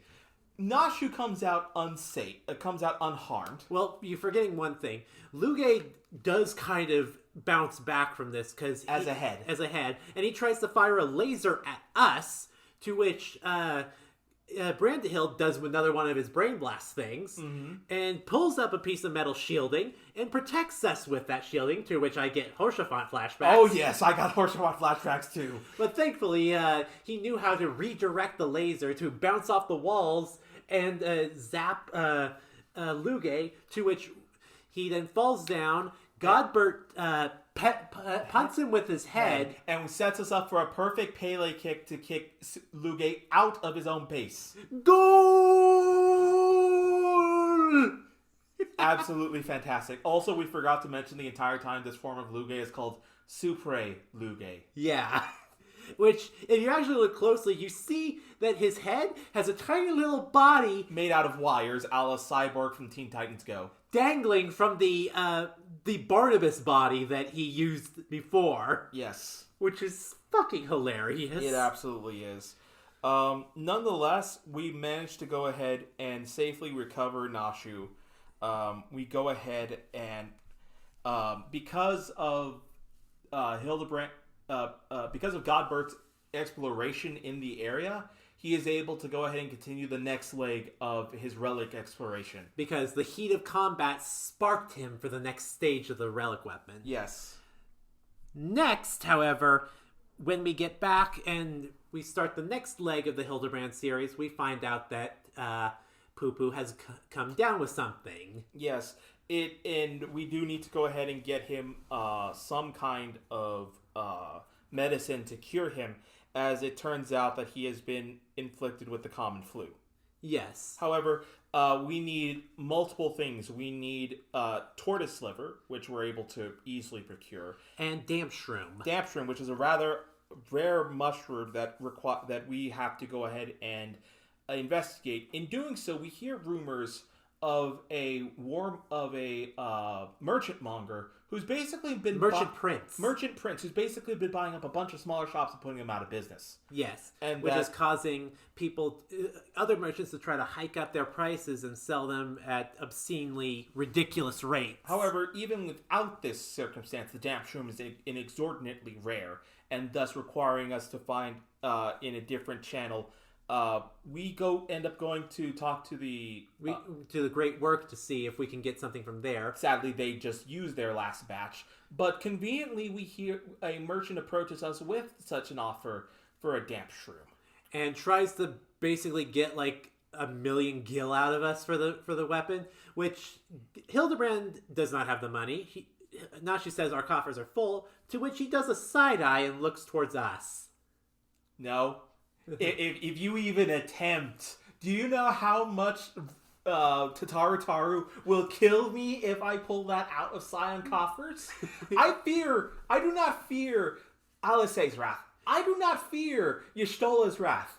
Nashu comes out unharmed. Well, you're forgetting one thing. Lugay does kind of bounce back from this because as a head, and he tries to fire a laser at us, to which Brandahild does another one of his brain blast things and pulls up a piece of metal shielding and protects us with that shielding, to which I get Hoshafant flashbacks. Oh yes, I got Hoshafant flashbacks too. But thankfully, he knew how to redirect the laser to bounce off the walls and zap Luge, to which he then falls down. Godbert punts him with his head. And sets us up for a perfect Pele kick to kick Luge out of his own base. Goal! Absolutely fantastic. Also, we forgot to mention the entire time this form of Luge is called Supre Luge. Yeah. Which, if you actually look closely, you see that his head has a tiny little body made out of wires, a la Cyborg from Teen Titans Go. Dangling from the Barnabas body that he used before. Yes. Which is fucking hilarious. It absolutely is. Nonetheless, we managed to go ahead and safely recover Nashu. We go ahead and because of Hildibrand, because of Godbert's exploration in the area, he is able to go ahead and continue the next leg of his relic exploration. Because the heat of combat sparked him for the next stage of the relic weapon. Yes. Next, however, when we get back and we start the next leg of the Hildibrand series, we find out that Poo-Poo has come down with something. Yes. And we do need to go ahead and get him some kind of medicine to cure him, as it turns out that he has been inflicted with the common flu. Yes. However, we need multiple things. We need tortoise liver, which we're able to easily procure. And damp shroom. Damp shroom, which is a rather rare mushroom that we have to go ahead and investigate. In doing so, we hear rumors of a merchant monger who's basically been merchant prince, who's basically been buying up a bunch of smaller shops and putting them out of business. Yes, and which is causing people, other merchants, to try to hike up their prices and sell them at obscenely ridiculous rates. However, even without this circumstance, the damp shroom is inexordinately rare, and thus requiring us to find in a different channel. We end up going to talk to the Great Work to see if we can get something from there. Sadly, they just used their last batch, but conveniently we hear a merchant approaches us with such an offer for a damp shroom, and tries to basically get like 1,000,000 gil out of us for the weapon, which Hildibrand does not have the money. Now she says our coffers are full, to which he does a side eye and looks towards us. No. If you even attempt, do you know how much Tataru will kill me if I pull that out of Scion coffers? I do not fear Alice's wrath. I do not fear Y'shtola's wrath.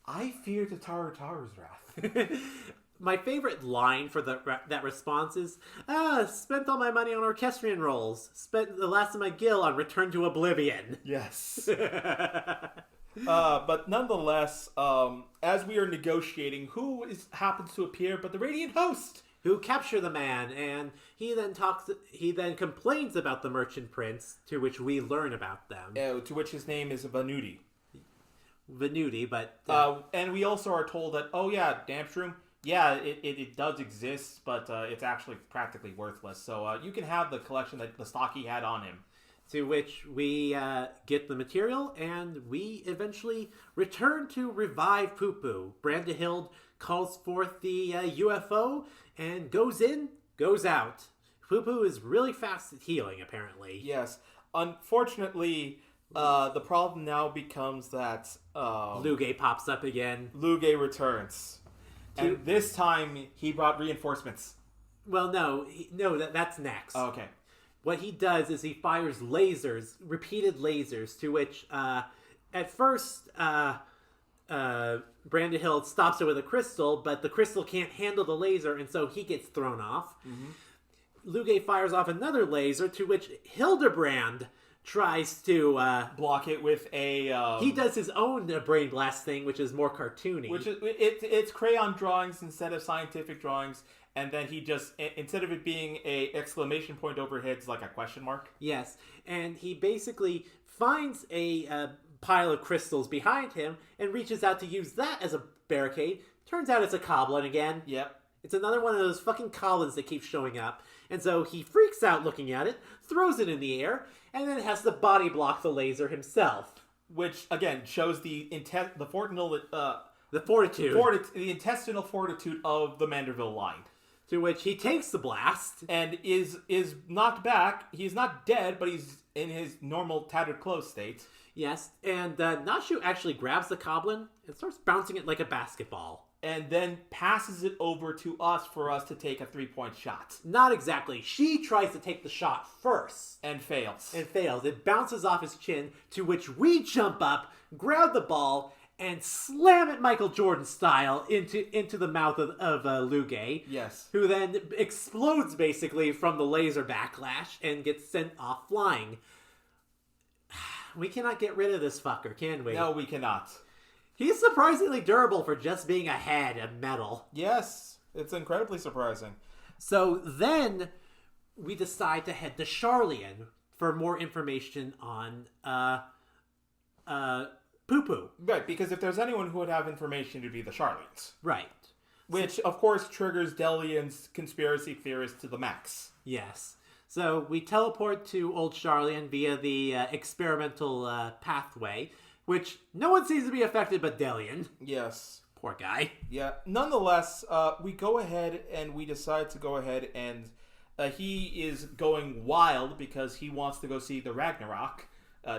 I fear Tataru's wrath. My favorite line for that response is, spent all my money on orchestrion rolls. Spent the last of my gil on Return to Oblivion. Yes. But nonetheless, as we are negotiating, who happens to appear but the Radiant Host, who capture the man, and he then complains about the Merchant Prince, to which we learn about them. To which his name is Venuti, but and we also are told that damp shroom, it does exist, but it's actually practically worthless. So you can have the collection that the stock he had on him. To which we get the material, and we eventually return to revive Poo-Poo. Brandahild calls forth the UFO, and goes in, goes out. Poo-Poo is really fast at healing, apparently. Yes. Unfortunately, the problem now becomes that Luge pops up again. Luge returns. And this time, he brought reinforcements. Well, that's next. Oh, okay. What he does is he fires repeated lasers, to which, at first, Brandahild stops it with a crystal, but the crystal can't handle the laser, and so he gets thrown off. Mm-hmm. Luge fires off another laser, to which Hildibrand tries to block it with a. He does his own brain blast thing, which is more cartoony. Which is it's crayon drawings instead of scientific drawings. And then he just, instead of it being a exclamation point overhead, it's like a question mark. Yes, and he basically finds a pile of crystals behind him and reaches out to use that as a barricade. Turns out it's a goblin again. Yep. It's another one of those fucking goblins that keeps showing up. And so he freaks out looking at it, throws it in the air, and then has to body block the laser himself. Which, again, shows the intestinal fortitude of the Manderville line. To which he takes the blast. And is knocked back. He's not dead, but he's in his normal tattered clothes state. Yes, and Nashu actually grabs the goblin and starts bouncing it like a basketball. And then passes it over to us for us to take a 3-point shot. Not exactly. She tries to take the shot first. And fails. It bounces off his chin, to which we jump up, grab the ball, and slam it Michael Jordan style into the mouth of Luge. Yes. Who then explodes basically from the laser backlash and gets sent off flying. We cannot get rid of this fucker, can we? No, we cannot. He's surprisingly durable for just being a head of metal. Yes, it's incredibly surprising. So then we decide to head to Sharlayan for more information on Poo-Poo. Right, because if there's anyone who would have information, it'd be the Charlians. Right. Which, of course, triggers Delian's conspiracy theorist to the max. Yes. So we teleport to Old Sharlayan via the experimental pathway, which no one seems to be affected but Delian. Yes. Poor guy. Yeah. Nonetheless, we go ahead and we decide to go ahead and he is going wild because he wants to go see the Ragnarok.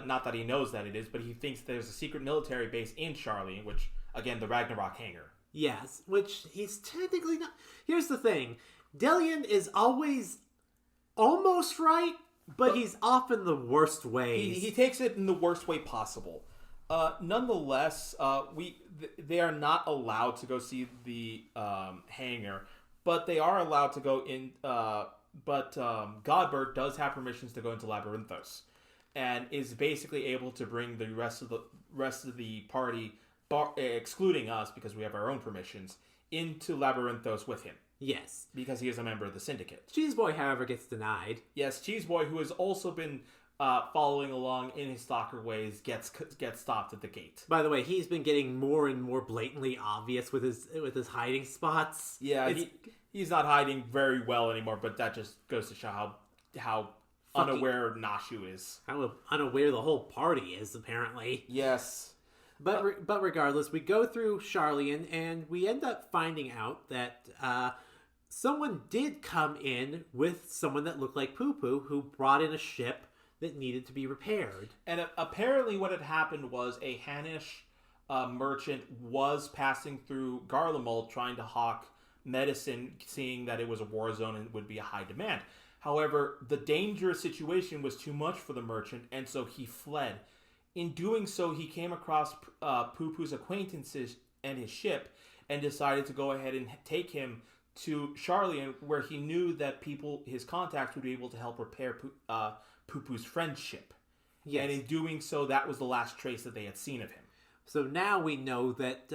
Not that he knows that it is, but he thinks there's a secret military base in Sharlayan, which, again, the Ragnarok hangar. Yes, which he's technically not. Here's the thing. Delian is always almost right, but he's often the worst ways. He takes it in the worst way possible. Nonetheless, they are not allowed to go see the hangar, but they are allowed to go in. But Godbert does have permissions to go into Labyrinthos, and is basically able to bring the rest of the party, excluding us because we have our own permissions, into Labyrinthos with him. Yes, because he is a member of the Syndicate. Cheeseboy, however, gets denied. Yes, Cheeseboy, who has also been following along in his stalker ways, gets stopped at the gate. By the way, he's been getting more and more blatantly obvious with his hiding spots. Yeah, he's not hiding very well anymore, but that just goes to show how unaware Nashu is. How unaware the whole party is, apparently. Yes. But regardless, we go through Sharlayan, and we end up finding out that someone did come in with someone that looked like Poo-Poo, who brought in a ship that needed to be repaired. And apparently what had happened was a Hanish merchant was passing through Garlemald trying to hawk medicine, seeing that it was a war zone and would be a high demand. However, the dangerous situation was too much for the merchant, and so he fled. In doing so, he came across Poo-Poo's acquaintances and his ship, and decided to go ahead and take him to Sharlayan, where he knew that his contacts would be able to help repair Poo-Poo's friendship. Yes. And in doing so, that was the last trace that they had seen of him. So now we know that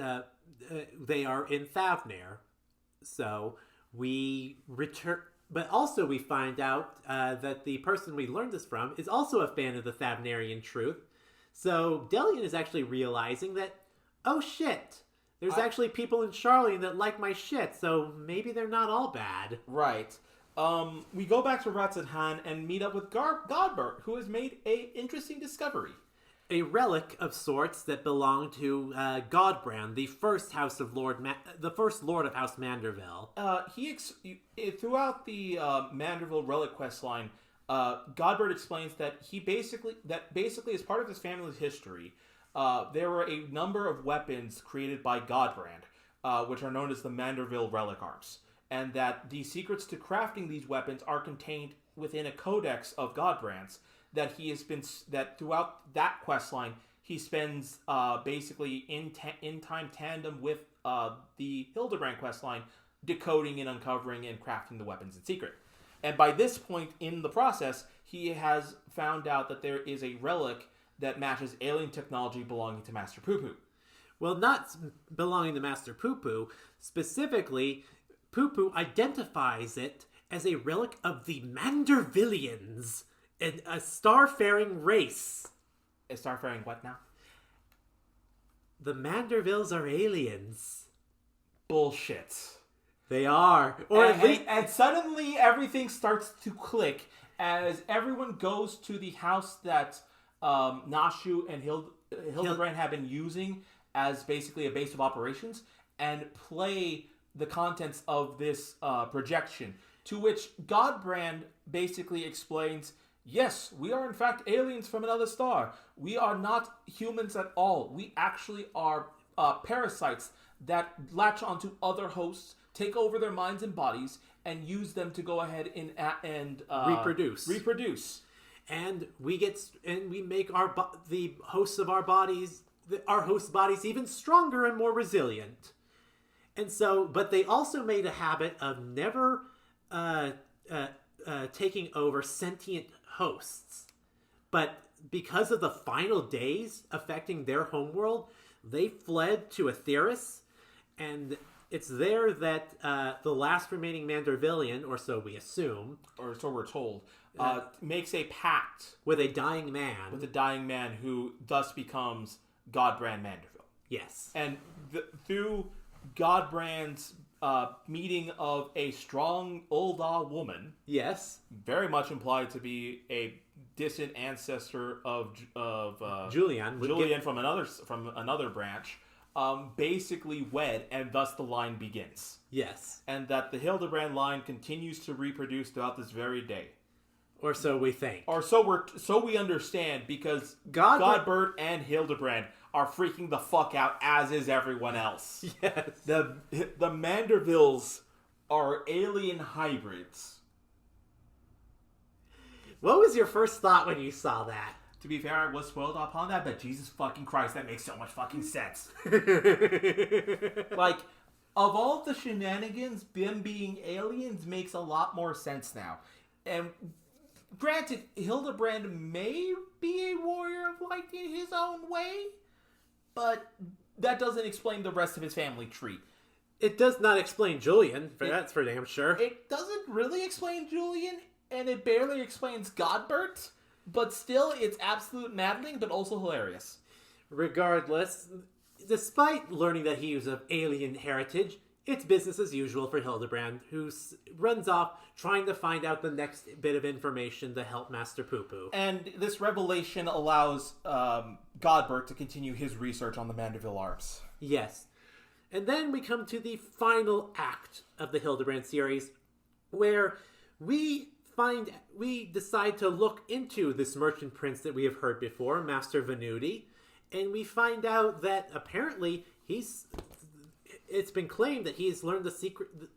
they are in Thavnair. So we return... But also we find out that the person we learned this from is also a fan of the Thavnarian truth. So Delian is actually realizing that, oh shit, there's actually people in Sharlayan that like my shit, so maybe they're not all bad. Right. We go back to Rei'tan and meet up with Godbert, who has made an interesting discovery. A relic of sorts that belonged to Godbrand, the first Lord of House Manderville. Throughout the Manderville relic quest line, Godbert explains that basically as part of his family's history, there were a number of weapons created by Godbrand, which are known as the Manderville relic arms, and that the secrets to crafting these weapons are contained within a codex of Godbrand's. That throughout that quest line, he spends basically in time tandem with the Hildibrand quest line, decoding and uncovering and crafting the weapons in secret. And by this point in the process, he has found out that there is a relic that matches alien technology belonging to Master Poo-Poo. Well, not belonging to Master Poo-Poo. Specifically, Poo-Poo identifies it as a relic of the Mandervillians, a starfaring race. A starfaring what now? the Mandervilles are aliens. Bullshit. They are. Or and suddenly everything starts to click as everyone goes to the house that Nashu and Hildibrand have been using as basically a base of operations and play the contents of this projection. To which Godbrand basically explains, yes, we are in fact aliens from another star. We are not humans at all. We actually are parasites that latch onto other hosts, take over their minds and bodies, and use them to go ahead and reproduce. And we make the hosts of our bodies, our host bodies, even stronger and more resilient. And so, but they also made a habit of never taking over sentient hosts. But because of the final days affecting their homeworld, they fled to Aetheris, and it's there that the last remaining Mandervillian, or so we assume, or so we're told, makes a pact with a dying man, who thus becomes Godbrand Manderville. Yes. And through Godbrand's meeting of a strong Ul'dah woman, yes, very much implied to be a distant ancestor of Julian from another branch, basically wed, and thus the line begins. Yes. And that the Hildibrand line continues to reproduce throughout this very day. Or so we think. Or so we understand, because Godbert and Hildibrand are freaking the fuck out, as is everyone else. Yes. The Mandervilles are alien hybrids. What was your first thought when you saw that? To be fair, I was spoiled upon that, but Jesus fucking Christ, that makes so much fucking sense. Like, of all the shenanigans, them being aliens makes a lot more sense now. And granted, Hildibrand may be a warrior of light in his own way, but that doesn't explain the rest of his family tree. It does not explain Julian, that's for damn sure. It doesn't really explain Julian, and it barely explains Godbert, but still, it's absolute maddening, but also hilarious. Regardless, despite learning that he was of alien heritage, it's business as usual for Hildibrand, who runs off trying to find out the next bit of information to help Master Poo-Poo. And this revelation allows Godbert to continue his research on the Manderville arms. Yes. And then we come to the final act of the Hildibrand series, where we decide to look into this merchant prince that we have heard before, Master Venuti, and we find out that apparently it's been claimed that he's learned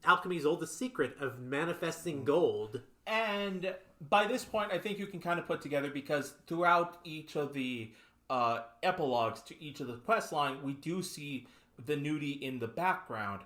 alchemy's oldest secret of manifesting gold. And by this point, I think you can kind of put together, because throughout each of the epilogues to each of the quest line, we do see Venuti in the background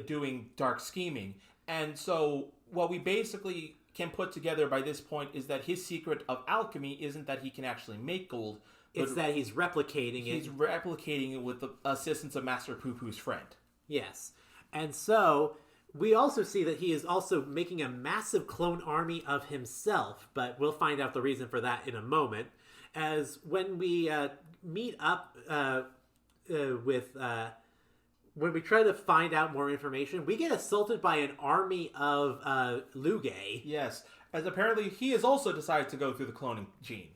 doing dark scheming. And so what we basically can put together by this point is that his secret of alchemy isn't that he can actually make gold. It's that he's replicating it. He's replicating it with the assistance of Master Poo-Poo's friend. Yes. And so we also see that he is also making a massive clone army of himself, but we'll find out the reason for that in a moment. As when we meet up when we try to find out more information, we get assaulted by an army of Lugay. Yes, as apparently he has also decided to go through the cloning gene.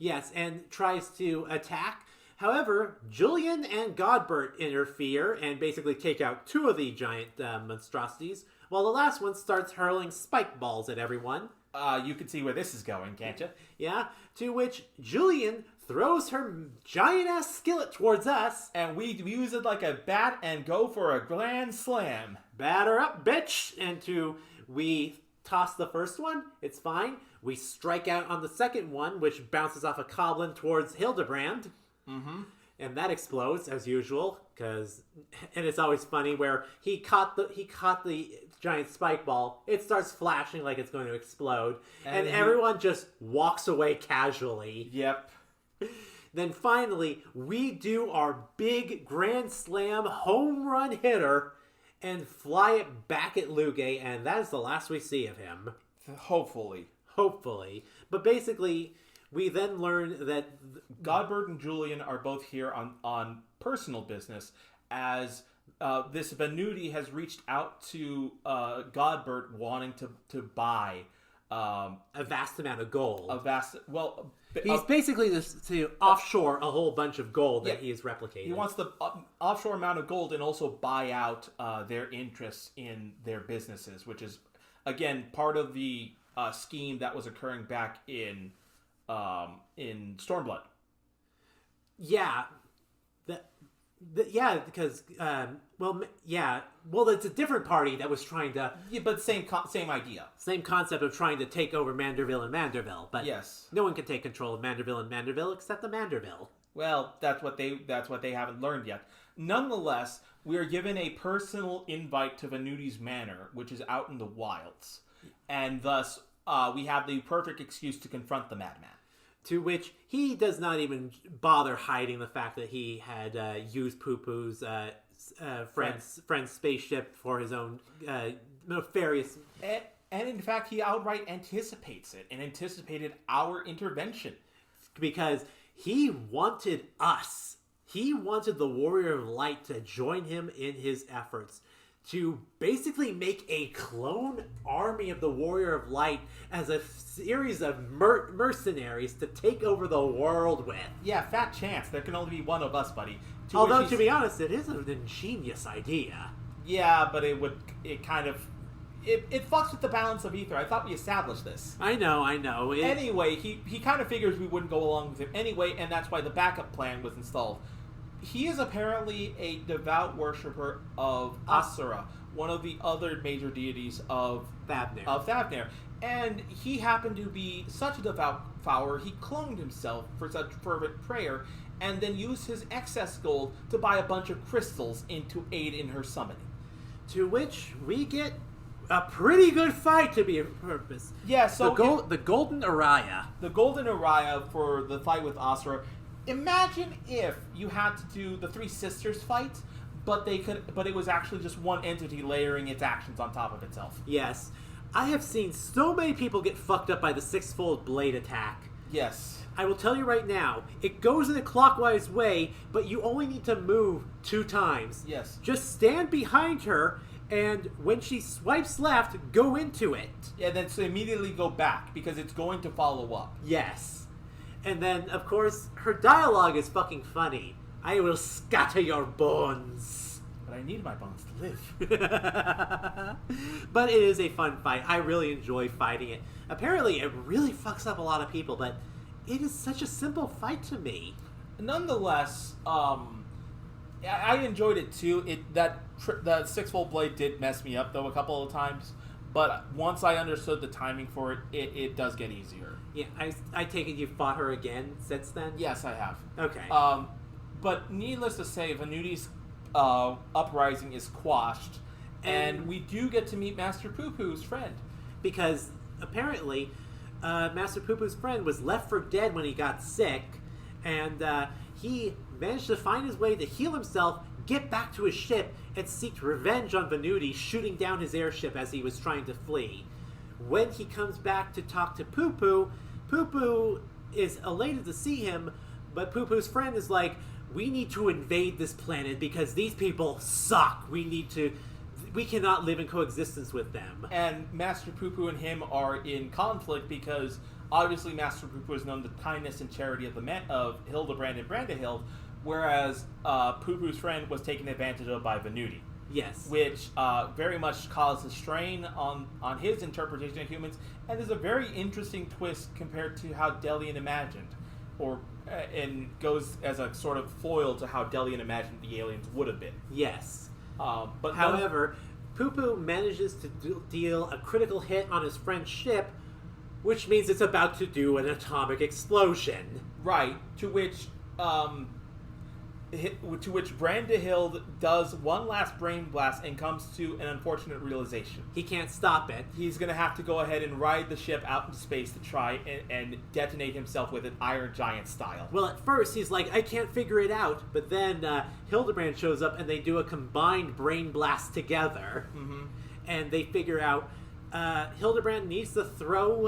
Yes, and tries to attack. However, Julian and Godbert interfere and basically take out two of the giant monstrosities, while the last one starts hurling spike balls at everyone. You can see where this is going, can't you? Yeah, to which Julian throws her giant-ass skillet towards us. And we use it like a bat and go for a grand slam. Batter up, bitch! And we toss the first one, it's fine. We strike out on the second one, which bounces off a goblin towards Hildibrand. Mm-hmm. And that explodes, as usual, and it's always funny where he caught the giant spike ball. It starts flashing like it's going to explode. And everyone just walks away casually. Yep. Then finally, we do our big grand slam home run hitter and fly it back at Lugay, and that is the last we see of him. Hopefully. But basically, we then learn that Godbert and Julian are both here on personal business, as this Venuti has reached out to Godbert wanting to buy a vast amount of gold. He's basically to offshore a whole bunch of gold that he is replicating. He wants the offshore amount of gold and also buy out their interests in their businesses, which is, again, part of the scheme that was occurring back in Stormblood. Yeah. Because it's a different party that was trying to... Yeah, but same idea. Same concept of trying to take over Manderville and Manderville, but yes. No one can take control of Manderville and Manderville except the Manderville. Well, that's what they haven't learned yet. Nonetheless, we are given a personal invite to Venuti's Manor, which is out in the wilds, and thus we have the perfect excuse to confront the madman. To which he does not even bother hiding the fact that he had used Poo-Poo's friend's spaceship for his own nefarious... And in fact, he outright anticipates it and anticipated our intervention. Because he wanted us. He wanted the Warrior of Light to join him in his efforts to basically make a clone army of the Warrior of Light as a series of mercenaries to take over the world with. Yeah, fat chance. There can only be one of us, buddy. Although, to be honest, it is an ingenious idea. Yeah, but it fucks with the balance of ether. I thought we established this. I know. Anyway, he kind of figures we wouldn't go along with him anyway, and that's why the backup plan was installed. He is apparently a devout worshiper of Asura, one of the other major deities of Thavnair. And he happened to be such a devout follower, he cloned himself for such fervent prayer, and then used his excess gold to buy a bunch of crystals to aid in her summoning. To which we get a pretty good fight, to be a purpose. Yeah, so... The Golden Araya. The Golden Araya for the fight with Asura. Imagine if you had to do the Three Sisters fight, but it was actually just one entity layering its actions on top of itself. Yes. I have seen so many people get fucked up by the six-fold blade attack. Yes. I will tell you right now, it goes in a clockwise way, but you only need to move 2 times. Yes. Just stand behind her, and when she swipes left, go into it. Yeah, then so immediately go back, because it's going to follow up. Yes. And then, of course, her dialogue is fucking funny. I will scatter your bones. But I need my bones to live. But it is a fun fight. I really enjoy fighting it. Apparently, it really fucks up a lot of people, but it is such a simple fight to me. Nonetheless, I enjoyed it too. The six-fold blade did mess me up, though, a couple of times. But once I understood the timing for it, it does get easier. Yeah, I take it you've fought her again since then? Yes, I have. Okay. But needless to say, Venuti's uprising is quashed, and we do get to meet Master Poo-Poo's friend. Because apparently, Master Poo-Poo's friend was left for dead when he got sick, and he managed to find his way to heal himself, get back to his ship, and seek revenge on Venuti, shooting down his airship as he was trying to flee. When he comes back to talk to Poo-Poo, Poo-Poo is elated to see him, but Poo-Poo's friend is like, we need to invade this planet because these people suck. We cannot live in coexistence with them. And Master Poo-Poo and him are in conflict because obviously Master Poo-Poo is known the kindness and charity of Hildibrand and Brandahild, whereas Poo-Poo's friend was taken advantage of by Venuti. Yes. Which very much causes strain on his interpretation of humans, and is a very interesting twist compared to how Delian imagined, and goes as a sort of foil to how Delian imagined the aliens would have been. Yes. But however, Poo-Poo manages to deal a critical hit on his friend's ship, which means it's about to do an atomic explosion. Right. To which Brandahild does one last brain blast and comes to an unfortunate realization. He can't stop it. He's going to have to go ahead and ride the ship out into space to try and detonate himself with an Iron Giant style. Well, at first he's like, I can't figure it out, but then Hildibrand shows up and they do a combined brain blast together. Mm-hmm. And they figure out Hildibrand needs to throw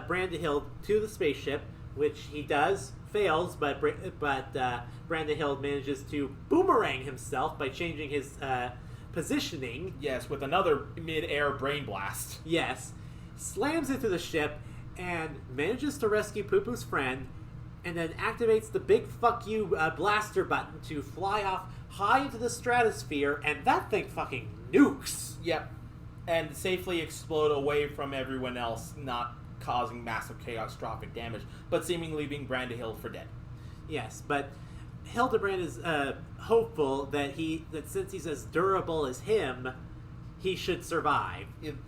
Brandahild to the spaceship, which he does, fails, but Brandon Hild manages to boomerang himself by changing his positioning. Yes, with another mid-air brain blast. Yes. Slams into the ship and manages to rescue Poo-Poo's friend, and then activates the big fuck you blaster button to fly off high into the stratosphere, and that thing fucking nukes. Yep. And safely explode away from everyone else, not causing massive catastrophic damage, but seemingly leaving Brandhild for dead. Yes, but Hildibrand is hopeful that since he's as durable as him, he should survive.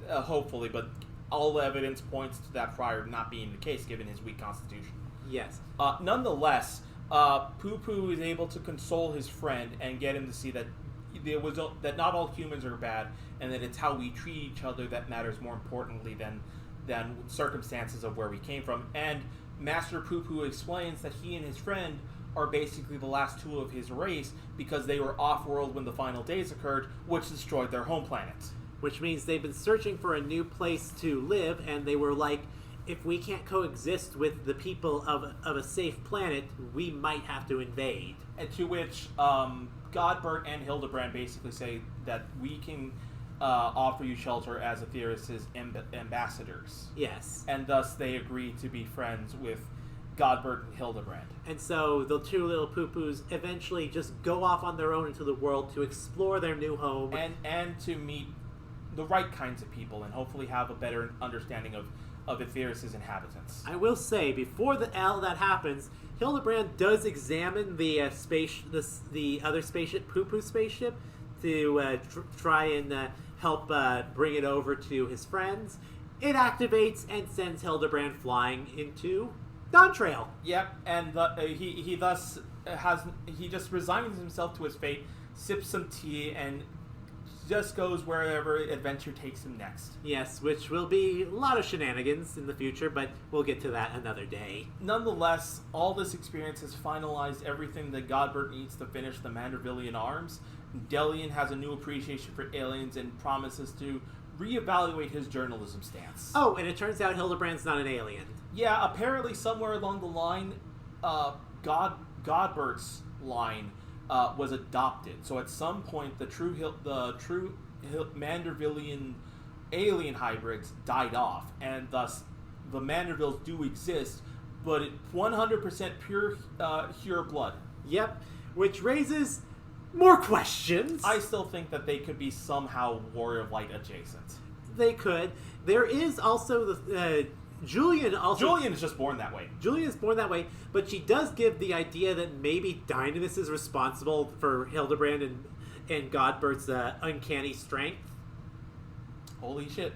Hopefully, but all evidence points to that prior not being the case, given his weak constitution. Yes. Nonetheless, Poo-Poo is able to console his friend and get him to see that that not all humans are bad, and that it's how we treat each other that matters more importantly than circumstances of where we came from. And Master Poo-Poo explains that he and his friend are basically the last two of his race because they were off-world when the final days occurred, which destroyed their home planet. Which means they've been searching for a new place to live, and they were like, if we can't coexist with the people of a safe planet, we might have to invade. And to which Godbert and Hildibrand basically say that we can offer you shelter as Aetheric's ambassadors. Yes. And thus they agree to be friends with Godbert and Hildibrand. And so the two little Poo-Poos eventually just go off on their own into the world to explore their new home. And to meet the right kinds of people and hopefully have a better understanding of Aetheric's inhabitants. I will say, before that happens, Hildibrand does examine the other spaceship, Poo-Poo spaceship, to try and help bring it over to his friends. It activates and sends Hildibrand flying into Dawn Trail. Yep, and he just resigns himself to his fate, sips some tea, and just goes wherever adventure takes him next. Yes, which will be a lot of shenanigans in the future, but we'll get to that another day. Nonetheless, all this experience has finalized everything that Godbert needs to finish the Mandervillian arms. Delian has a new appreciation for aliens and promises to reevaluate his journalism stance. Oh, and it turns out Hildibrand's not an alien. Yeah, apparently somewhere along the line, Godbert's line was adopted. So at some point, the true Mandervillian alien hybrids died off, and thus the Mandervilles do exist, but 100% pure blood. Yep, which raises more questions. I still think that they could be somehow Warrior of Light adjacent. They could. There is also the Julian is just born that way. Julian is born that way, but she does give the idea that maybe Dynamis is responsible for Hildibrand and Godbert's uncanny strength. Holy shit.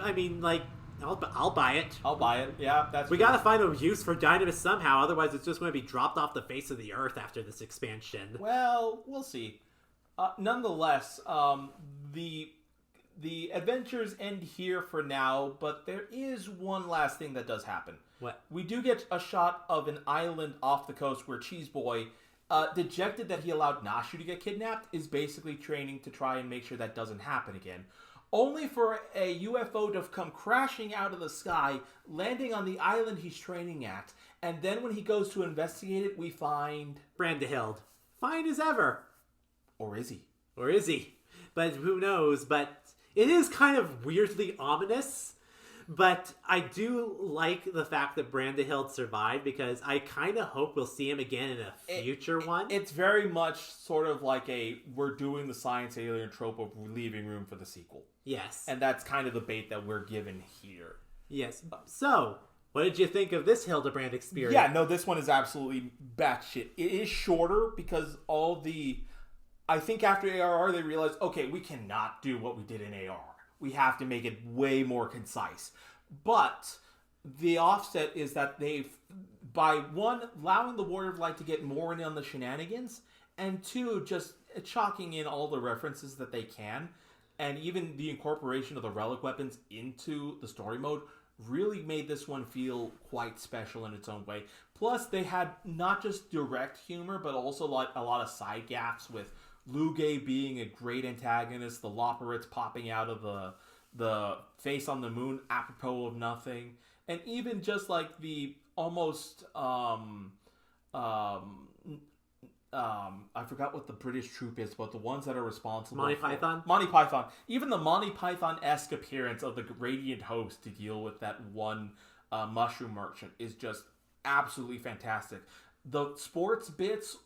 I mean, like, I'll buy it. I'll buy it. Yeah, we gotta find a use for Dynamis somehow, otherwise it's just going to be dropped off the face of the earth after this expansion. Well, we'll see. Nonetheless, the adventures end here for now, but there is one last thing that does happen. What? We do get a shot of an island off the coast where Cheese Boy, dejected that he allowed Nashu to get kidnapped, is basically training to try and make sure that doesn't happen again. Only for a UFO to come crashing out of the sky, landing on the island he's training at, and then when he goes to investigate it, we find... Brandhild. Fine as ever. Or is he? Or is he? But who knows, but... It is kind of weirdly ominous, but I do like the fact that Brandhild survived because I kind of hope we'll see him again in a future one. It's very much sort of like we're doing the science alien trope of leaving room for the sequel. Yes. And that's kind of the bait that we're given here. Yes. So, what did you think of this Hildibrand experience? Yeah, no, this one is absolutely batshit. It is shorter because I think after ARR, they realized, okay, we cannot do what we did in AR. We have to make it way more concise. But the offset is that by one, allowing the Warrior of Light to get more in on the shenanigans, and two, just chalking in all the references that they can, and even the incorporation of the relic weapons into the story mode really made this one feel quite special in its own way. Plus, they had not just direct humor, but also like a lot of side gaffes with Lugay being a great antagonist, the Loporrits popping out of the face on the moon apropos of nothing, and even just like the almost I forgot what the British troupe is, but the ones that are responsible. Monty Python? Monty Python. Even the Monty Python-esque appearance of the Radiant Host to deal with that one mushroom merchant is just absolutely fantastic. The sports bits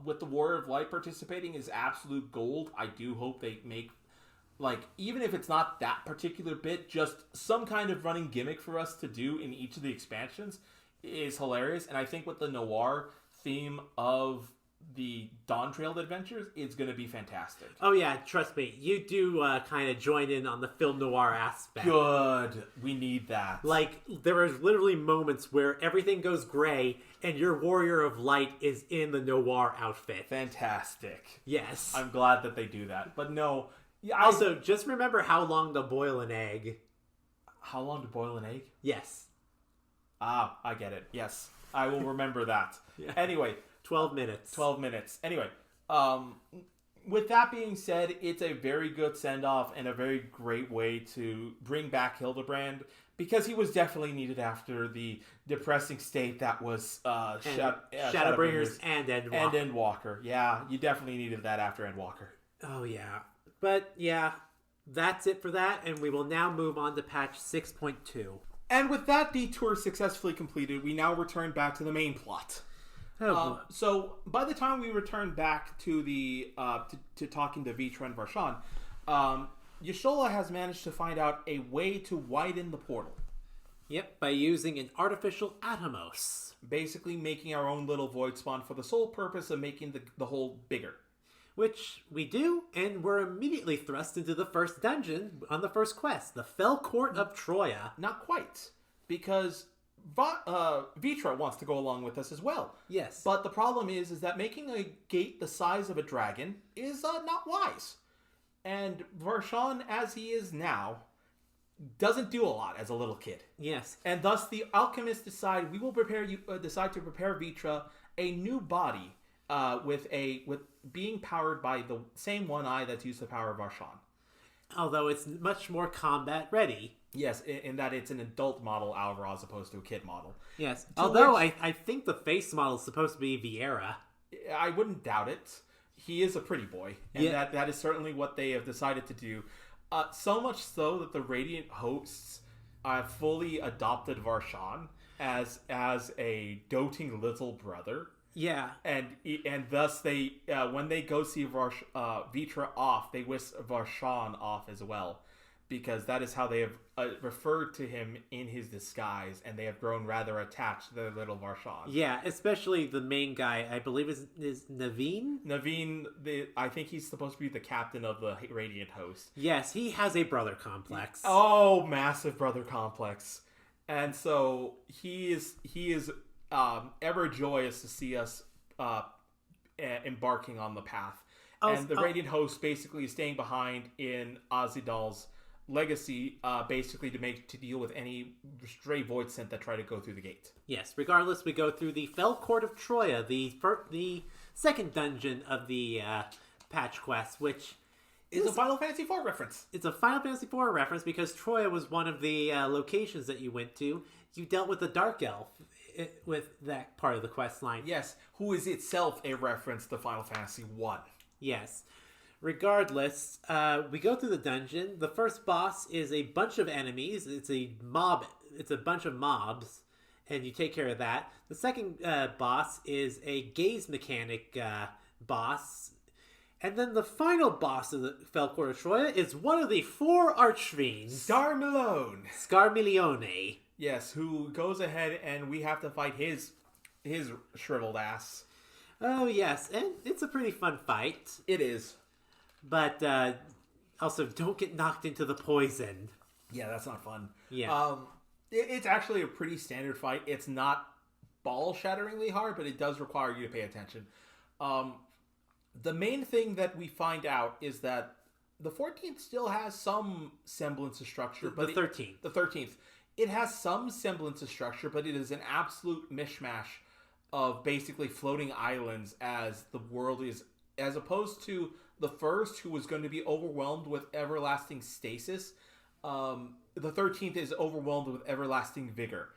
with the Warrior of Light participating is absolute gold. I do hope they make, like, even if it's not that particular bit, just some kind of running gimmick for us to do in each of the expansions is hilarious. And I think with the noir theme of the Dawn Trail adventures, it's going to be fantastic. Oh yeah, trust me, you do kind of join in on the film noir aspect. Good. We need that. Like, there are literally moments where everything goes gray and your Warrior of Light is in the noir outfit. Fantastic. Yes. I'm glad that they do that. But no. Yeah, also, just remember how long to boil an egg. How long to boil an egg? Yes. Ah, I get it. Yes. I will remember that. Yeah. Anyway. 12 minutes. 12 minutes. Anyway, with that being said, it's a very good send-off and a very great way to bring back Hildibrand, because he was definitely needed after the depressing state that was Shadowbringers and Endwalker. And Endwalker. Yeah, you definitely needed that after Endwalker. Oh, yeah. But, yeah, that's it for that, and we will now move on to patch 6.2. And with that detour successfully completed, we now return back to the main plot. Oh, so by the time we return back to the to talking to Vitra and Varshan, Y'shtola has managed to find out a way to widen the portal. Yep, by using an artificial Atomos. Basically making our own little void spawn for the sole purpose of making the hole bigger. Which we do, and we're immediately thrust into the first dungeon on the first quest, the Fell Court of Troya. Not quite, because Vitra wants to go along with us as well. Yes. But the problem is that making a gate the size of a dragon is not wise. And Varshan, as he is now, doesn't do a lot as a little kid. Yes. And thus the alchemists decide decide to prepare Vitra a new body with being powered by the same one eye that's used to power Varshan. Although it's much more combat ready. Yes, in that it's an adult model Alvar as opposed to a kid model. Yes. Although I think the face model is supposed to be Vieira. I wouldn't doubt it. He is a pretty boy. And yeah. that is certainly what they have decided to do. So much so that the Radiant hosts fully adopted Varshan as a doting little brother. Yeah. And thus they when they go see Vitra off, they whisk Varshan off as well. Because that is how they have referred to him in his disguise, and they have grown rather attached to their little Varshan. Yeah, especially the main guy, I believe is Naveen? Naveen, I think he's supposed to be the captain of the Radiant host. Yes, he has a brother complex. Oh, massive brother complex. And so he is ever joyous to see us embarking on the path. And the Radiant host basically is staying behind in Azidal's legacy, basically to deal with any stray void scent that try to go through the gate. Yes, regardless, we go through the Fell Court of Troya, the second dungeon of the patch quest, which is a Final Fantasy IV reference. It's a Final Fantasy IV reference because Troya was one of the locations that you went to. You dealt with the Dark Elf with that part of the quest line. Yes, who is itself a reference to Final Fantasy I. Yes. Regardless, we go through the dungeon. The first boss is a bunch of enemies. It's a mob. It's a bunch of mobs, and you take care of that. The second boss is a gaze mechanic boss. And then the final boss of the Fell Court of Troya is one of the 4 archfiends. Scarmilione. Yes, who goes ahead and we have to fight his shriveled ass. Oh, yes, and it's a pretty fun fight. It is. But also, don't get knocked into the poison. Yeah, that's not fun. Yeah. It's actually a pretty standard fight. It's not ball-shatteringly hard, but it does require you to pay attention. The main thing that we find out is that the 14th still has some semblance of structure. But the 13th. The 13th. It has some semblance of structure, but it is an absolute mishmash of basically floating islands as the world is, as opposed to the first, who was going to be overwhelmed with everlasting stasis. the 13th is overwhelmed with everlasting vigor,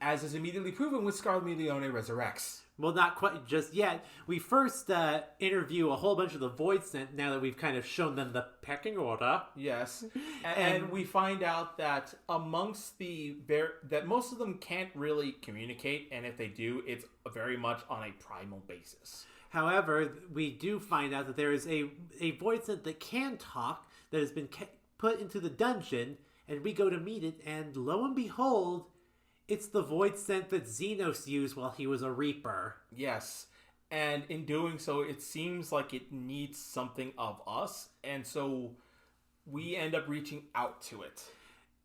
as is immediately proven when Scarmiglione resurrects. Well, not quite just yet. We first interview a whole bunch of the Void Sent now that we've kind of shown them the pecking order. Yes. And we find out that amongst that most of them can't really communicate, and if they do, it's very much on a primal basis. However, we do find out that there is a Void Sent that can talk that has been put into the dungeon, and we go to meet it, and lo and behold, it's the Void Sent that Xenos used while he was a Reaper. Yes. And in doing so, it seems like it needs something of us, and so we end up reaching out to it.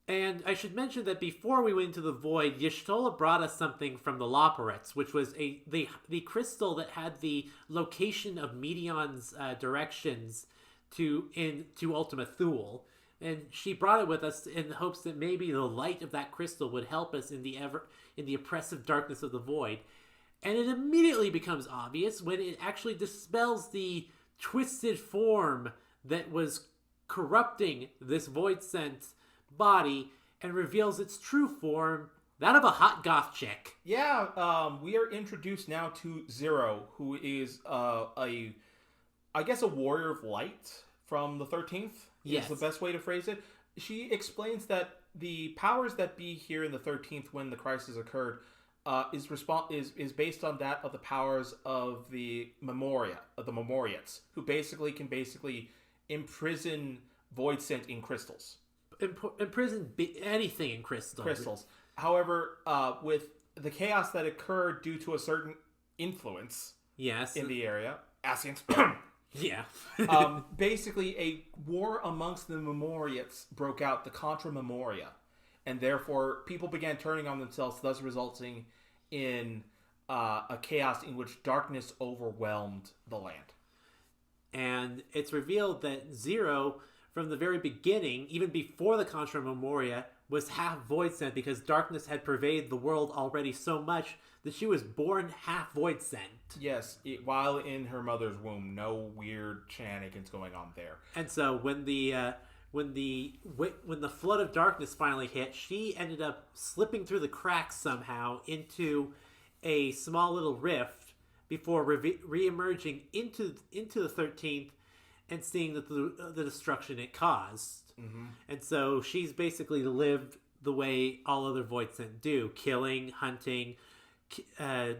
And I should mention that before we went into the Void, Y'shtola brought us something from the Loporets, which was the crystal that had the location of Medion's directions to Ultima Thule. And she brought it with us in the hopes that maybe the light of that crystal would help us in the oppressive darkness of the Void. And it immediately becomes obvious when it actually dispels the twisted form that was corrupting this Void Sent body and reveals its true form, that of a hot goth chick. Yeah, we are introduced now to Zero, who is a warrior of light from the 13th. Yes. Is the best way to phrase it. She explains that the powers that be here in the 13th when the crisis occurred is based on that of the powers of the Memoriates, who can imprison Void Sent in crystals. Imprison anything in crystals. However, with the chaos that occurred due to a certain influence in the area, Ascians, yeah. basically a war amongst the Memoriates broke out, the Contra Memoria, and therefore people began turning on themselves, thus resulting in a chaos in which darkness overwhelmed the land. And it's revealed that Zero, from the very beginning, even before the Contra Memoria, was half Void Sent because darkness had pervaded the world already so much that she was born half Void Sent. Yes, while in her mother's womb, no weird shenanigans going on there. And so when the flood of darkness finally hit, she ended up slipping through the cracks somehow into a small little rift before re-emerging into the 13th and seeing the destruction it caused. Mm-hmm. And so she's basically lived the way all other Void Sent do: killing, hunting,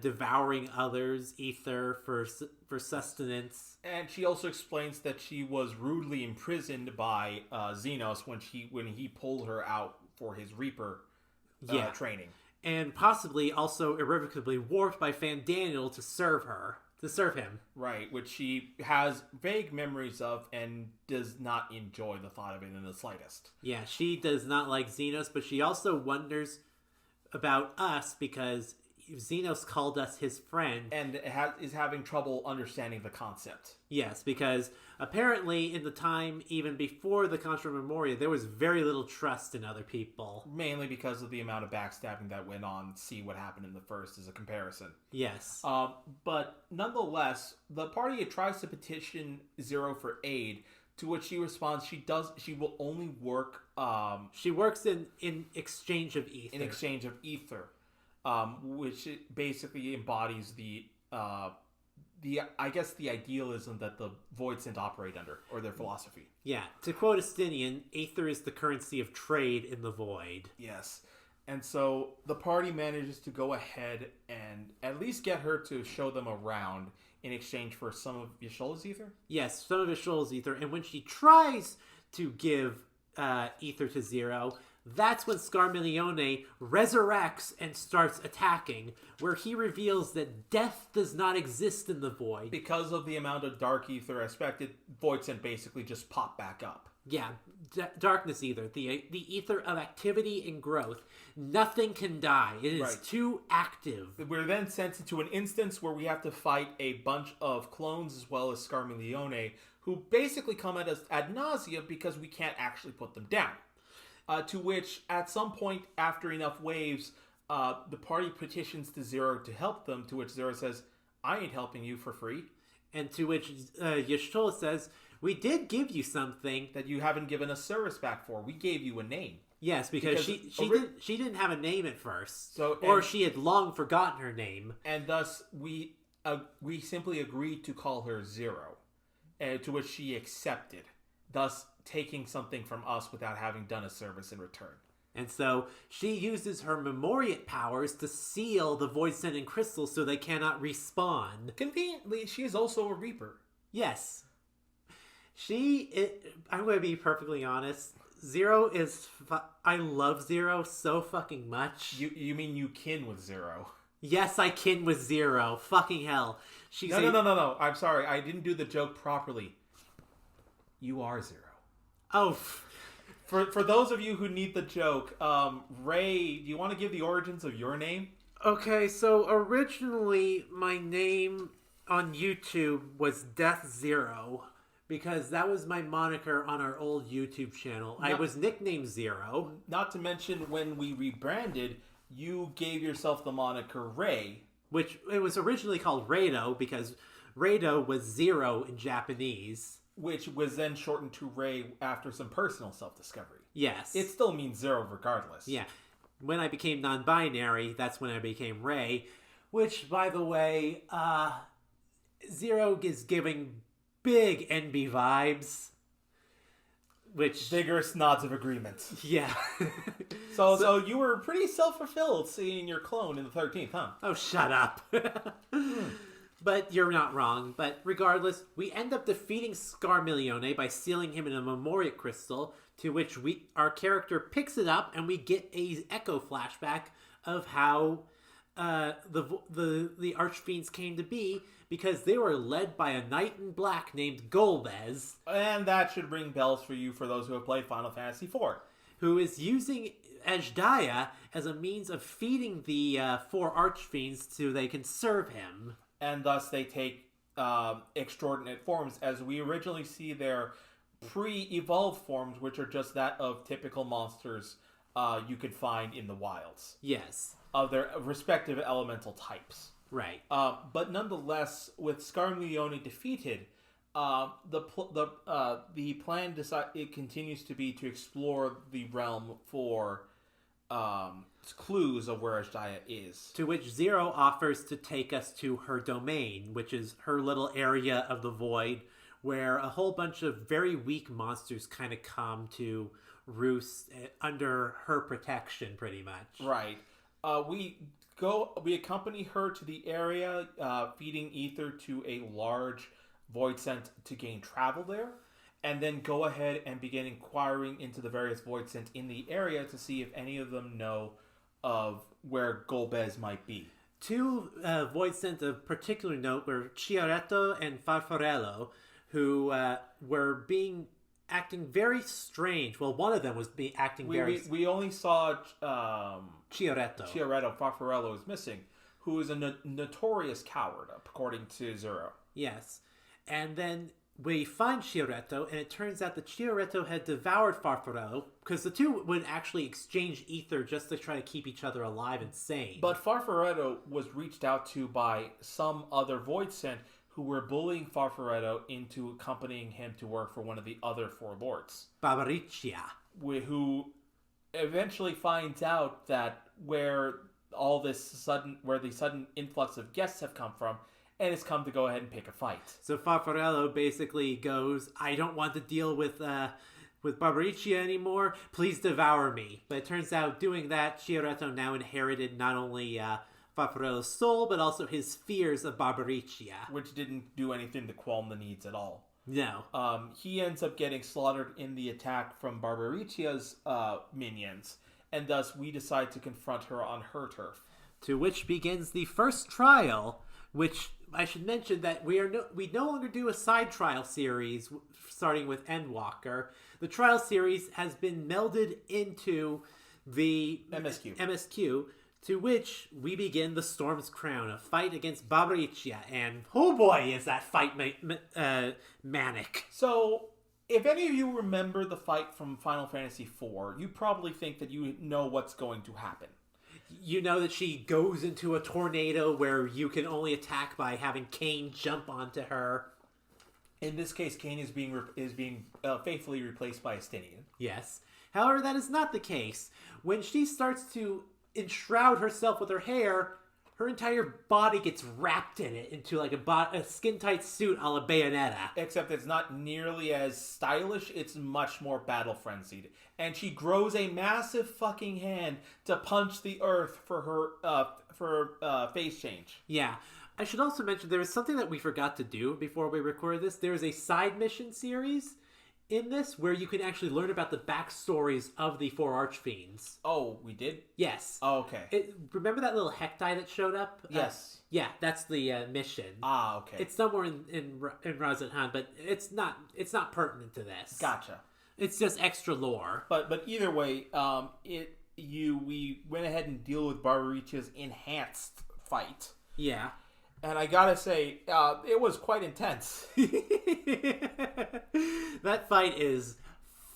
devouring others, ether for sustenance. And she also explains that she was rudely imprisoned by Xenos when he pulled her out for his Reaper training, and possibly also irrevocably warped by Fandaniel to serve him. Right, which she has vague memories of and does not enjoy the thought of it in the slightest. Yeah, she does not like Xenos, but she also wonders about us because Xenos called us his friend. And is having trouble understanding the concept. Yes, because apparently in the time even before the Contra Memoria, there was very little trust in other people. Mainly because of the amount of backstabbing that went on. See what happened in the first as a comparison. Yes. But nonetheless, the party tries to petition Zero for aid, to which she responds she will only work... she works in exchange of ether. In exchange of ether. Which basically embodies the idealism that the Void Sent operate under, or their philosophy. Yeah, to quote Astinian, ether is the currency of trade in the Void. Yes, and so the party manages to go ahead and at least get her to show them around in exchange for some of Y'shtola's ether? Yes, some of Y'shtola's ether, and when she tries to give ether to Zero, that's when Scarmiglione resurrects and starts attacking, where he reveals that death does not exist in the Void. Because of the amount of dark ether expected, Void Sent basically just pop back up. Yeah, darkness ether, the ether of activity and growth. Nothing can die. It is too active. We're then sent into an instance where we have to fight a bunch of clones as well as Scarmiglione, who basically come at us ad nauseum because we can't actually put them down. To which, at some point after enough waves, the party petitions to Zero to help them, to which Zero says, I ain't helping you for free. And to which Y'shtola says, We did give you something. that you haven't given us service back for. We gave you a name. Yes, because she didn't have a name at first, she had long forgotten her name, and thus we simply agreed to call her Zero, to which she accepted, thus taking something from us without having done a service in return. And so she uses her Memoriate powers to seal the Void Sending crystals so they cannot respawn. Conveniently, she is also a Reaper. Yes. I'm going to be perfectly honest. Zero is... I love Zero so fucking much. You mean you kin with Zero? Yes, I kin with Zero. Fucking hell. No. I'm sorry. I didn't do the joke properly. You are Zero. Oh, For those of you who need the joke, Rei, do you want to give the origins of your name? Okay, so originally my name on YouTube was Death Zero, because that was my moniker on our old YouTube channel. I was nicknamed Zero. Not to mention, when we rebranded, you gave yourself the moniker Rei. Which, it was originally called Reido, because Reido was zero in Japanese. Which was then shortened to Rei after some personal self-discovery. Yes. It still means zero regardless. Yeah. When I became non-binary, that's when I became Rei. Which, by the way, Zero is giving big NB vibes. Which... Vigorous nods of agreement. Yeah. So you were pretty self-fulfilled seeing your clone in the 13th, huh? Oh, shut up. But you're not wrong. But regardless, we end up defeating Scarmilione by sealing him in a Memoriate crystal, to which our character picks it up, and we get a echo flashback of how the Archfiends came to be, because they were led by a knight in black named Golbez. And that should ring bells for you for those who have played Final Fantasy IV. Who is using Ajdaya as a means of feeding the 4 Archfiends so they can serve him. And thus they take extraordinate forms, as we originally see their pre-evolved forms, which are just that of typical monsters you could find in the wilds. Yes. Of their respective elemental types. Right. But nonetheless, with Scarmilione defeated, the plan it continues to be to explore the realm for clues of where Ajdaya is. To which Zero offers to take us to her domain, which is her little area of the void, where a whole bunch of very weak monsters kind of come to roost under her protection, pretty much. Right. We accompany her to the area, feeding ether to a large void scent to gain travel there, and then go ahead and begin inquiring into the various void scent in the area to see if any of them know of where Golbez might be. 2 void scent of particular note were Chiaretto and Farfarello, who were acting very strange. Well, one of them was acting We only saw Chiaretto. Farfarello is missing, who is a notorious coward, according to Zero. Yes. And then we find Chiaretto, and it turns out that Chiaretto had devoured Farfarello, because the two would actually exchange ether just to try to keep each other alive and sane. But Farfarello was reached out to by some other void scent who were bullying Farfarello into accompanying him to work for one of the other 4 lords. Barbariccia. Who eventually finds out that where the sudden influx of guests have come from, and has come to go ahead and pick a fight. So Farfarello basically goes, I don't want to deal with Barbariccia anymore. Please devour me. But it turns out doing that, Chiaretto now inherited not only Farfarello's soul, but also his fears of Barbariccia. Which didn't do anything to qualm the needs at all. No. He ends up getting slaughtered in the attack from Barbariccia's minions, and thus we decide to confront her on her turf. To which begins the first trial, which I should mention that we no longer do a side trial series starting with Endwalker. The trial series has been melded into the MSQ, to which we begin the Storm's Crown, a fight against Barbariccia, and oh boy, is that fight manic. So, if any of you remember the fight from Final Fantasy IV, you probably think that you know what's going to happen. You know that she goes into a tornado where you can only attack by having Kain jump onto her. In this case, Kane is being faithfully replaced by Estinian. Yes. However, that is not the case. When she starts to enshroud herself with her hair, her entire body gets wrapped in it into like a skin-tight suit a la Bayonetta. Except it's not nearly as stylish, it's much more battle frenzied. And she grows a massive fucking hand to punch the earth for her face change. Yeah. I should also mention there is something that we forgot to do before we recorded this. There is a side mission series in this where you can actually learn about the backstories of the 4 Archfiends. Oh, we did? Yes. Oh, okay. Remember that little Hektai that showed up? Yes. Yeah, that's the mission. Ah, okay. It's somewhere in Rei'tan, but it's not pertinent to this. Gotcha. It's just extra lore. But either way, we went ahead and deal with Barbaricha's enhanced fight. Yeah. And I gotta say, it was quite intense. That fight is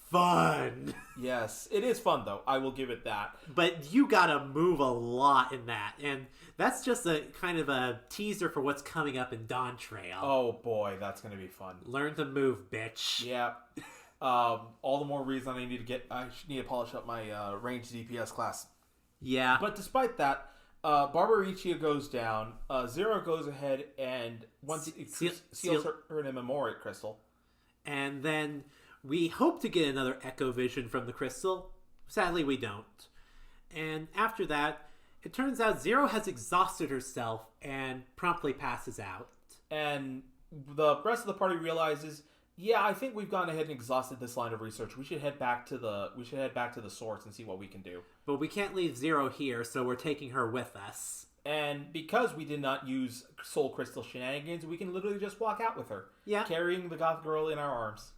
fun. Yes, it is fun though. I will give it that. But you gotta move a lot in that, and that's just a kind of a teaser for what's coming up in Dawn Trail. Oh boy, that's gonna be fun. Learn to move, bitch. Yeah. All the more reason I need to polish up my ranged DPS class. Yeah. But despite that, Barbaricha goes down. Zero goes ahead and once seals her in a Memorial crystal. And then we hope to get another Echo Vision from the crystal. Sadly, we don't. And after that, it turns out Zero has exhausted herself and promptly passes out. And the rest of the party realizes, yeah, I think we've gone ahead and exhausted this line of research. We should head back to the source and see what we can do. But we can't leave Zero here, so we're taking her with us. And because we did not use Soul Crystal Shenanigans, we can literally just walk out with her. Yeah. Carrying the goth girl in our arms.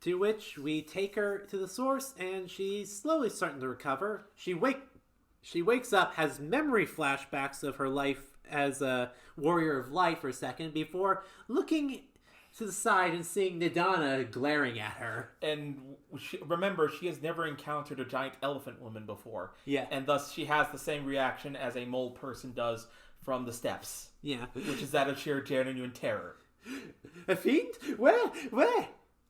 To which we take her to the source, and she's slowly starting to recover. She wakes up, has memory flashbacks of her life as a warrior of light for a second, before looking to the side and seeing Nidana glaring at her. And remember, she has never encountered a giant elephant woman before. Yeah. And thus she has the same reaction as a mole person does from the steps. Yeah. Which is that of sheer genuine terror. A fiend? Where?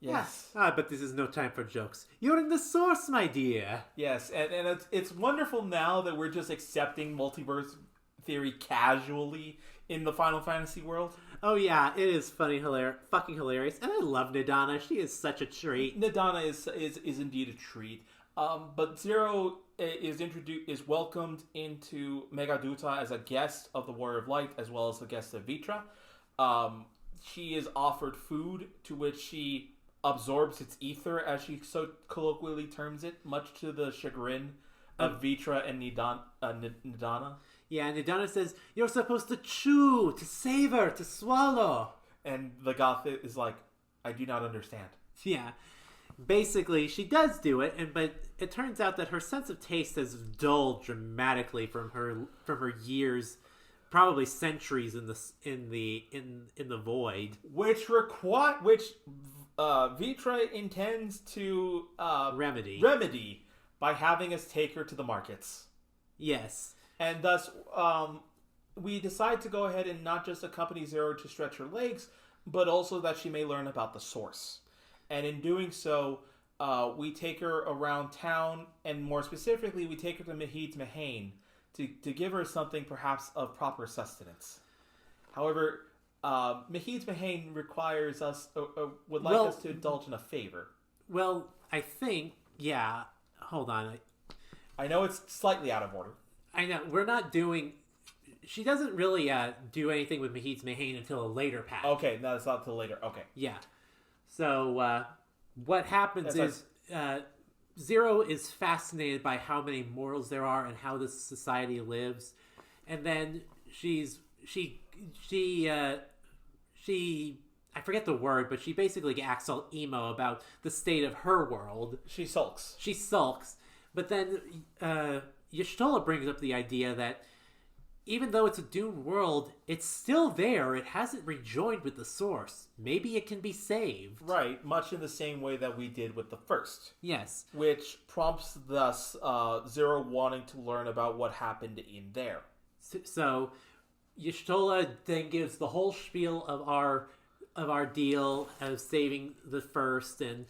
Yes. But this is no time for jokes. You're in the source, my dear. Yes, and it's wonderful now that we're just accepting multiverse theory casually in the Final Fantasy world. Oh yeah, it is fucking hilarious, and I love Nidana. She is such a treat. Nidana is indeed a treat. But Zero is welcomed into Megaduta as a guest of the Warrior of Light, as well as a guest of Vitra. She is offered food, to which she absorbs its ether, as she so colloquially terms it, much to the chagrin of Vitra and Nidana. Yeah, Nidana says, you're supposed to chew, to savor, to swallow. And the goth is like, I do not understand. Yeah. Basically, she does do it, but it turns out that her sense of taste has dulled dramatically from her years, probably centuries in the void. Which Vitra intends to remedy by having us take her to the markets. Yes. And thus, we decide to go ahead and not just accompany Zero to stretch her legs, but also that she may learn about the source. And in doing so, we take her around town, and more specifically, we take her to Mahid's Mahane to give her something perhaps of proper sustenance. However, Mahid's Mahane requires us, would like us to indulge in a favor. Well, I think, yeah, hold on. I know it's slightly out of order. I know, we're not doing... She doesn't really do anything with Mahid's Mahane until a later patch. Okay, no, it's not until later. Okay. Yeah. So, what happens is... Zero is fascinated by how many mortals there are and how this society lives. And then she I forget the word, but she basically acts all emo about the state of her world. She sulks. But then Y'shtola brings up the idea that even though it's a doomed world, it's still there. It hasn't rejoined with the source. Maybe it can be saved. Right, much in the same way that we did with the first. Yes. Which prompts thus Zero wanting to learn about what happened in there. So Y'shtola then gives the whole spiel of our of our deal of saving the first and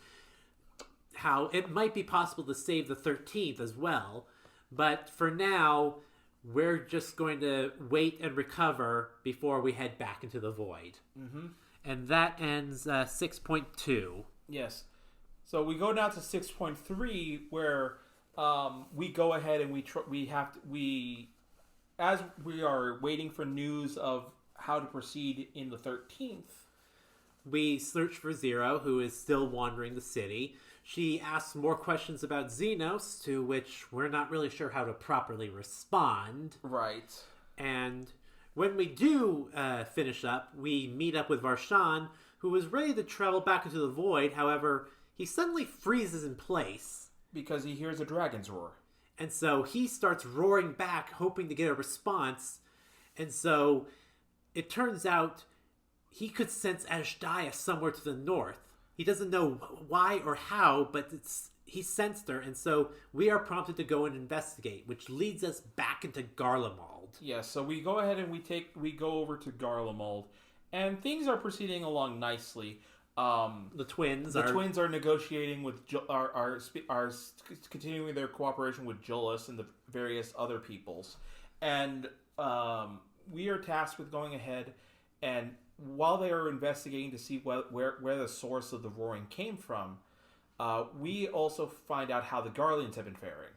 how it might be possible to save the 13th as well. But for now, we're just going to wait and recover before we head back into the void. Mm-hmm. And that ends 6.2. Yes. So we go down to 6.3 where we go ahead and as we are waiting for news of how to proceed in the 13th. We search for Zero, who is still wandering the city. She asks more questions about Xenos, to which we're not really sure how to properly respond. Right. And when we do finish up, we meet up with Varshan, who is ready to travel back into the void. However, he suddenly freezes in place. Because he hears a dragon's roar. And so he starts roaring back, hoping to get a response. And so it turns out he could sense Ashdaya somewhere to the north. He doesn't know why or how, but he sensed her, and so we are prompted to go and investigate, which leads us back into Garlemald. Yes, so we go ahead and we go over to Garlemald, and things are proceeding along nicely. The twins are negotiating with are continuing their cooperation with Jullus and the various other peoples, and we are tasked with going ahead and while they are investigating to see where the source of the roaring came from, we also find out how the Garleans have been faring.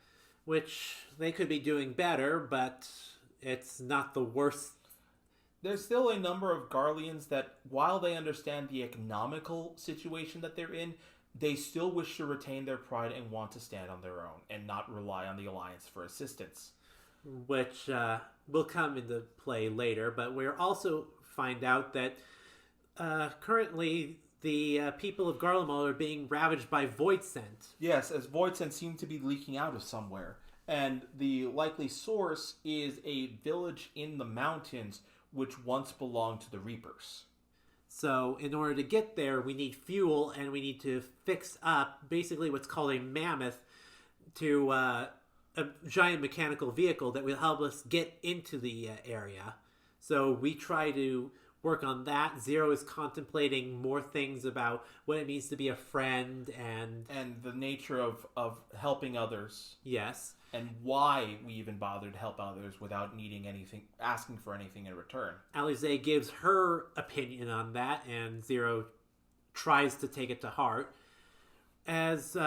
Which they could be doing better, but it's not the worst. There's still a number of Garleans that, while they understand the economical situation that they're in, they still wish to retain their pride and want to stand on their own and not rely on the Alliance for assistance. Which will come into play later, but we're also find out that currently the people of Garlemald are being ravaged by Voidsent. Yes, as Voidsent seem to be leaking out of somewhere. And the likely source is a village in the mountains which once belonged to the Reapers. So in order to get there, we need fuel and we need to fix up basically what's called a mammoth to a giant mechanical vehicle that will help us get into the area. So we try to work on that. Zero is contemplating more things about what it means to be a friend and the nature of helping others. Yes. And why we even bother to help others without needing anything, asking for anything in return. Alize gives her opinion on that, and Zero tries to take it to heart. As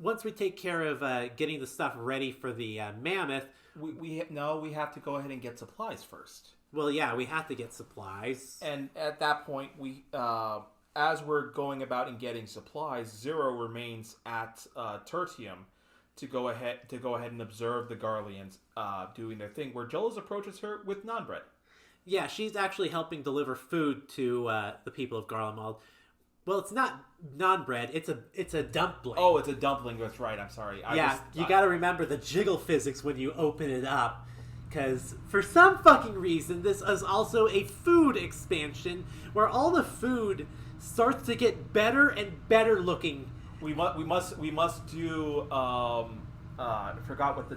once we take care of getting the stuff ready for the mammoth, we have to go ahead and get supplies first. Well, yeah, we have to get supplies. And at that point, we, as we're going about and getting supplies, Zero remains at Tertium to go ahead and observe the Garleans doing their thing. Where Jolas approaches her with non-bread. Yeah, she's actually helping deliver food to the people of Garlemald. Well, it's not non-bread; it's a dumpling. Oh, it's a dumpling. That's right. I'm sorry. You got to remember the jiggle physics when you open it up. Because for some fucking reason, this is also a food expansion where all the food starts to get better and better looking. We must do. I forgot what the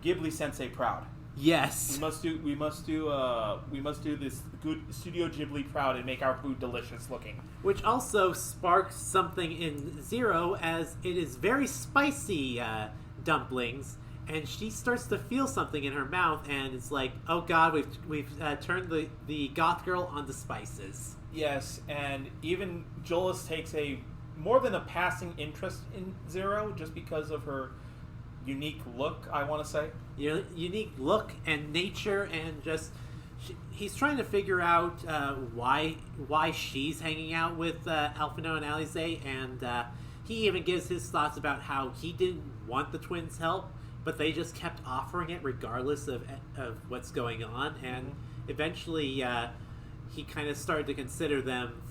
Ghibli Sensei proud. Yes. We must do this good Studio Ghibli proud and make our food delicious looking. Which also sparks something in Zero, as it is very spicy dumplings. And she starts to feel something in her mouth, and it's like, oh god, we've turned the goth girl onto spices. Yes, and even Jolas takes a more than a passing interest in Zero, just because of her unique look, I want to say. Unique look and nature, and just he's trying to figure out why she's hanging out with Alphino and Alize, and he even gives his thoughts about how he didn't want the twins' help, but they just kept offering it regardless of what's going on, and eventually he kind of started to consider them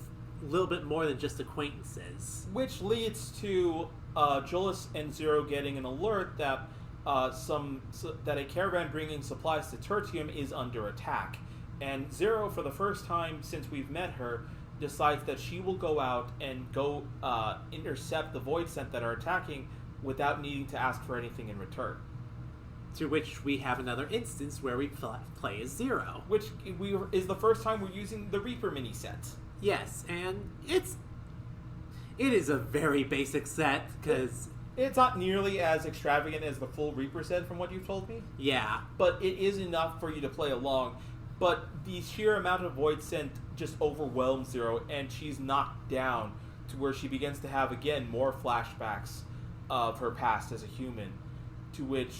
a little bit more than just acquaintances. Which leads to Jolas and Zero getting an alert that that a caravan bringing supplies to Tertium is under attack. And Zero, for the first time since we've met her, decides that she will go out and go intercept the Voidsent that are attacking without needing to ask for anything in return. To which we have another instance where we play as Zero. Which is the first time we're using the Reaper mini set. Yes, and it is a very basic set, because... It's not nearly as extravagant as the full Reaper set from what you've told me. Yeah. But it is enough for you to play along. But the sheer amount of Void Scent just overwhelms Zero, and she's knocked down to where she begins to have, again, more flashbacks of her past as a human, to which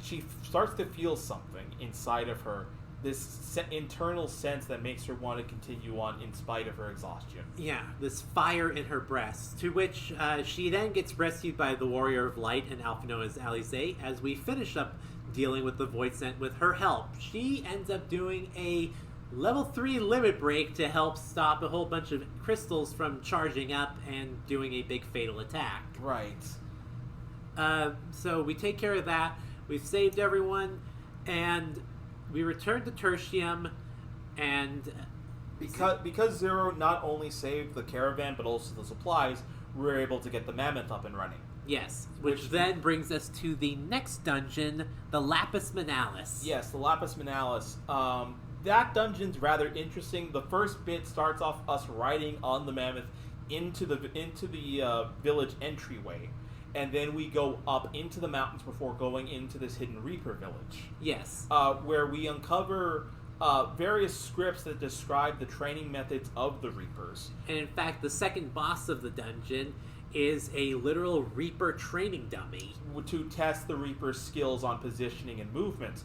she starts to feel something inside of her, this internal sense that makes her want to continue on in spite of her exhaustion. Yeah, this fire in her breast, to which she then gets rescued by the Warrior of Light and Alpha Noah's Alizé as we finish up dealing with the Void Scent with her help. She ends up doing a level 3 limit break to help stop a whole bunch of crystals from charging up and doing a big fatal attack. Right. So we take care of that. We've saved everyone, and we return to Tertium, and... Because Zero not only saved the caravan, but also the supplies, we were able to get the mammoth up and running. Yes, which then brings us to the next dungeon, the Lapis Manalis. Yes, the Lapis Manalis. That dungeon's rather interesting. The first bit starts off us riding on the mammoth into the village entryway, and then we go up into the mountains before going into this hidden Reaper village. Yes. Where we uncover various scripts that describe the training methods of the Reapers. And in fact, the second boss of the dungeon is a literal Reaper training dummy. To test the Reaper's skills on positioning and movement.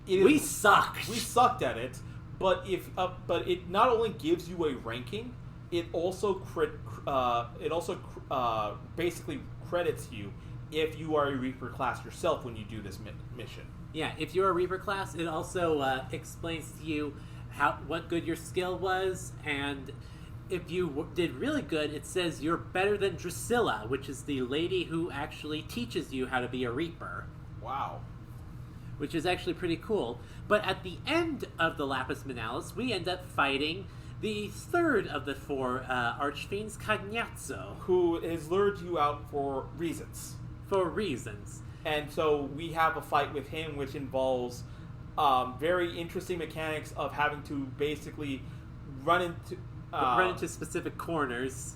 We sucked. We sucked at it, but it not only gives you a ranking, it also basically credits you if you are a Reaper class yourself when you do this mission. Yeah, if you're a Reaper class, it also explains to you what good your skill was, and if you did really good, it says you're better than Drusilla, which is the lady who actually teaches you how to be a Reaper. Wow. Which is actually pretty cool. But at the end of the Lapis Manalis, we end up fighting the third of the four Archfiends, Cagnazzo. Who has lured you out for reasons. For reasons. And so we have a fight with him, which involves very interesting mechanics of having to basically run into specific corners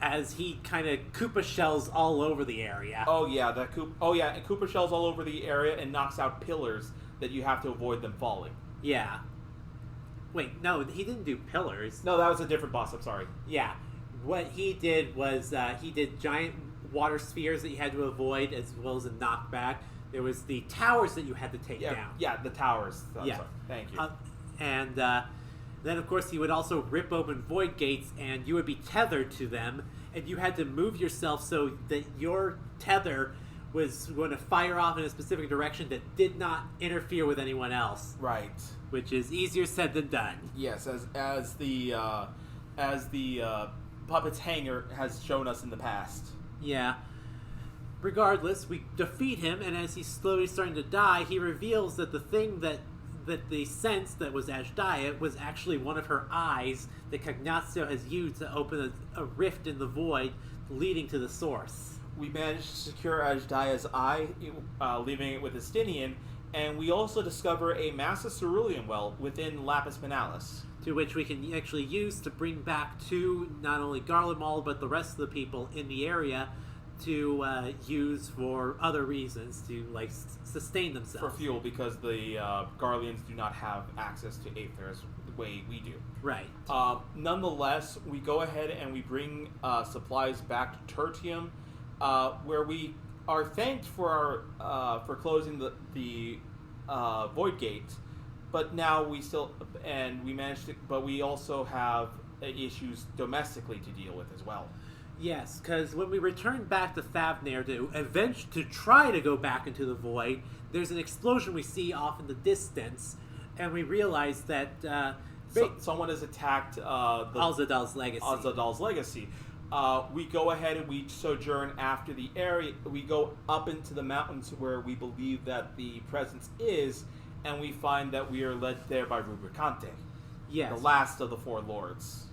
as he kind of Koopa shells all over the area. And Koopa shells all over the area and knocks out pillars that you have to avoid them falling. Yeah. Wait, no, he didn't do pillars. No, that was a different boss, I'm sorry. Yeah. What he did was he did giant water spheres that you had to avoid, as well as a knockback. There was the towers that you had to take down. Yeah, the towers. Sorry. Thank you. And then, of course, he would also rip open void gates, and you would be tethered to them, and you had to move yourself so that your tether was going to fire off in a specific direction that did not interfere with anyone else. Right. Which is easier said than done. Yes, as the puppet's hanger has shown us in the past. Yeah. Regardless, we defeat him, and as he's slowly starting to die, he reveals that the thing that the sense that was Ashdaya was actually one of her eyes that Cagnazzo has used to open a rift in the void leading to the source. We managed to secure Ashdaya's eye, leaving it with Estinian, and we also discover a massive cerulean well within Lapis Manalis. To which we can actually use to bring back to not only Garlemald, but the rest of the people in the area to use for other reasons, to sustain themselves. For fuel, because the Garleans do not have access to Aether as the way we do. Right. Nonetheless, we go ahead and we bring supplies back to Tertium, where we are thanked for closing the Void Gate, but now we also have issues domestically to deal with as well. Yes, because when we return back to Thavnair to try to go back into the void, there's an explosion we see off in the distance, and we realize that someone has attacked Alzadal's legacy. We go ahead and we sojourn after the area. We go up into the mountains where we believe that the presence is, and we find that we are led there by Rubricante, yes, the last of the four lords.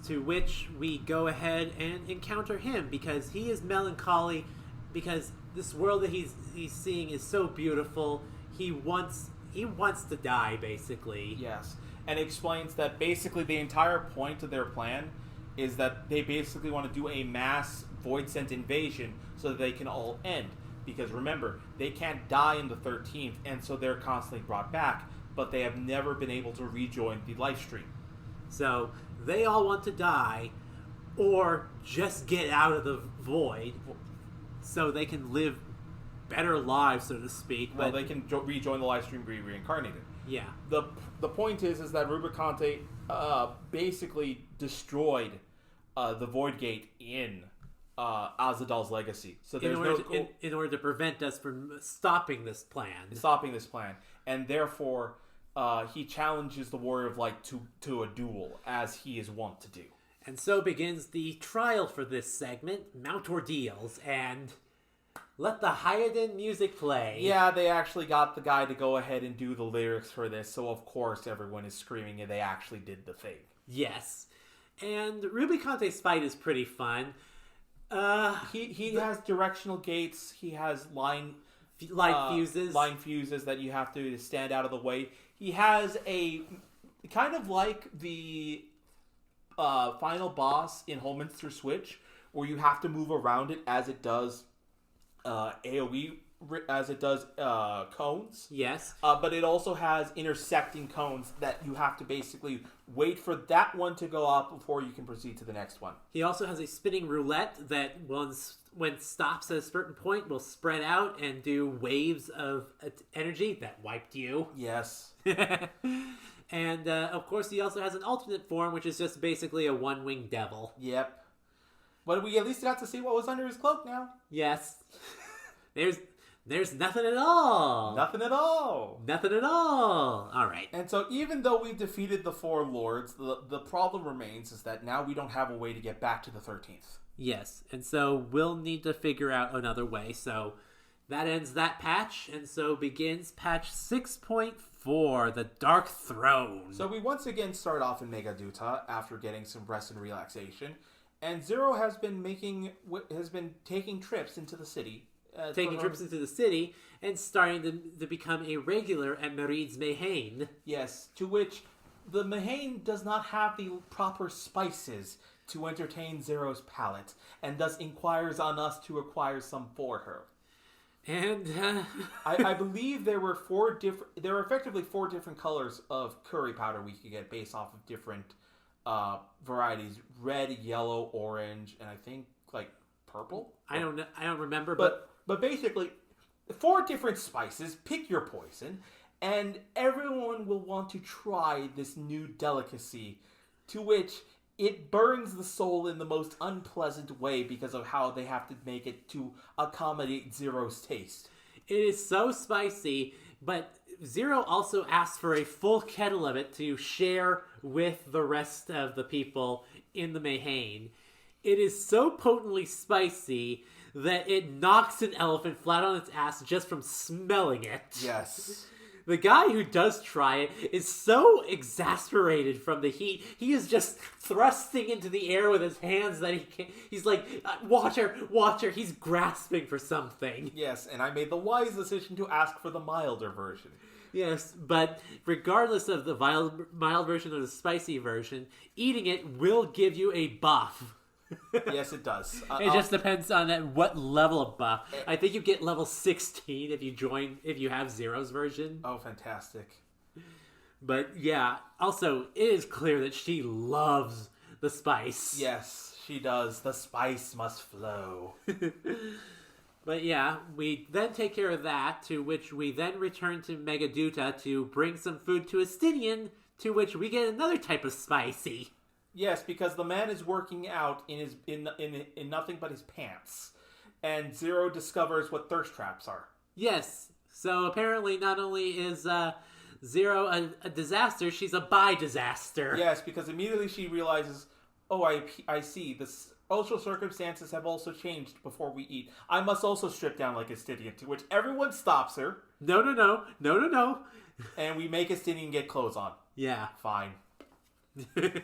To which we go ahead and encounter him, because he is melancholy, because this world that he's seeing is so beautiful. He wants to die, basically. Yes, and explains that basically the entire point of their plan is that they basically want to do a mass void sent invasion so that they can all end. Because remember, they can't die in the 13th, and so they're constantly brought back, but they have never been able to rejoin the life stream. So they all want to die, or just get out of the void, so they can live better lives, so to speak. Well, they can rejoin the life stream, be reincarnated. Yeah. The point is that Rubicante basically destroyed the Void Gate in Azadal's legacy. So there's in order to prevent us from stopping this plan. And therefore he challenges the Warrior of Light to a duel, as he is wont to do. And so begins the trial for this segment, Mount Ordeals, and let the Hayden music play. Yeah, they actually got the guy to go ahead and do the lyrics for this, so of course everyone is screaming and they actually did the thing. Yes. And Rubicante's fight is pretty fun. He has directional gates, he has line fuses that you have to stand out of the way. He has a kind of like the final boss in Holminster Switch, where you have to move around it as it does AoE, as it does cones. Yes. But it also has intersecting cones that you have to basically wait for that one to go up before you can proceed to the next one. He also has a spinning roulette that when stops at a certain point will spread out and do waves of energy that wiped you. Yes. And of course he also has an alternate form, which is just basically a one-winged devil. Yep. But we at least got to see what was under his cloak now. Yes. There's nothing at all. Nothing at all. Nothing at all. All right. And so even though we defeated the four lords, the problem remains is that now we don't have a way to get back to the 13th. Yes. And so we'll need to figure out another way. So that ends that patch. And so begins patch 6.4, the Dark Throne. So we once again start off in Megaduta after getting some rest and relaxation. And Zero has been taking trips into the city. Trips into the city and starting to become a regular at Merid's Mayhain. Yes, to which the Mayhain does not have the proper spices to entertain Zero's palate, and thus inquires on us to acquire some for her. And I believe there were effectively four different colors of curry powder we could get based off of different varieties: red, yellow, orange, and I think like purple. I don't remember, But basically, four different spices. Pick your poison, and everyone will want to try this new delicacy, to which it burns the soul in the most unpleasant way because of how they have to make it to accommodate Zero's taste. It is so spicy, but Zero also asks for a full kettle of it to share with the rest of the people in the Mayhain. It is so potently spicy that it knocks an elephant flat on its ass just from smelling it. Yes. The guy who does try it is so exasperated from the heat, he is just thrusting into the air with his hands that he's like, water, he's grasping for something. Yes, and I made the wise decision to ask for the milder version. Yes, but regardless of the mild version or the spicy version, eating it will give you a buff. Yes, it does. It just depends on what level of buff. I think you get level 16 if you have Zero's version. Oh, fantastic. But yeah, also, it is clear that she loves the spice. Yes, she does. The spice must flow. But yeah, we then take care of that, to which we then return to Megaduta to bring some food to Estinian, to which we get another type of spicy. Yes, because the man is working out in nothing but his pants, and Zero discovers what thirst traps are. Yes, so apparently not only is Zero a disaster, she's a bi-disaster. Yes, because immediately she realizes, oh, I see. The social circumstances have also changed before we eat. I must also strip down like Estinian, to which everyone stops her. No. And we make Estinian get clothes on. Yeah. Fine. And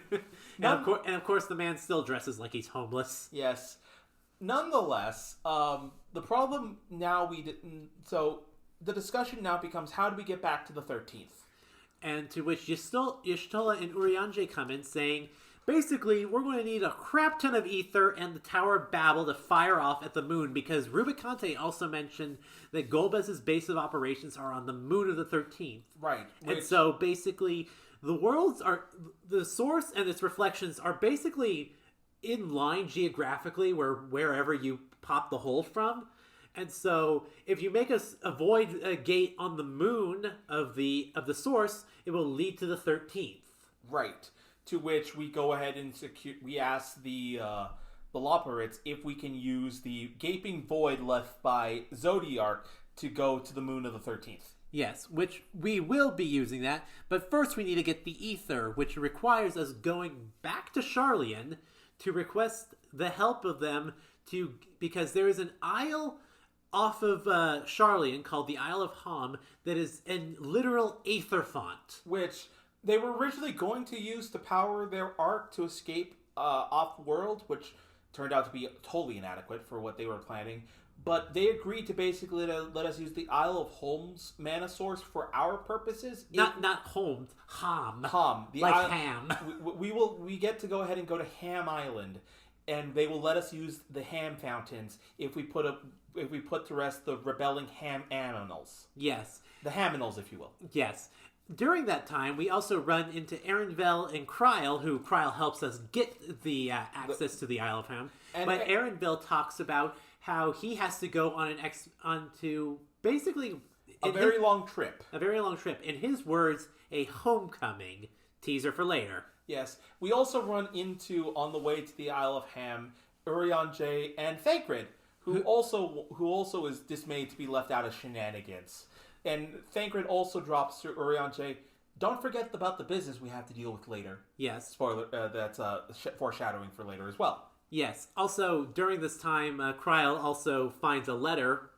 of course the man still dresses like he's homeless. Yes. Nonetheless, the problem now so the discussion now becomes, how do we get back to the 13th? And to which Y'shtola and Urianger come in saying, basically, we're going to need a crap ton of ether and the Tower of Babel to fire off at the moon, because Rubicante also mentioned that Golbez's base of operations are on the moon of the 13th. Right. And so basically, the source and its reflections are basically in line geographically wherever you pop the hole from. And so, if you make a void gate on the moon of the source, it will lead to the 13th. Right. To which we go ahead and we ask the Loporrits if we can use the gaping void left by Zodiark to go to the moon of the 13th. Yes, which we will be using that, but first we need to get the ether, which requires us going back to Sharlayan to request the help of them because there is an isle off of Sharlayan called the Isle of Ham that is in literal aether font. Which they were originally going to use to power their arc to escape off-world, which turned out to be totally inadequate for what they were planning. But they agreed to basically let us use the Isle of Holmes mana source for our purposes. Not Holmes, Ham. Ham. Like ham. We get to go ahead and go to Ham Island, and they will let us use the ham fountains if we put to rest the rebelling ham aminals. Yes. The haminals, if you will. Yes. During that time, we also run into Erenvel and Kryl, who Kryl helps us get the access to the Isle of Ham. But Erenvel talks about how he has to go on onto basically a very long trip. A very long trip. In his words, a homecoming. Teaser for later. Yes. We also run into, on the way to the Isle of Ham, Urianger and Thancred, who also is dismayed to be left out of Shenanigans. And Thancred also drops to Urianger, don't forget about the business we have to deal with later. Yes. Spoiler, that's foreshadowing for later as well. Yes. Also, during this time, Kryl also finds a letter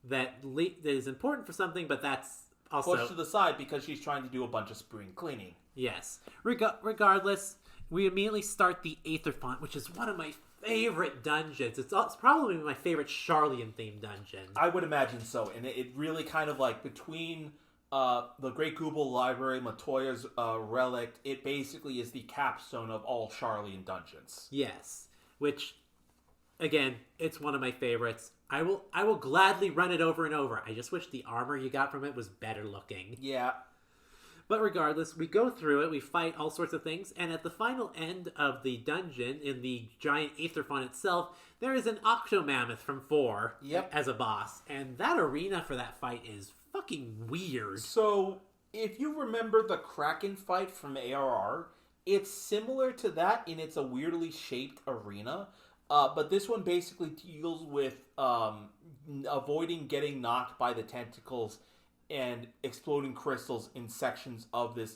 that is important for something, but that's also pushed to the side because she's trying to do a bunch of spring cleaning. Yes. Regardless, we immediately start the Aether Font, which is one of my favorite dungeons. It's probably my favorite Sharlayan-themed dungeon. I would imagine so, and it really kind of like between the Great Google Library, Matoya's Relic, it basically is the capstone of all Sharlayan dungeons. Yes. Which, again, it's one of my favorites. I will gladly run it over and over. I just wish the armor you got from it was better looking. Yeah. But regardless, we go through it, we fight all sorts of things, and at the final end of the dungeon, in the giant Aether Font itself, there is an Octomammoth from 4 as a boss. And that arena for that fight is fucking weird. So, if you remember the Kraken fight from ARR, it's similar to that in it's a weirdly shaped arena, but this one basically deals with avoiding getting knocked by the tentacles and exploding crystals in sections of this,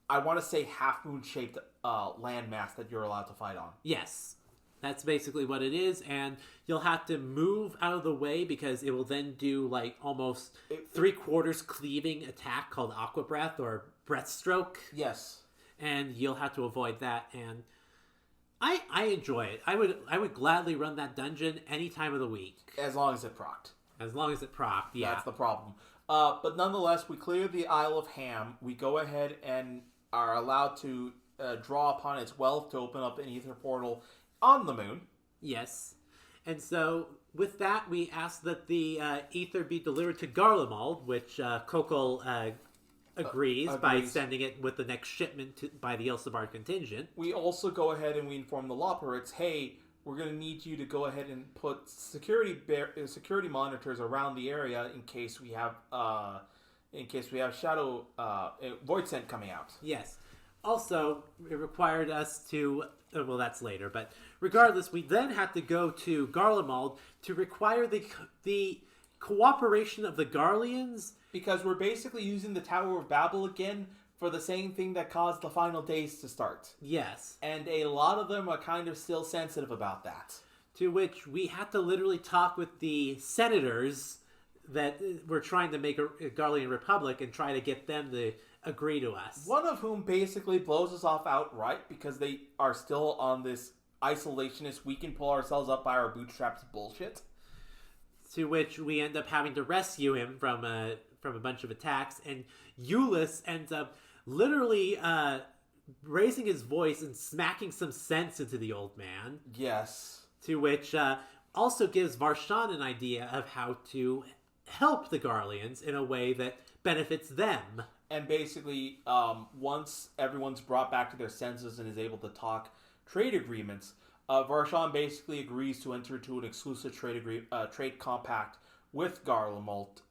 I want to say, half-moon-shaped landmass that you're allowed to fight on. Yes. That's basically what it is, and you'll have to move out of the way because it will then do, like, almost three-quarters cleaving attack called Aqua Breath or Breathstroke. Yes. And you'll have to avoid that, and I enjoy it. I would gladly run that dungeon any time of the week. As long as it procced. As long as it procced, yeah. That's the problem. But nonetheless, we clear the Isle of Ham. We go ahead and are allowed to draw upon its wealth to open up an ether portal on the moon. Yes. And so, with that, we ask that the ether be delivered to Garlemald, which Kokol agrees by sending it with the next shipment by the Ilsabard contingent. We also go ahead and we inform the Loporrits, hey, we're going to need you to go ahead and put security monitors around the area in case we have Shadow Void Scent coming out. Yes. Also, it required us to... well, that's later, but regardless, we then have to go to Garlemald to require the cooperation of the Garleans. Because we're basically using the Tower of Babel again for the same thing that caused the final days to start. Yes. And a lot of them are kind of still sensitive about that. To which we had to literally talk with the senators that were trying to make a Garlean Republic and try to get them to agree to us. One of whom basically blows us off outright because they are still on this isolationist, we can pull ourselves up by our bootstraps bullshit. To which we end up having to rescue him from a bunch of attacks, and Euless ends up literally raising his voice and smacking some sense into the old man. Yes. To which also gives Varshan an idea of how to help the Garleans in a way that benefits them. And basically, once everyone's brought back to their senses and is able to talk trade agreements, Varshan basically agrees to enter into an exclusive trade compact with Garlemald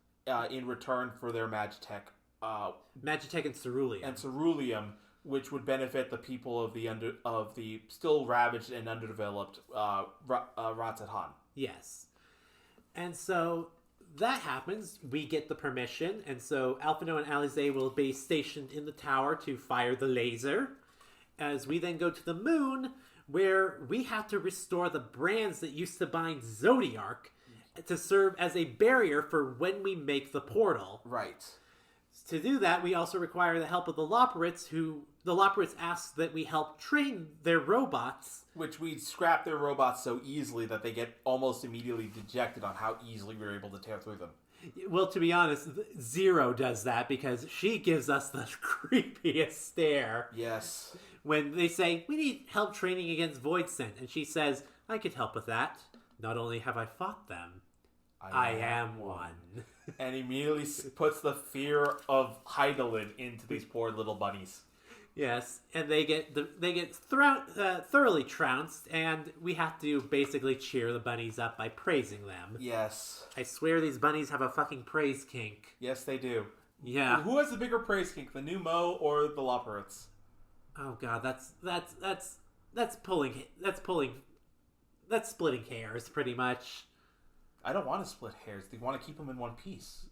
in return for their Magitech. Magitech and Cerulean. And Cerulean, which would benefit the people of the still ravaged and underdeveloped Rei'tan. Yes. And so that happens. We get the permission, and so Alphino and Alize will be stationed in the tower to fire the laser. As we then go to the moon, where we have to restore the brands that used to bind Zodiark to serve as a barrier for when we make the portal. Right. To do that, we also require the help of the Loporrits, who the Loporrits ask that we help train their robots. Which we scrap their robots so easily that they get almost immediately dejected on how easily we're able to tear through them. Well, to be honest, Zero does that because she gives us the creepiest stare. Yes. When they say, we need help training against Void Scent, and she says, I could help with that. Not only have I fought them, I am one. And immediately puts the fear of Hydaelyn into these poor little bunnies. Yes, and they get thoroughly trounced, and we have to basically cheer the bunnies up by praising them. Yes. I swear these bunnies have a fucking praise kink. Yes, they do. Yeah. Who has the bigger praise kink, the new Mo or the Loporrits? Oh god, that's splitting hairs pretty much. I don't want to split hairs. They want to keep them in one piece.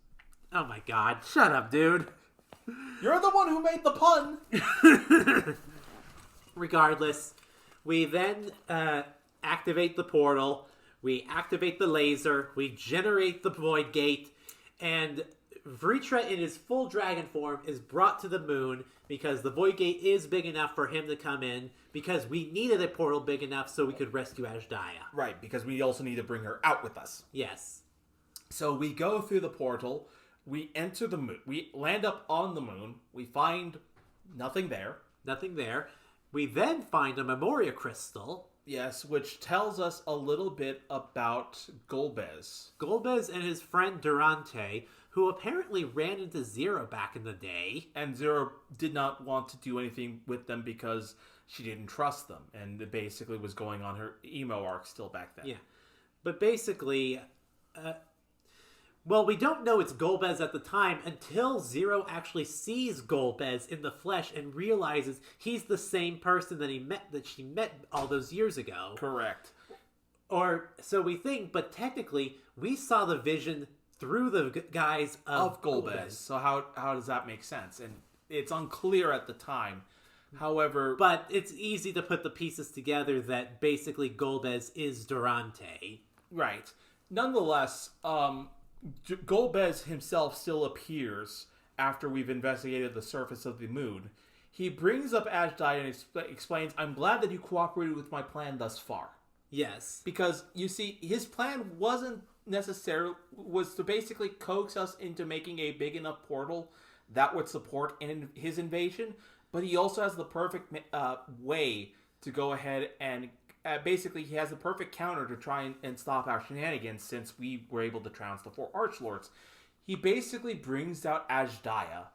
Oh my god, shut up, dude. You're the one who made the pun! Regardless, we then activate the portal, we activate the laser, we generate the void gate, and Vritra in his full dragon form is brought to the moon because the void gate is big enough for him to come in because we needed a portal big enough so we could rescue Ashdaya. Right, because we also need to bring her out with us. Yes. So we go through the portal, we enter the moon, we land up on the moon, we find nothing there. Nothing there. We then find a Memoria crystal. Yes, which tells us a little bit about Golbez. Golbez and his friend Durante, who apparently ran into Zero back in the day. And Zero did not want to do anything with them because she didn't trust them. And it basically was going on her emo arc still back then. Yeah. But basically, well, we don't know it's Golbez at the time until Zero actually sees Golbez in the flesh and realizes he's the same person that she met all those years ago. Correct. Or so we think, but technically, we saw the vision through the guise of Golbez. So how does that make sense? And it's unclear at the time. However... But it's easy to put the pieces together that basically Golbez is Durante. Right. Nonetheless, Golbez himself still appears after we've investigated the surface of the moon. He brings up Ashdaya and explains, I'm glad that you cooperated with my plan thus far. Yes. Because, you see, his plan was to basically coax us into making a big enough portal that would support his invasion, but he also has the perfect way to go ahead and basically he has the perfect counter to try and stop our shenanigans since we were able to trounce the 4 Archlords. He basically brings out Ashdaya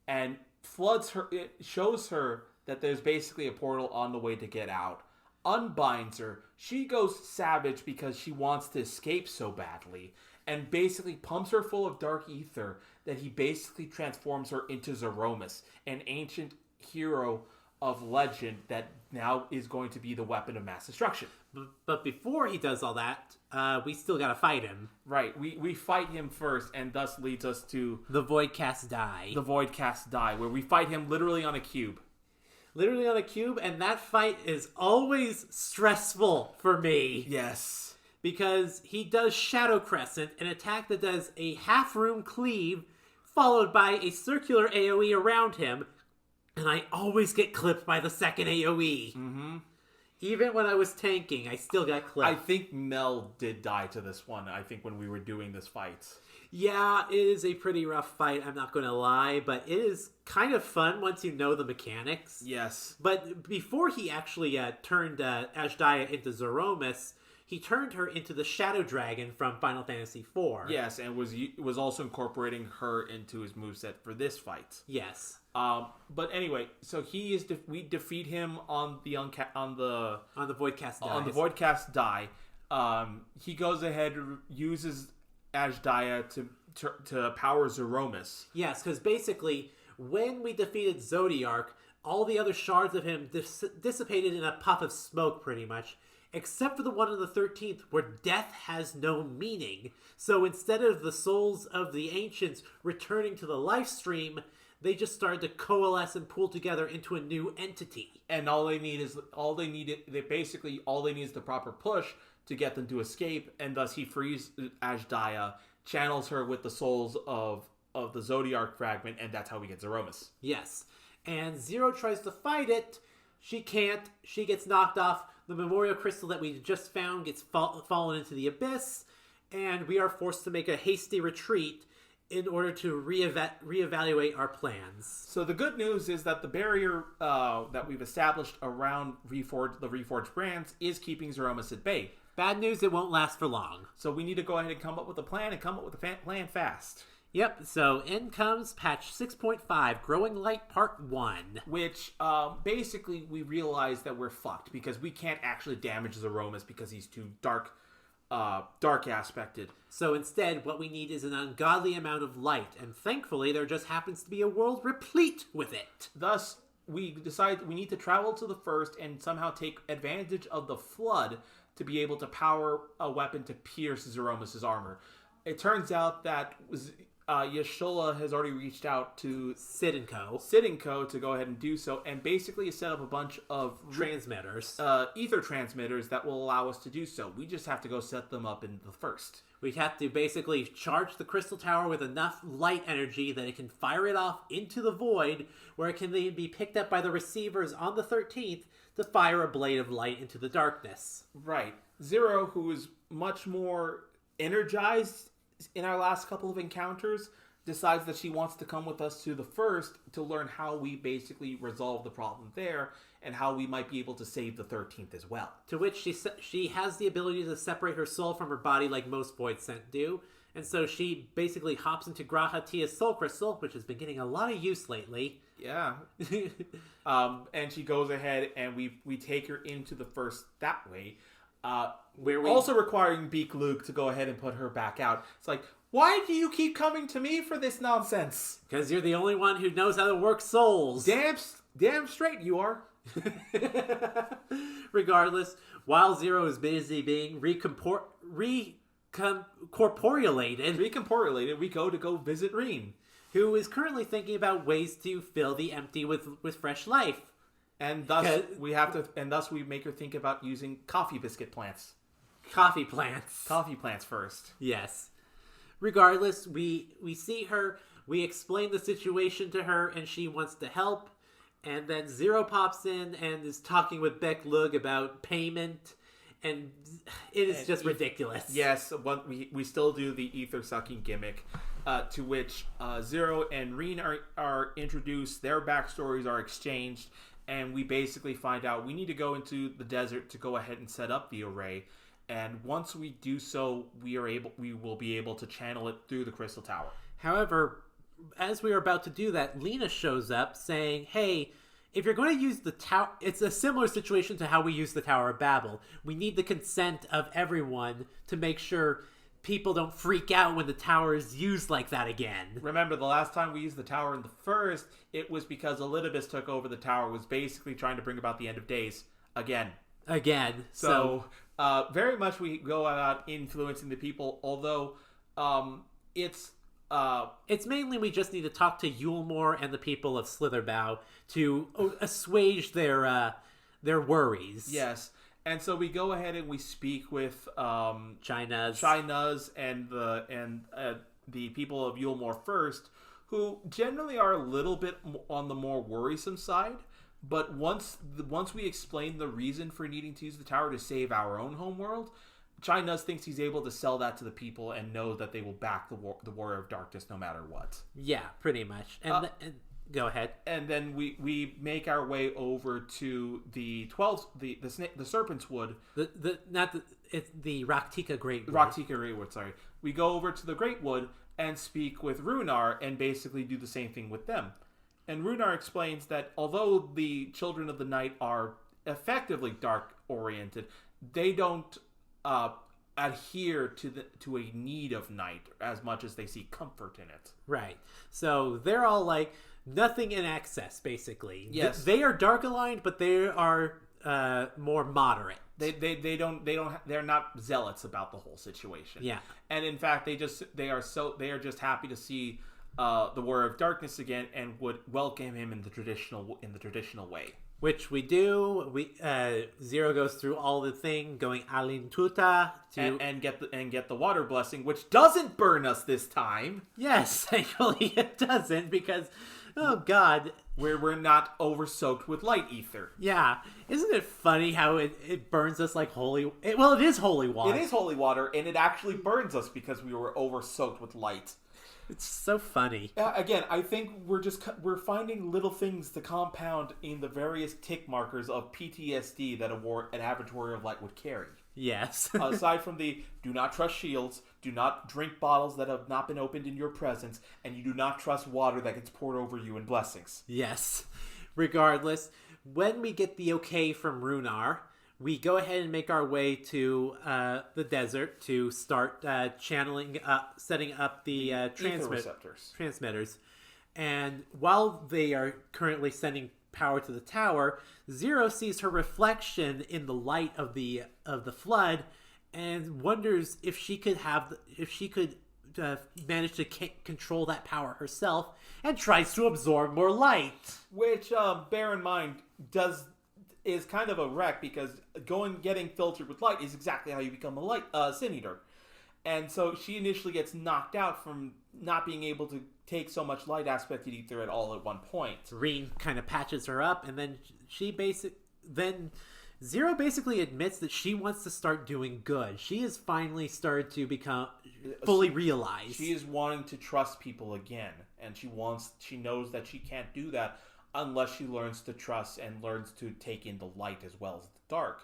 and floods her, it shows her that there's basically a portal on the way to get out, unbinds her, she goes savage because she wants to escape so badly, and basically pumps her full of dark ether that he basically transforms her into Zeromus, an ancient hero of legend that now is going to be the weapon of mass destruction. But before he does all that, we still gotta fight him. Right, we fight him first, and thus leads us to... The Voidcast die. The Voidcast die, where we fight him literally on a cube. Literally on a cube, and that fight is always stressful for me. Yes. Because he does Shadow Crescent, an attack that does a half-room cleave, followed by a circular AoE around him, and I always get clipped by the second AoE. Mm-hmm. Even when I was tanking, I still got clipped. I think Mel did die to this one, I think, when we were doing this fight. Yeah, it is a pretty rough fight, I'm not going to lie, but it is kind of fun once you know the mechanics. Yes. But before he actually turned Ashdaya into Zoromus, he turned her into the Shadow Dragon from Final Fantasy IV. Yes, and was also incorporating her into his moveset for this fight. Yes. But anyway, so we defeat him on the Voidcast die. On the Voidcast die. He goes ahead and uses Ashdaya to power Zoromus. Yes, because basically, when we defeated Zodiark, all the other shards of him dissipated in a puff of smoke, pretty much, except for the one on the 13th, where death has no meaning. So instead of the souls of the ancients returning to the life stream, they just started to coalesce and pool together into a new entity. And all they need is the proper push to get them to escape, and thus he frees Ashdaya, channels her with the souls of the Zodiark fragment, and that's how we get Zoromus. Yes. And Zero tries to fight it. She can't. She gets knocked off. The memorial crystal that we just found gets fallen into the abyss, and we are forced to make a hasty retreat in order to reevaluate our plans. So the good news is that the barrier that we've established around the Reforged brands is keeping Zoromus at bay. Bad news, it won't last for long. So we need to go ahead and come up with a plan, and come up with a plan fast. Yep, so in comes patch 6.5, Growing Light Part 1. Which, basically, we realize that we're fucked, because we can't actually damage Zoromus because he's too dark aspected. So instead, what we need is an ungodly amount of light, and thankfully there just happens to be a world replete with it. Thus, we decide we need to travel to the first and somehow take advantage of the flood to be able to power a weapon to pierce Zoromus' armor. It turns out that Yashola has already reached out to Sid and Co. To go ahead and do so, and basically set up a bunch of transmitters, ether transmitters that will allow us to do so. We just have to go set them up in the first. We have to basically charge the crystal tower with enough light energy that it can fire it off into the void, where it can then be picked up by the receivers on the 13th to fire a blade of light into the darkness. Right. Zero, who is much more energized in our last couple of encounters, decides that she wants to come with us to the first to learn how we basically resolve the problem there, and how we might be able to save the 13th as well. To which she has the ability to separate her soul from her body like most Void Sent do, and so she basically hops into Graha Tia's soul crystal, which has been getting a lot of use lately. Yeah. And she goes ahead and we take her into the first that way. Also requiring Beak Luke to go ahead and put her back out. It's like, why do you keep coming to me for this nonsense? Because you're the only one who knows how to work souls. Damn straight you are. Regardless, while Zero is busy being recorporealated, we go visit Reen, who is currently thinking about ways to fill the empty with fresh life. And thus we make her think about using coffee biscuit plants. Coffee plants first. Yes. Regardless, we see her, we explain the situation to her, and she wants to help. And then Zero pops in and is talking with Beck Lug about payment, and it is just ridiculous. Yes, we still do the ether sucking gimmick, to which Zero and Reen are introduced. Their backstories are exchanged, and we basically find out we need to go into the desert to go ahead and set up the array. And once we do so, we will be able to channel it through the Crystal Tower. However, as we are about to do that, Lena shows up saying, hey, if you're going to use the tower, it's a similar situation to how we use the Tower of Babel. We need the consent of everyone to make sure people don't freak out when the tower is used like that again. Remember, the last time we used the tower in the first, it was because Elidibus took over the tower, was basically trying to bring about the end of days again. So very much we go about influencing the people, although it's mainly we just need to talk to Yulmore and the people of Slitherbow to assuage their worries. Yes. And so we go ahead and we speak with Chynuz and the people of Yulmore first, who generally are a little bit on the more worrisome side. But once we explain the reason for needing to use the tower to save our own homeworld, China thinks he's able to sell that to the people and know that they will back the Warrior of Darkness no matter what. Yeah, pretty much. And go ahead. And then we make our way over to the Serpent's Wood. It's the Raktika Great Wood. Raktika Great Wood, sorry. We go over to the Great Wood and speak with Runar and basically do the same thing with them. And Runar explains that although the Children of the Night are effectively dark-oriented, they don't adhere to a need of night as much as they see comfort in it. Right. So they're all like nothing in excess, basically. Yes. They are dark aligned, but they are more moderate. They're not zealots about the whole situation. Yeah. And in fact, they are just happy to see the Warrior of Darkness again and would welcome him in the traditional way. Which we do. Zero goes through all the thing, going Alin Tuta to and get the water blessing, which doesn't burn us this time. Yes, thankfully it doesn't, because oh god, we're not over-soaked with light ether. Yeah, isn't it funny how it burns us like well, it is holy water. It is holy water, and it actually burns us because we were over-soaked with light. It's so funny. Again, I think we're finding little things to compound in the various tick markers of PTSD that an average warrior of light would carry. Yes. Aside from the do not trust shields, do not drink bottles that have not been opened in your presence, and you do not trust water that gets poured over you in blessings. Yes. Regardless, when we get the okay from Runar, we go ahead and make our way to the desert to start setting up the transmitters. And while they are currently sending power to the tower, Zero sees her reflection in the light of the flood and wonders if she could manage to control that power herself, and tries to absorb more light. Which, bear in mind, is kind of a wreck, because getting filtered with light is exactly how you become a Sin Eater. And so she initially gets knocked out from not being able to take so much light aspected ether at all at one point. Reen kind of patches her up, and then Zero basically admits that she wants to start doing good. She has finally started to become fully realized. She is wanting to trust people again, and she knows that she can't do that unless she learns to trust and learns to take in the light as well as the dark.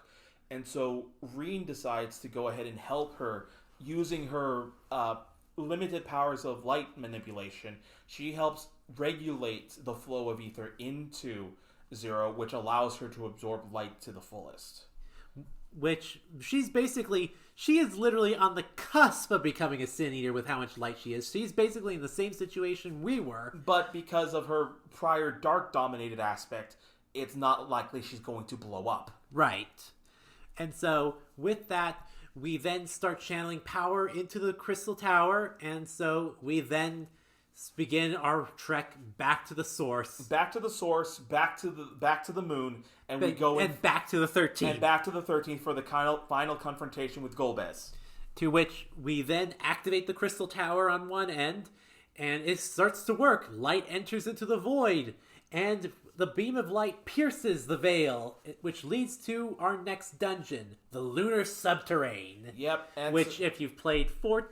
And so Reen decides to go ahead and help her using her limited powers of light manipulation. She helps regulate the flow of ether into Zero, which allows her to absorb light to the fullest. Which she is literally on the cusp of becoming a Sin Eater with how much light she is. She's basically in the same situation we were. But because of her prior dark-dominated aspect, it's not likely she's going to blow up. Right. And so, with that, we then start channeling power into the Crystal Tower, and so we then begin our trek back to the source. Back to the moon, and we go and back to the 13th. And back to the 13th for the final confrontation with Golbez. To which we then activate the Crystal Tower on one end, and it starts to work. Light enters into the void, and the beam of light pierces the veil, which leads to our next dungeon, the Lunar Subterrane. Yep. Which, if you've played 4,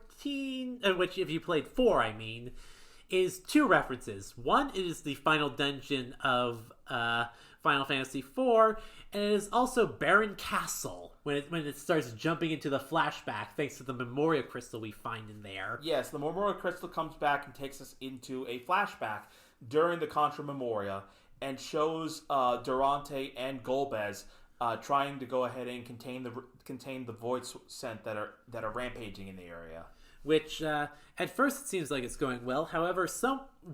is two references. One is the final dungeon of Final Fantasy IV, and it is also Baron Castle when it starts jumping into the flashback thanks to the Memoria Crystal we find in there. Yes, the Memoria Crystal comes back and takes us into a flashback during the Contra Memoria and shows Durante and Golbez trying to go ahead and contain the void scent that are rampaging in the area. Which at first it seems like it's going well. However,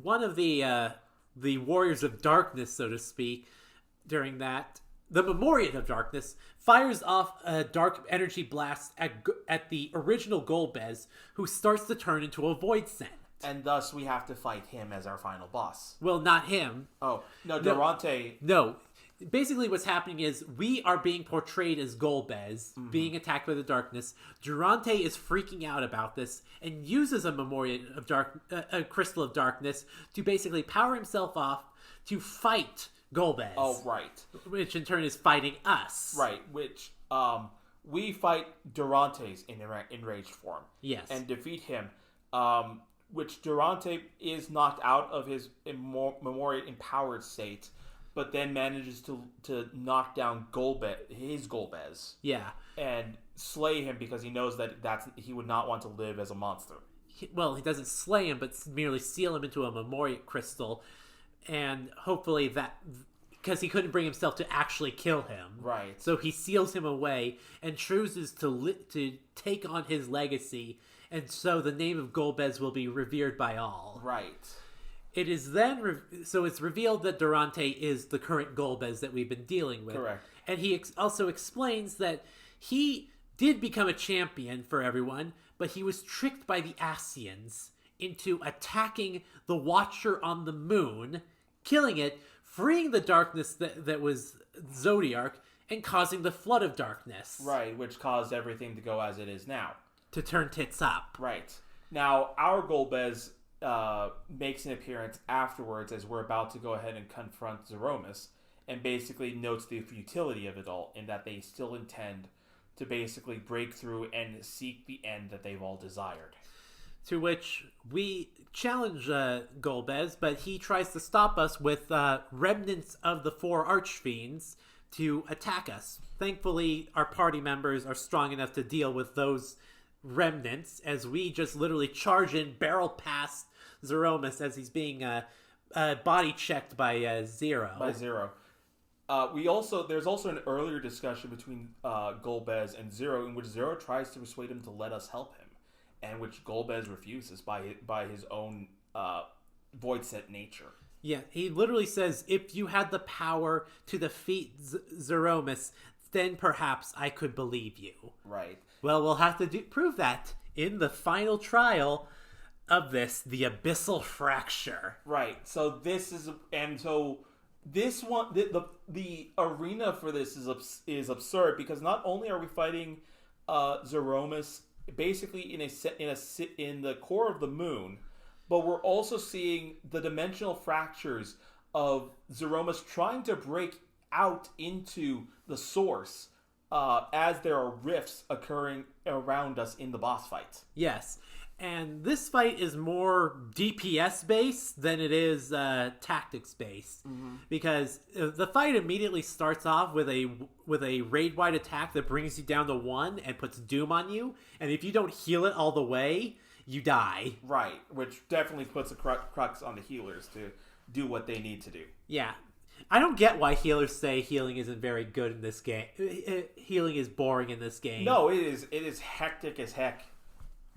one of the Warriors of Darkness, so to speak, during that, the Memorial of Darkness fires off a dark energy blast at the original Golbez, who starts to turn into a void scent. And thus we have to fight him as our final boss. Well, not him. Oh, no, Durante. No. Basically what's happening is we are being portrayed as Golbez, being attacked by the darkness. Durante is freaking out about this and uses a a Crystal of Darkness to basically power himself off to fight Golbez. Oh, right. Which in turn is fighting us. Right, which we fight Durante's in enraged form. Yes. And defeat him, which Durante is knocked out of his Memoria empowered state, but then manages to knock down Golbez. Yeah. And slay him because he knows that he would not want to live as a monster. He doesn't slay him, but merely seal him into a Memoria crystal, and hopefully that... because he couldn't bring himself to actually kill him. Right. So he seals him away and chooses to take on his legacy, and so the name of Golbez will be revered by all. Right. It is then... so it's revealed that Durante is the current Golbez that we've been dealing with. Correct. And he also explains that he did become a champion for everyone, but he was tricked by the Ascians into attacking the Watcher on the Moon, killing it, freeing the darkness that was Zodiark, and causing the flood of darkness. Right, which caused everything to go as it is now. To turn tits up. Right. Now, our Golbez makes an appearance afterwards as we're about to go ahead and confront Zeromus, and basically notes the futility of it all, in that they still intend to basically break through and seek the end that they've all desired. To which we challenge Golbez, but he tries to stop us with remnants of the 4 Archfiends to attack us. Thankfully, our party members are strong enough to deal with those remnants, as we just literally charge in, barrel past Zeromus as he's being body checked by Zero. There's also an earlier discussion between Golbez and Zero, in which Zero tries to persuade him to let us help him, and which Golbez refuses by his own void set nature. Yeah, he literally says, if you had the power to defeat Zeromus, then perhaps I could believe you. Right. Well, we'll have to prove that in the final trial of this, the Abyssal Fracture. Right. So this one, the arena for this is absurd, because not only are we fighting Zeromus basically in the core of the moon, but we're also seeing the dimensional fractures of Zeromus trying to break out into the source as there are rifts occurring around us in the boss fight. Yes, and this fight is more DPS based than it is tactics based, because the fight immediately starts off with a raid wide attack that brings you down to 1 and puts doom on you, and if you don't heal it all the way, you die. Right, which definitely puts a crux on the healers to do what they need to do. Yeah. I don't get why healers say healing isn't very good in this game. Healing is boring in this game. No, it is hectic as heck.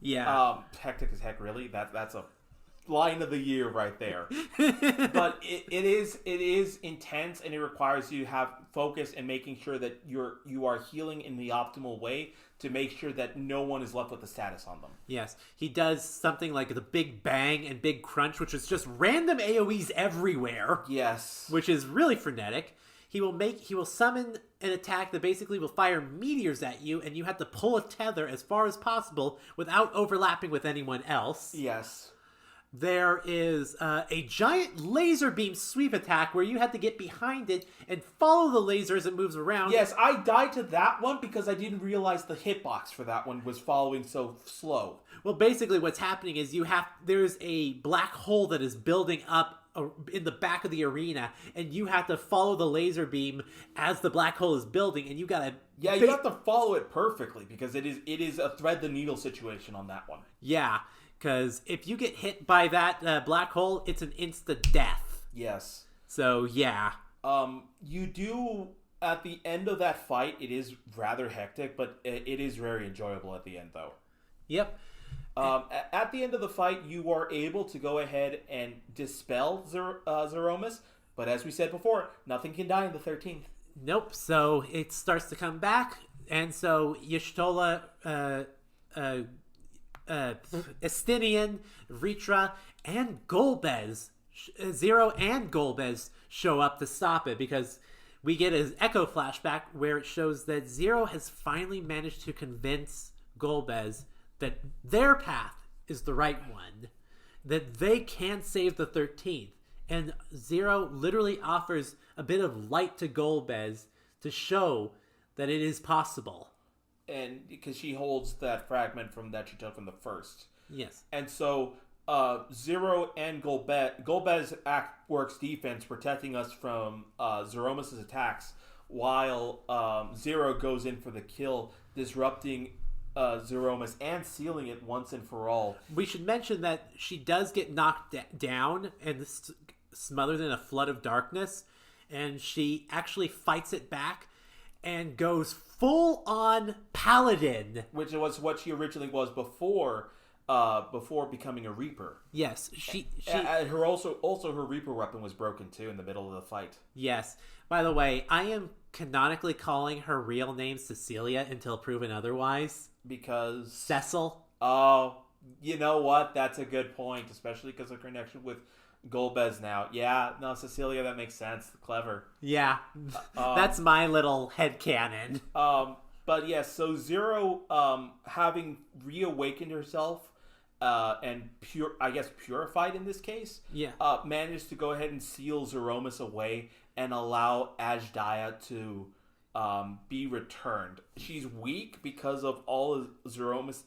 Yeah. Hectic as heck, really? That's a line of the year right there. But it is intense, and it requires you to have focus and making sure that you are healing in the optimal way to make sure that no one is left with a status on them. Yes. He does something like the Big Bang and Big Crunch, which is just random AoEs everywhere. Yes. Which is really frenetic. He will summon an attack that basically will fire meteors at you, and you have to pull a tether as far as possible without overlapping with anyone else. Yes. There is a giant laser beam sweep attack where you have to get behind it and follow the laser as it moves around. Yes, I died to that one because I didn't realize the hitbox for that one was following so slow. Well, basically what's happening is there's a black hole that is building up in the back of the arena, and you have to follow the laser beam as the black hole is building, and you gotta... Yeah, you have to follow it perfectly, because it is a thread the needle situation on that one. Yeah, because if you get hit by that black hole, it's an instant death. Yes. So, yeah. You do, at the end of that fight, it is rather hectic, but it is very enjoyable at the end, though. Yep. At the end of the fight, you are able to go ahead and dispel Zeromus, but as we said before, nothing can die in the 13th. Nope, so it starts to come back, and so Y'shtola, Estinian, Ritra, and Golbez, Zero and Golbez show up to stop it, because we get an echo flashback where it shows that Zero has finally managed to convince Golbez that their path is the right one, that they can save the 13th. And Zero literally offers a bit of light to Golbez to show that it is possible. and because she holds that fragment from that she took from the first. Yes. And so Zero and Golbez works defense, protecting us from Zeromus' attacks, while Zero goes in for the kill, disrupting Zeromus and sealing it once and for all. We should mention that she does get knocked down and smothered in a flood of darkness, and she actually fights it back and goes full on paladin, which was what she originally was before becoming a Reaper. Yes, she her also her Reaper weapon was broken too in the middle of the fight. Yes. By the way, I am canonically calling her real name Cecilia until proven otherwise. Because Cecil. Oh, you know what? That's a good point, especially because of connection with Golbez now. Yeah, no, Cecilia, that makes sense. Clever. Yeah, that's my little headcanon. But yes, so Zero, having reawakened herself, and purified in this case, managed to go ahead and seal Zeromus away and allow Ajdaya to be returned. She's weak because of all of Zeromus,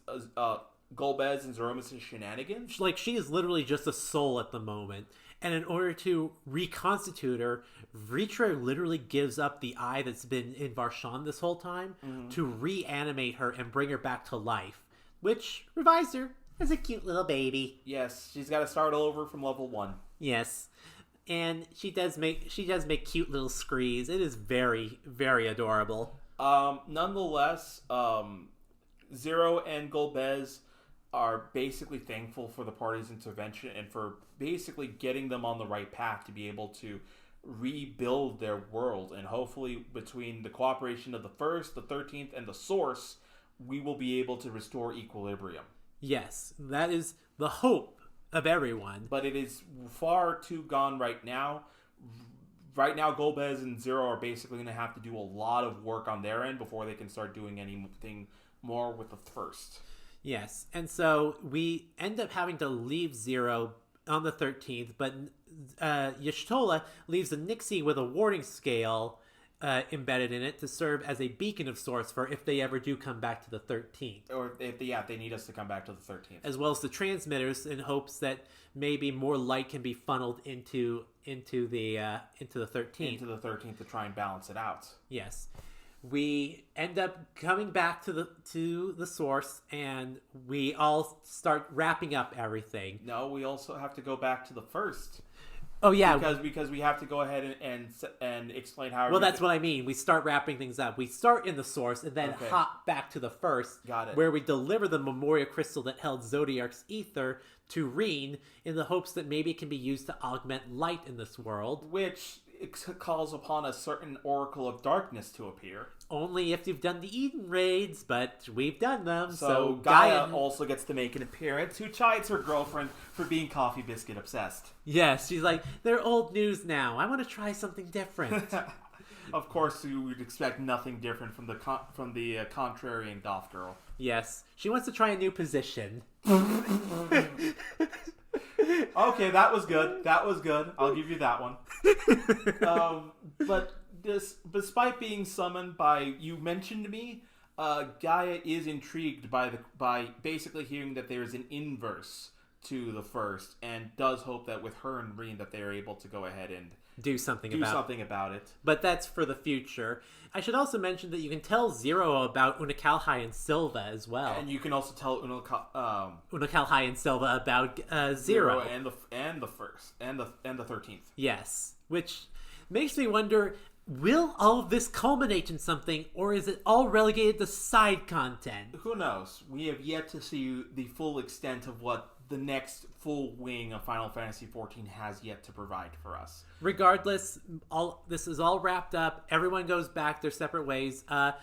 Golbez and Zeromus' shenanigans. Like, she is literally just a soul at the moment. And in order to reconstitute her, Vritra literally gives up the eye that's been in Varshan this whole time to reanimate her and bring her back to life, which revives her as a cute little baby. Yes, she's got to start all over from level 1. Yes. And she does make cute little screes. It is very, very adorable. Nonetheless, Zero and Golbez are basically thankful for the party's intervention and for basically getting them on the right path to be able to rebuild their world. And hopefully, between the cooperation of the First, the 13th, and the Source, we will be able to restore equilibrium. Yes, that is the hope of everyone. But it is far too gone right now. Right now, Golbez and Zero are basically going to have to do a lot of work on their end before they can start doing anything more with the First. Yes, and so we end up having to leave Zero on the 13th, but Y'shtola leaves a Nixie with a warning scale embedded in it to serve as a beacon of sorts for if they ever do come back to the 13th. Or if they need us to come back to the 13th. As well as the transmitters, in hopes that maybe more light can be funneled into the 13th. Into the 13th to try and balance it out. Yes. We end up coming back to the source, and we all start wrapping up everything. No, we also have to go back to the First. Oh yeah, because we have to go ahead and explain how. Well, that's what I mean. We start wrapping things up. We start in the source and then hop back to the First. Got it. Where we deliver the memorial crystal that held Zodiark's ether to Rei'tan in the hopes that maybe it can be used to augment light in this world. Which calls upon a certain Oracle of Darkness to appear. Only if you've done the Eden raids, but we've done them. So Gaia also gets to make an appearance, who chides her girlfriend for being coffee biscuit obsessed. Yes, she's like, they're old news now. I want to try something different. Of course, you would expect nothing different from the contrarian Goth girl. Yes, she wants to try a new position. Okay, that was good. I'll give you that one. But despite being summoned by, you mentioned me, Gaia is intrigued by basically hearing that there is an inverse to the First, and does hope that with her and Rei'tan that they are able to go ahead and do something about it. But that's for the future. I should also mention that you can tell Zero about Unakalhai and Silva as well. And you can also tell Unakalhai and Silva about Zero and the First and the 13th. Yes, which makes me wonder, will all of this culminate in something, or is it all relegated to side content? Who knows? We have yet to see the full extent of what the next full wing of Final Fantasy XIV has yet to provide for us. Regardless, this is all wrapped up. Everyone goes back their separate ways. Alphino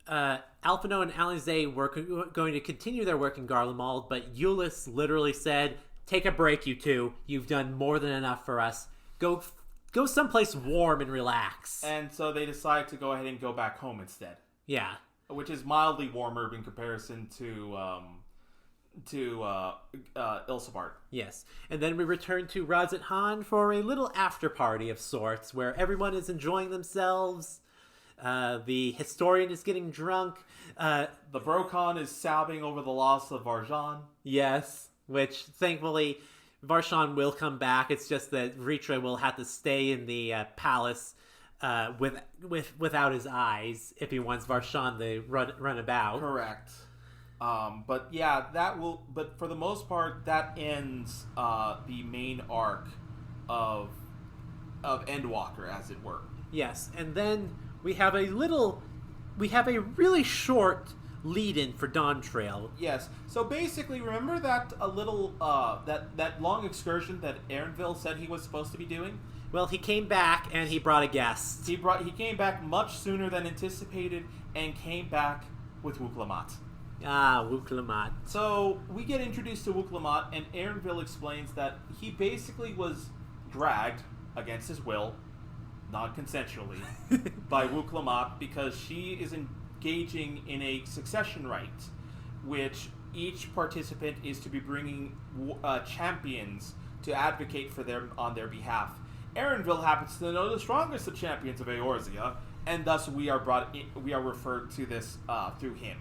and Alizé were going to continue their work in Garlemald, but Euless literally said, "Take a break, you two. You've done more than enough for us. Go someplace warm and relax." And so they decide to go ahead and go back home instead. Yeah. Which is mildly warmer in comparison to Ilsabart. Yes. And then we return to Razat Han for a little after party of sorts, where everyone is enjoying themselves. The historian is getting drunk. The Brokon is sobbing over the loss of Varjan. Yes, which thankfully Varshan will come back. It's just that Ritra will have to stay in the palace without his eyes if he wants Varshan to run about. Correct. But yeah, that will. But for the most part, that ends the main arc of Endwalker, as it were. Yes, and then we have a really short lead-in for Dawn Trail. Yes. So basically, remember that that long excursion that Aaronville said he was supposed to be doing? Well, he came back and he brought a guest. He came back much sooner than anticipated and came back with Wuklamat. Ah, Wuklamat. So we get introduced to Wuklamat, and Aaronville explains that he basically was dragged against his will, non-consensually, by Wuklamat because she is engaging in a succession rite, which each participant is to be bringing champions to advocate for them on their behalf. Aaronville happens to know the strongest of champions of Eorzea, and thus we are referred to this through him.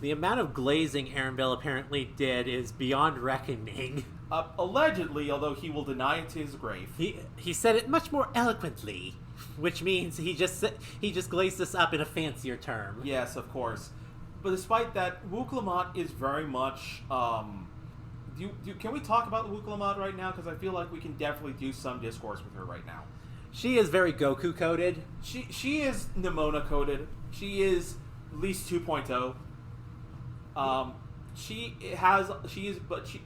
The amount of glazing Aaronville apparently did is beyond reckoning. Allegedly, although he will deny it to his grave. He said it much more eloquently, which means he just glazed this up in a fancier term. Yes, of course. But despite that, Wuklamat is very much. Can we talk about Wuklamat right now? Because I feel like we can definitely do some discourse with her right now. She is very Goku coded. She is Nimona coded. She is at least 2.0.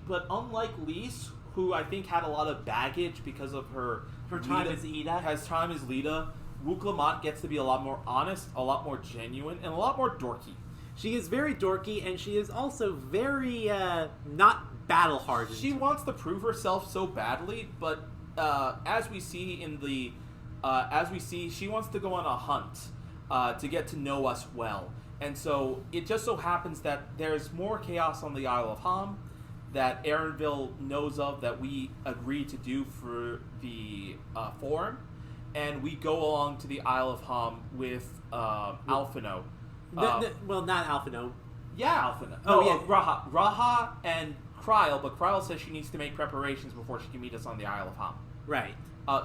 But unlike Lise, who I think had a lot of baggage because of her time as Lita, Wuklamat gets to be a lot more honest, a lot more genuine, and a lot more dorky. She is very dorky, and she is also very not battle hardened. She wants to prove herself so badly, but as we see, she wants to go on a hunt to get to know us well. And so it just so happens that there's more chaos on the Isle of Ham that Aaronville knows of that we agreed to do for the forum, and we go along to the Isle of Ham with Alphino. Well, not Alphino. Yeah, Alphino. Raha and Kryl, but Kryl says she needs to make preparations before she can meet us on the Isle of Ham. Right.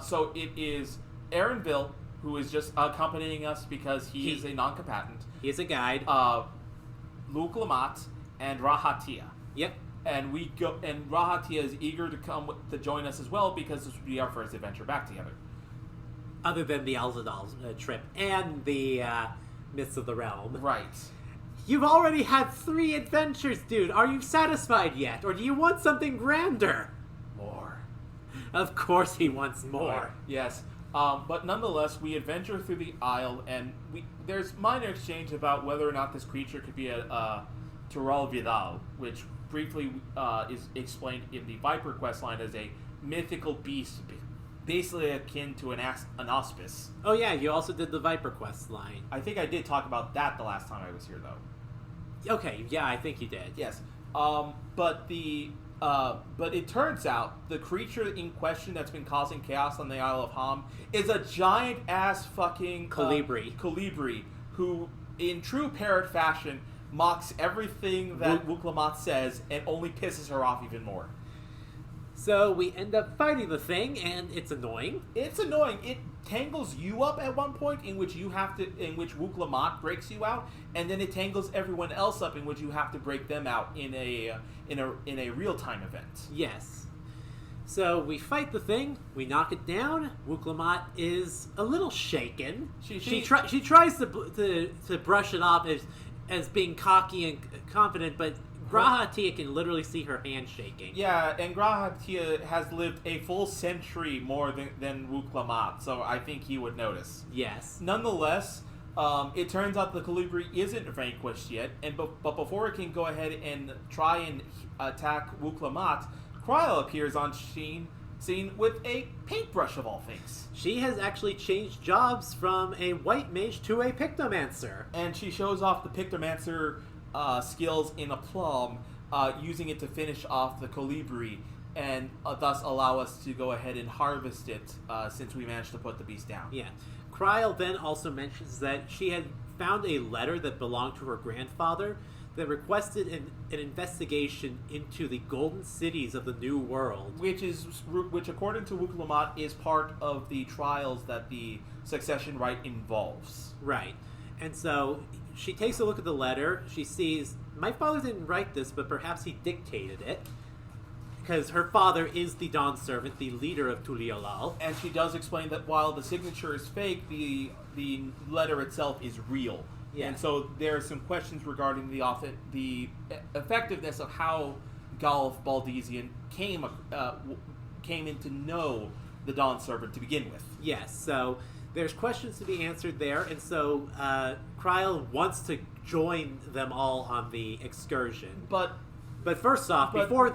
So it is Aaronville who is just accompanying us because he is a non-combatant. He is a guide. Wuklamat and Rahatia. Yep. And we go, and Rahatia is eager to join us as well because this would be our first adventure back together. Other than the Elzadal trip and the Myths of the Realm. Right. You've already had 3 adventures, dude. Are you satisfied yet? Or do you want something grander? More. Of course he wants more. Yes. But nonetheless, we adventure through the Isle, and there's minor exchange about whether or not this creature could be a Tural Vidal, which briefly is explained in the Viper questline as a mythical beast, basically akin to an auspice. Oh yeah, you also did the Viper questline. I think I did talk about that the last time I was here, though. Okay, yeah, I think you did. Yes. But it turns out the creature in question that's been causing chaos on the Isle of Ham is a giant ass fucking Colibri, who, in true parrot fashion, mocks everything that Wuklamat says and only pisses her off even more. So we end up fighting the thing, and it's annoying. It's annoying. It tangles you up at one point, in which Wuklamat breaks you out, and then it tangles everyone else up, in which you have to break them out in a real time event. Yes. So we fight the thing. We knock it down. Wuklamat is a little shaken. She tries to brush it off as being cocky and confident, but Grahatia can literally see her hand shaking. Yeah, and Grahatia has lived a full century more than Wuklamat, so I think he would notice. Yes. Nonetheless, it turns out the Colibri isn't vanquished yet, but before it can go ahead and try and attack Wuklamat, Kryl appears on scene with a paintbrush of all things. She has actually changed jobs from a white mage to a pictomancer. And she shows off the pictomancer skills in aplomb, using it to finish off the Colibri. and thus allow us to go ahead and harvest it since we managed to put the beast down. Yeah. Kryl then also mentions that she had found a letter that belonged to her grandfather that requested an investigation into the golden cities of the New World. Which according to Wuklamat, is part of the trials that the succession rite involves. Right. And so she takes a look at the letter. She sees, my father didn't write this, but perhaps he dictated it. Because her father is the Dawn Servant, the leader of Tuliolal. And she does explain that while the signature is fake, the letter itself is real. Yeah. And so there are some questions regarding the effectiveness of how Galf Baldesian came into know the Dawn Servant to begin with. Yes, so there's questions to be answered there, and so Kryl wants to join them all on the excursion. But first off, before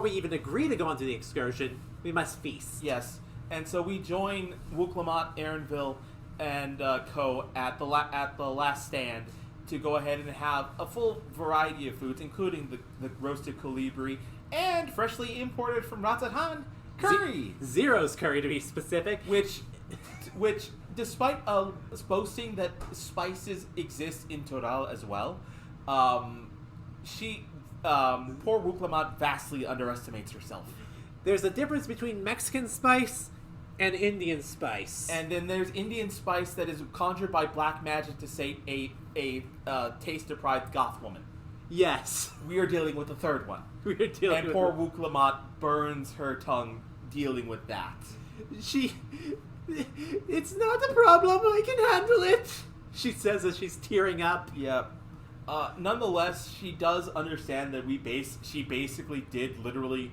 we even agree to go on to the excursion, we must feast. Yes, and so we join Wuklamat, Aaronville, and Co. at the last stand to go ahead and have a full variety of foods, including the roasted colibri and freshly imported from Rei'tan curry. Zero's curry, to be specific. Which, despite boasting that spices exist in Toral as well, poor Wuklamat vastly underestimates herself. There's a difference between Mexican spice and Indian spice. And then there's Indian spice that is conjured by black magic to sate a taste-deprived goth woman. Yes. We are dealing with the third one. And poor Wuklamat burns her tongue dealing with that. It's not a problem, I can handle it, she says as she's tearing up. Yep. Nonetheless, she does understand that she basically did literally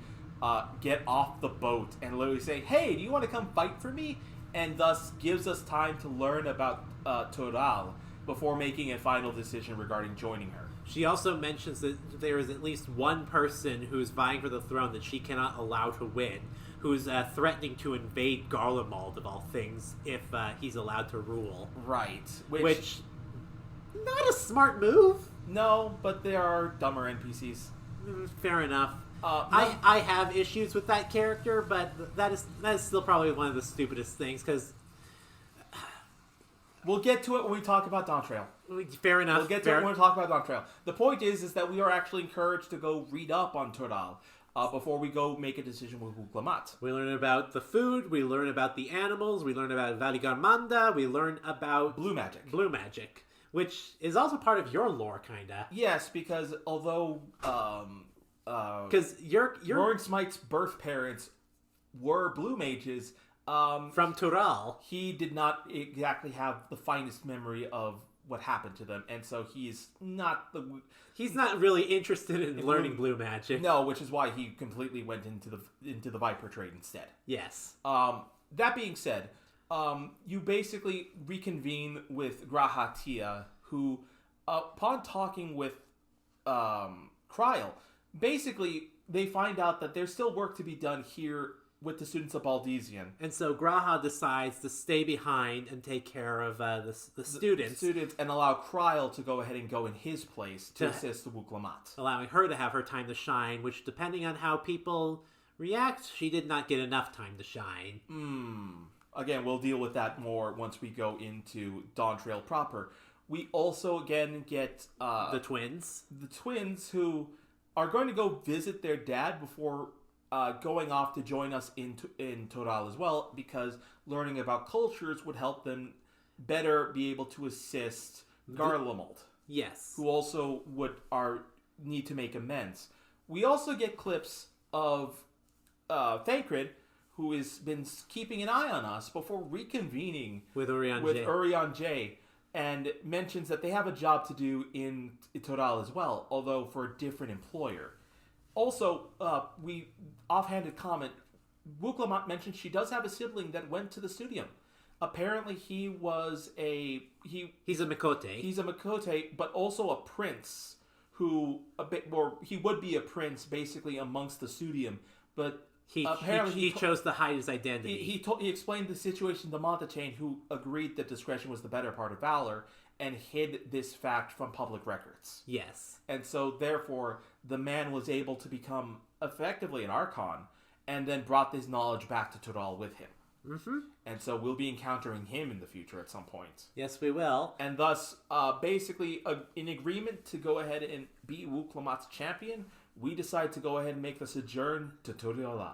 get off the boat and literally say, hey, do you want to come fight for me? And thus gives us time to learn about Toral before making a final decision regarding joining her. She also mentions that there is at least one person who's vying for the throne that she cannot allow to win, who's threatening to invade Garlemald, of all things, if he's allowed to rule. Right. Which not a smart move. No, but there are dumber NPCs. Fair enough. I have issues with that character, but that is still probably one of the stupidest things, because we'll get to it when we talk about Dawntrail. Fair enough. We'll get to it when we talk about Dawntrail. The point is that we are actually encouraged to go read up on Toral before we go make a decision with Wuklamat. We learn about the food, we learn about the animals, we learn about Valigarmanda, we learn about Blue magic. Blue magic, which is also part of your lore, kinda. Yes, because although because your Roaring Smite's birth parents were blue mages, from Toral, he did not exactly have the finest memory of what happened to them, and so he's not really interested in learning blue magic. No, which is why he completely went into the Viper trade instead. Yes. That being said, you basically reconvene with Grahatia, who, upon talking with Kryl, basically they find out that there's still work to be done here with the students of Baldesian. And so Graha decides to stay behind and take care of the students. And allow Kryl to go ahead and go in his place to assist the Wuklamat. Allowing her to have her time to shine, which, depending on how people react, she did not get enough time to shine. Again, we'll deal with that more once we go into Dawntrail proper. We also, again, get the twins. The twins who are going to go visit their dad before going off to join us in Toral as well, because learning about cultures would help them better be able to assist Garlemald. Yes. Who also need to make amends. We also get clips of Thancred, who has been keeping an eye on us before reconvening with Urian J, and mentions that they have a job to do in Toral as well, although for a different employer. Also, we offhanded comment, Wuklamat mentioned she does have a sibling that went to the studium. Apparently he was he's a Mikote. He's a Mikote, but also a prince he would be a prince basically amongst the studium, but he chose to hide his identity. He explained the situation to Montaigne, who agreed that discretion was the better part of valor, and hid this fact from public records. Yes. And so, therefore, the man was able to become effectively an Archon, and then brought this knowledge back to Toral with him. Mm-hmm. And so we'll be encountering him in the future at some point. Yes, we will. And thus, basically, in agreement to go ahead and be Wu Klamat's champion, we decide to go ahead and make the sojourn to Toriolal.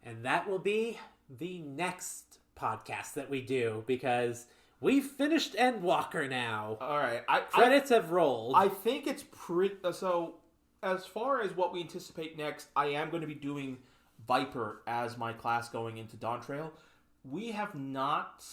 And that will be the next podcast that we do, because we've finished Endwalker now. All right. Credits have rolled. I think it's pretty... So, as far as what we anticipate next, I am going to be doing Viper as my class going into Dawntrail. We have not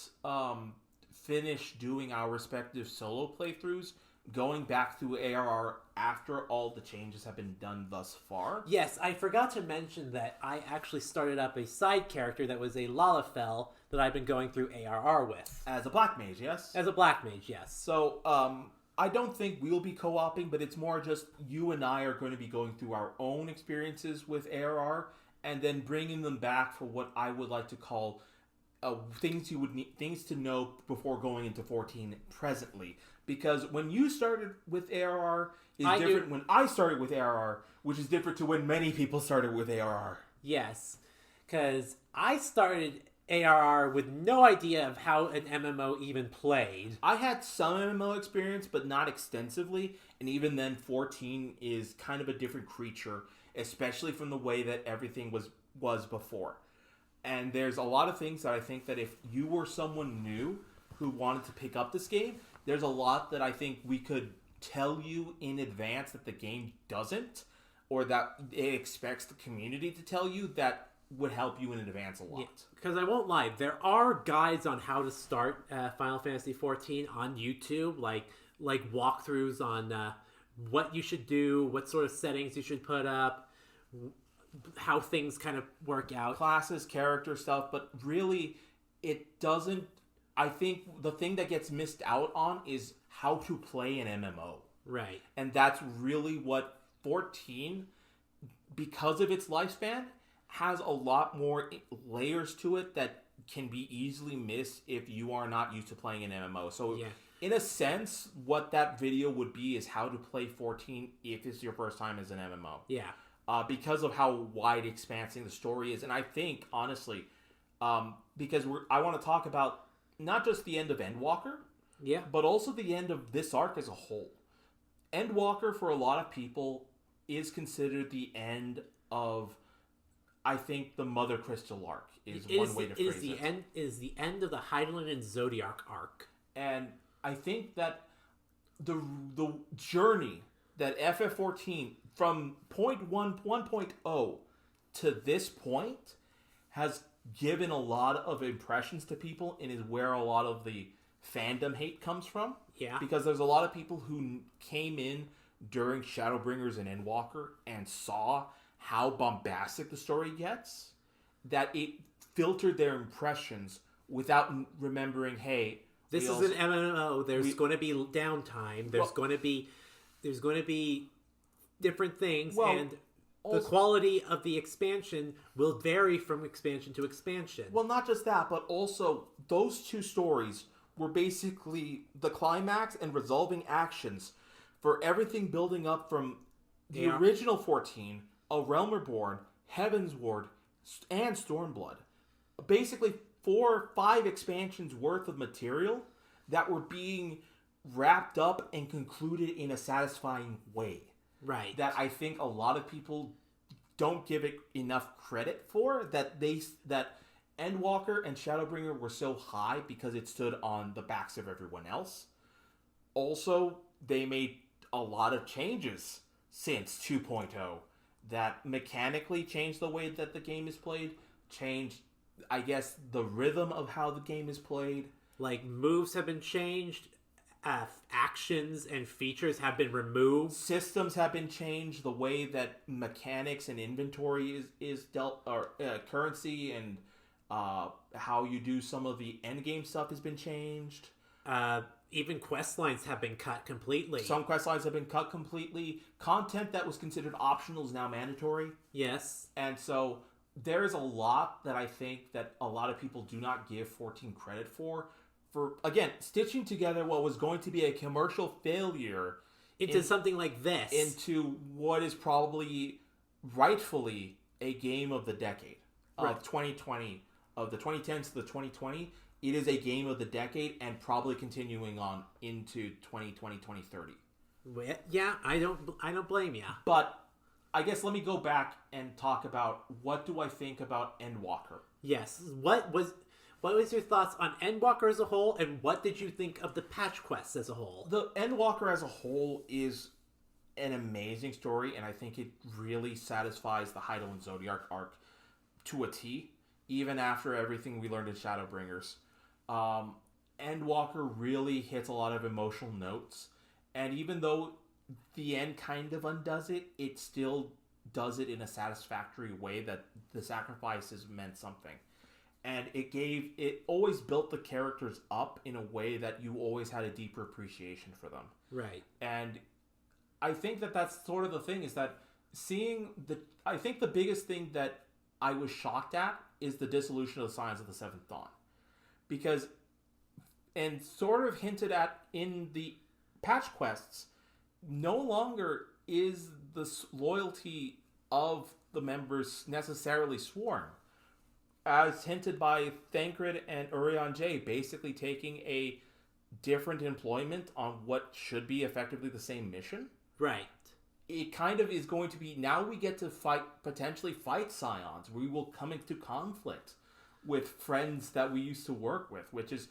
finished doing our respective solo playthroughs, going back through ARR after all the changes have been done thus far. Yes, I forgot to mention that I actually started up a side character that was a Lalafell that I've been going through ARR with. As a Black Mage, yes? As a Black Mage, yes. So, I don't think we'll be co-oping, but it's more just you and I are going to be going through our own experiences with ARR, and then bringing them back for what I would like to call things you would need, things to know before going into 14 presently. Because when you started with ARR is different when I started with ARR, which is different to when many people started with ARR. Yes, because I started ARR with no idea of how an MMO even played. I had some MMO experience, but not extensively, and even then 14 is kind of a different creature, especially from the way that everything was before. And there's a lot of things that I think that if you were someone new who wanted to pick up this game, there's a lot that I think we could tell you in advance that the game doesn't, or that it expects the community to tell you, that would help you in advance a lot. Because I won't lie, there are guides on how to start Final Fantasy XIV on YouTube, like walkthroughs on what you should do, what sort of settings you should put up, how things kind of work out. Classes, character stuff, but really it doesn't... I think the thing that gets missed out on is how to play an MMO. Right. And that's really what 14, because of its lifespan, has a lot more layers to it that can be easily missed if you are not used to playing an MMO. So, in a sense, what that video would be is how to play 14 if it's your first time as an MMO. Yeah. Because of how wide expansing the story is. And I think, honestly, because I want to talk about not just the end of Endwalker, but also the end of this arc as a whole. Endwalker, for a lot of people, is considered the end of, I think, the Mother Crystal arc is one way to phrase it. Is the end of the Hydaelyn and Zodiac arc. And I think that the journey that FF14 from point 1.0 to this point has given a lot of impressions to people, and is where a lot of the fandom hate comes from. Yeah. Because there's a lot of people who came in during Shadowbringers and Endwalker and saw how bombastic the story gets, that it filtered their impressions without remembering, hey, this is an MMO. There's going to be downtime. There's going to be different things, and the quality of the expansion will vary from expansion to expansion. Well, not just that, but also those two stories were basically the climax and resolving actions for everything building up from the original 14, A Realm Reborn, Heaven's Ward, and Stormblood. Basically 4 or 5 expansions worth of material that were being wrapped up and concluded in a satisfying way. Right. That I think a lot of people don't give it enough credit for, that Endwalker and Shadowbringer were so high because it stood on the backs of everyone else. Also, they made a lot of changes since 2.0 that mechanically changed the way that the game is played, changed, I guess, the rhythm of how the game is played. Like, moves have been changed, actions and features have been removed. Systems have been changed. The way that mechanics and inventory is dealt, or currency and how you do some of the endgame stuff has been changed. Even quest lines have been cut completely. Some quest lines have been cut completely. Content that was considered optional is now mandatory. Yes. And so there's a lot that I think that a lot of people do not give 14 credit for for, again, stitching together what was going to be a commercial failure into something like this. Into what is probably rightfully a game of the decade of 2020, of the 2010s to the 2020. It is a game of the decade and probably continuing on into 2020, 2030. Yeah, I don't blame you. But I guess let me go back and talk about what do I think about Endwalker. Yes. What was your thoughts on Endwalker as a whole, and what did you think of the patch quests as a whole? The Endwalker as a whole is an amazing story, and I think it really satisfies the Heidel and Zodiac arc to a T, even after everything we learned in Shadowbringers. Endwalker really hits a lot of emotional notes, and even though the end kind of undoes it, it still does it in a satisfactory way that the sacrifices meant something. And it always built the characters up in a way that you always had a deeper appreciation for them. Right. And I think that that's sort of the thing, is that I think the biggest thing that I was shocked at is the dissolution of the Scions of the Seventh Dawn. Because, and sort of hinted at in the patch quests, no longer is the loyalty of the members necessarily sworn. As hinted by Thancred and Urian J, basically taking a different employment on what should be effectively the same mission. Right. It kind of is going to be, now we get to potentially fight Scions. We will come into conflict with friends that we used to work with, which is,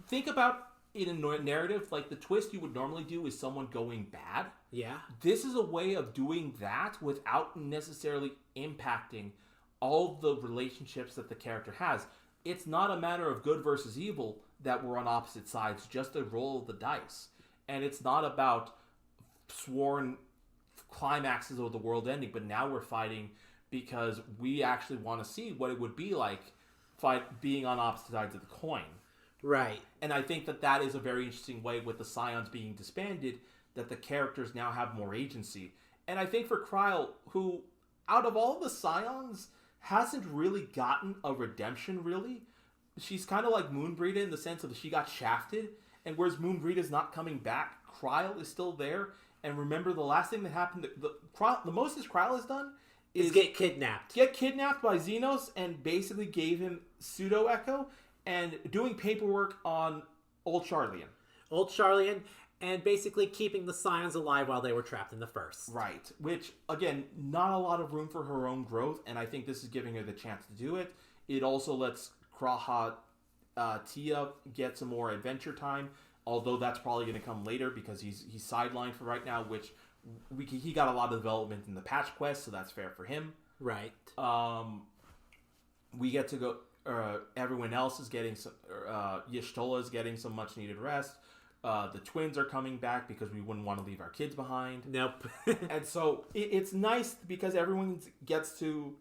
think about in a narrative, like the twist you would normally do is someone going bad. Yeah. This is a way of doing that without necessarily impacting all the relationships that the character has. It's not a matter of good versus evil that we're on opposite sides, just a roll of the dice. And it's not about sworn climaxes of the world ending, but now we're fighting because we actually want to see what it would be like being on opposite sides of the coin. Right. And I think that is a very interesting way with the Scions being disbanded, that the characters now have more agency. And I think for Kryl, who, out of all the Scions, hasn't really gotten a redemption, really. She's kind of like Moonbreeda in the sense of she got shafted, and whereas Moonbreeda's not coming back, Kryl is still there. And remember, the last thing that happened, the most Kryl has done is get kidnapped. Get kidnapped by Xenos and basically gave him pseudo-echo and doing paperwork on Old Charlian. And basically keeping the Scions alive while they were trapped in the First. Right. Which, again, not a lot of room for her own growth, and I think this is giving her the chance to do it. It also lets Kraha Tia get some more adventure time, although that's probably going to come later because he's sidelined for right now, which he got a lot of development in the patch quest, so that's fair for him. Right. We get to go... everyone else is getting some... Y'shtola is getting some much-needed rest. The twins are coming back because we wouldn't want to leave our kids behind. Nope. And so it's nice because everyone gets to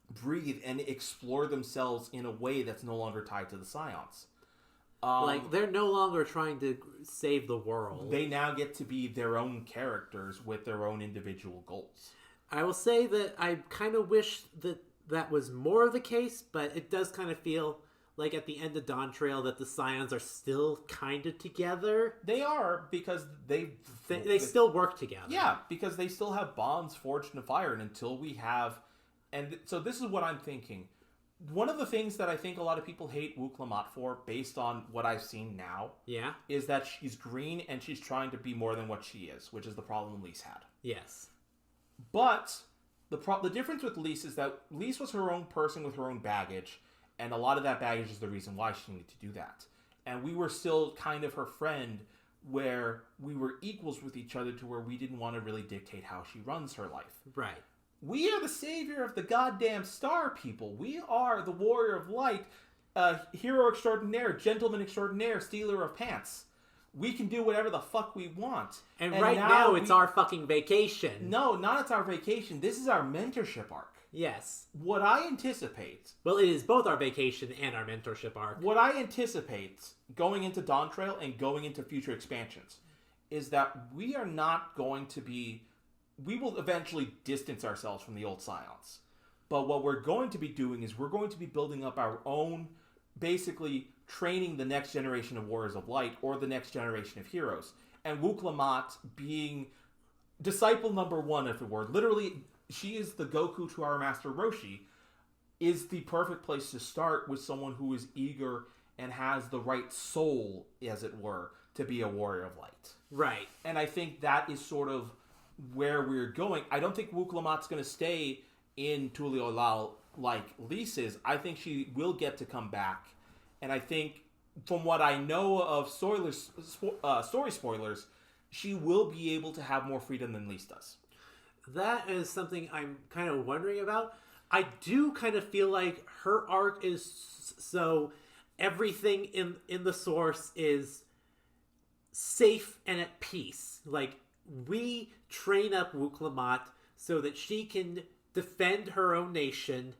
breathe and explore themselves in a way that's no longer tied to the Scions. Like, they're no longer trying to save the world. They now get to be their own characters with their own individual goals. I will say that I kind of wish that was more of the case, but it does kind of feel like at the end of Dawn Trail that the Scions are still kind of together. They are, because they still work together. Yeah, because they still have bonds forged in fire, and until we have... And so this is what I'm thinking. One of the things that I think a lot of people hate Wu Klamat for, based on what I've seen now, is that she's green and she's trying to be more than what she is, which is the problem Lise had. Yes. But the difference with Lise is that Lise was her own person with her own baggage, and a lot of that baggage is the reason why she needed to do that. And we were still kind of her friend, where we were equals with each other to where we didn't want to really dictate how she runs her life. Right. We are the savior of the goddamn star, people. We are the warrior of light, hero extraordinaire, gentleman extraordinaire, stealer of pants. We can do whatever the fuck we want. And right now it's our fucking vacation. No, not it's our vacation. This is our mentorship arc. Yes. What I anticipate... Well, it is both our vacation and our mentorship arc. What I anticipate going into Dawn Trail and going into future expansions is that we are not going to be... We will eventually distance ourselves from the old Scions. But what we're going to be doing is we're going to be building up our own basically training the next generation of Warriors of Light or the next generation of heroes. And Wuklamat being disciple number one, if it were. Literally, she is the Goku to our master Roshi, is the perfect place to start with someone who is eager and has the right soul, as it were, to be a Warrior of Light. Right. And I think that is sort of where we're going. I don't think Wuklamat's going to stay in Tuliolal like Lise is. I think she will get to come back. And I think, from what I know of story spoilers, she will be able to have more freedom than Lise does. That is something I'm kind of wondering about. I do kind of feel like her arc is so everything in the source is safe and at peace. Like, we train up Wuklamat so that she can defend her own nation,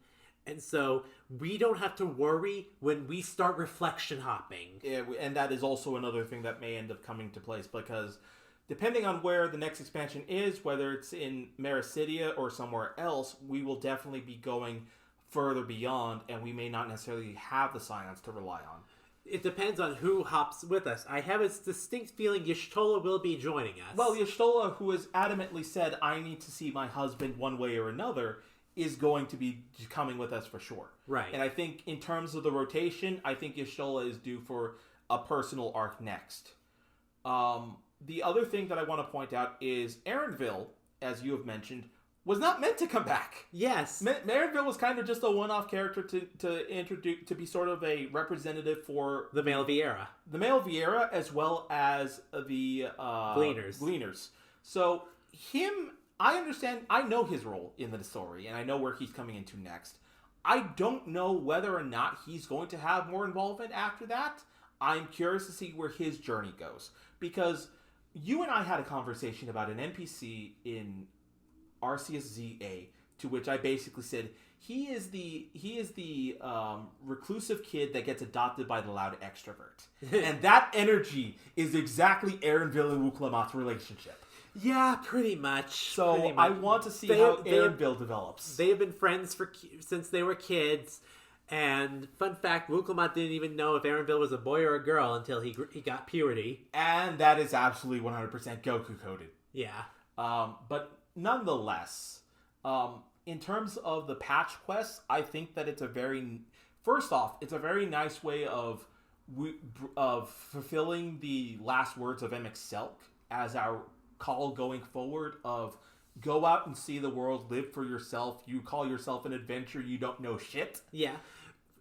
and so we don't have to worry when we start reflection hopping. Yeah, and that is also another thing that may end up coming to place, because depending on where the next expansion is, whether it's in Mericidia or somewhere else, we will definitely be going further beyond, and we may not necessarily have the science to rely on. It depends on who hops with us. I have a distinct feeling Y'shtola will be joining us. Well, Y'shtola, who has adamantly said, I need to see my husband one way or another, is going to be coming with us for sure. Right. And I think in terms of the rotation, I think Y'shtola is due for a personal arc next. The other thing that I want to point out is Erenville, as you have mentioned, was not meant to come back. Yes. Erenville was kind of just a one-off character to introduce, to be sort of a representative for the male Vieira. The male Vieira, as well as the Gleaners. So him, I understand, I know his role in the story, and I know where he's coming into next. I don't know whether or not he's going to have more involvement after that. I'm curious to see where his journey goes, because you and I had a conversation about an NPC in RCSZA, to which I basically said he is the reclusive kid that gets adopted by the loud extrovert, and that energy is exactly Erenville and Wuklamat's relationship. Yeah, pretty much. So pretty much. I want to see how Erenville develops. They have been friends since they were kids. And fun fact, Wuklamat didn't even know if Erenville was a boy or a girl until he got puberty. And that is absolutely 100% Goku coded. Yeah. But nonetheless, in terms of the patch quests, I think that it's a very nice way of fulfilling the last words of MX Selk as our call going forward of go out and see the world, live for yourself. You call yourself an adventurer, you don't know shit. Yeah.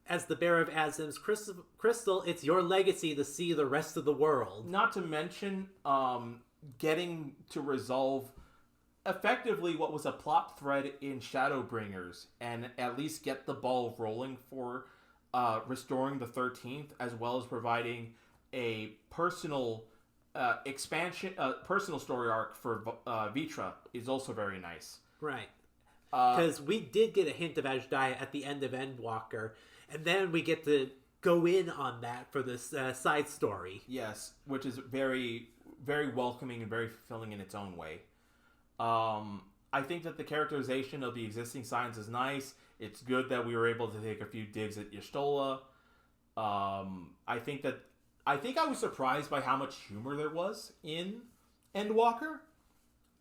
As the bearer of Azim's crystal, it's your legacy to see the rest of the world. Not to mention getting to resolve effectively what was a plot thread in Shadowbringers, and at least get the ball rolling for restoring the 13th, as well as providing a personal personal story arc for Vitra is also very nice. Right. Because we did get a hint of Ajdaya at the end of Endwalker, and then we get to go in on that for this side story. Yes, which is very, very welcoming and very fulfilling in its own way. I think that the characterization of the existing signs is nice. It's good that we were able to take a few digs at Y'shtola. I think I was surprised by how much humor there was in Endwalker,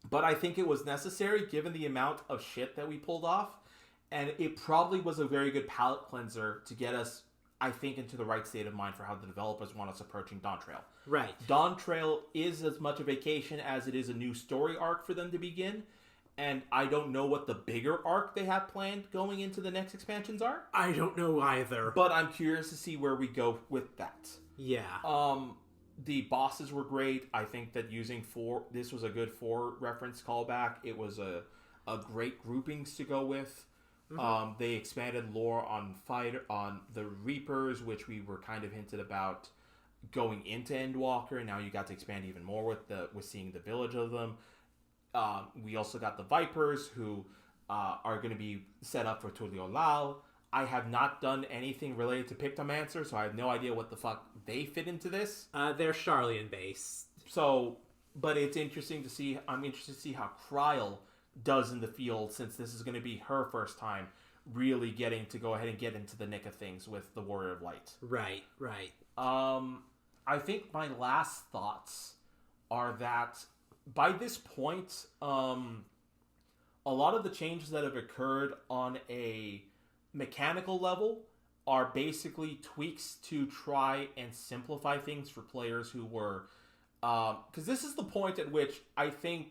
but I think it was necessary given the amount of shit that we pulled off, and it probably was a very good palate cleanser to get us, I think, into the right state of mind for how the developers want us approaching Dawn Trail. Right. Dawn Trail is as much a vacation as it is a new story arc for them to begin, and I don't know what the bigger arc they have planned going into the next expansions are. I don't know either. But I'm curious to see where we go with that. Yeah. The bosses were great. I think that this was a good 4 reference callback. It was a great groupings to go with. Mm-hmm. They expanded lore on the Reapers, which we were kind of hinted about going into Endwalker, and now you got to expand even more with seeing the village of them. We also got the Vipers, who are going to be set up for Tuliolal. I have not done anything related to Pictomancer, so I have no idea what the fuck they fit into this. They're Charlian based. So, but it's interesting to see. I'm interested to see how Kryl does in the field, since this is going to be her first time really getting to go ahead and get into the nick of things with the Warrior of Light. Right. I think my last thoughts are that by this point, a lot of the changes that have occurred on a mechanical level are basically tweaks to try and simplify things for players who were... Because this is the point at which I think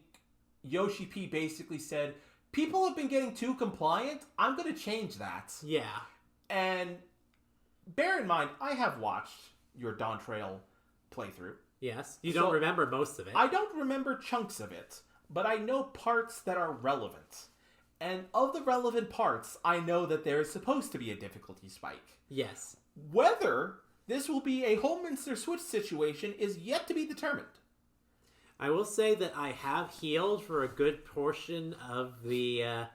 Yoshi P basically said, people have been getting too compliant, I'm going to change that. Yeah. And bear in mind, I have watched your Dawn Trail playthrough. Yes. You don't remember most of it. I don't remember chunks of it, but I know parts that are relevant. And of the relevant parts, I know that there is supposed to be a difficulty spike. Yes. Whether this will be a Holminster Switch situation is yet to be determined. I will say that I have healed for a good portion of the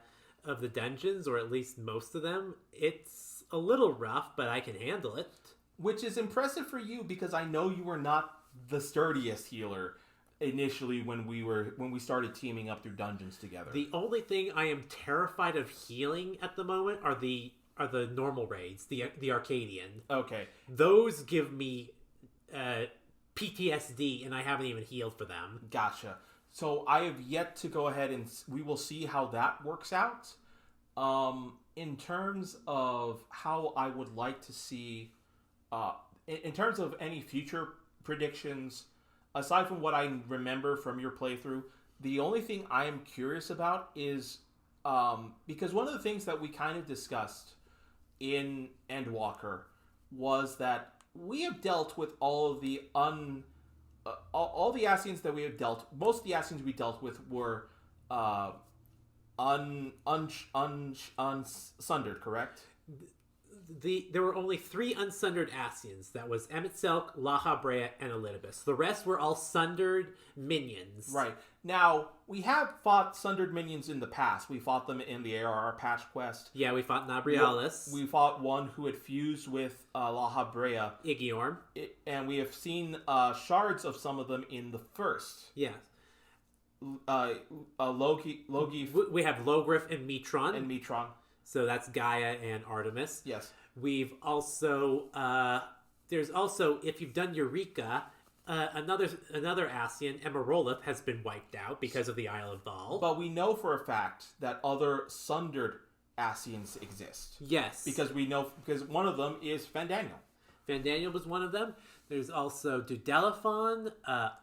dungeons, or at least most of them. It's a little rough, but I can handle it. Which is impressive for you, because I know you were not the sturdiest healer initially when we started teaming up through dungeons together. The only thing I am terrified of healing at the moment are the normal raids, the Arcadian. Okay. Those give me PTSD, and I haven't even healed for them. Gotcha. So I have yet to go ahead and we will see how that works out. In terms of how I would like to see, in terms of any future predictions, aside from what I remember from your playthrough, the only thing I am curious about is, because one of the things that we kind of discussed in Endwalker was that we have dealt with all of the all the Ascians that we have dealt. Most of the Ascians we dealt with were unsundered, correct? There were only 3 unsundered Ascians. That was Emet-Selch, Laha Brea, and Elidibus. The rest were all sundered minions. Right. Now, we have fought sundered minions in the past. We fought them in the ARR patch quest. Yeah, we fought Nabrialis. We fought one who had fused with Laha Brea. Igiorm. And we have seen shards of some of them in the first. Yeah. Logi. We have Logriff and Metron. So that's Gaia and Artemis. Yes. We've also... there's also, if you've done Eureka, another Ascian, Emerolith, has been wiped out because of the Isle of Val. But we know for a fact that other sundered Ascians exist. Yes. Because one of them is Fandaniel. Fandaniel was one of them. There's also Dudelaphon,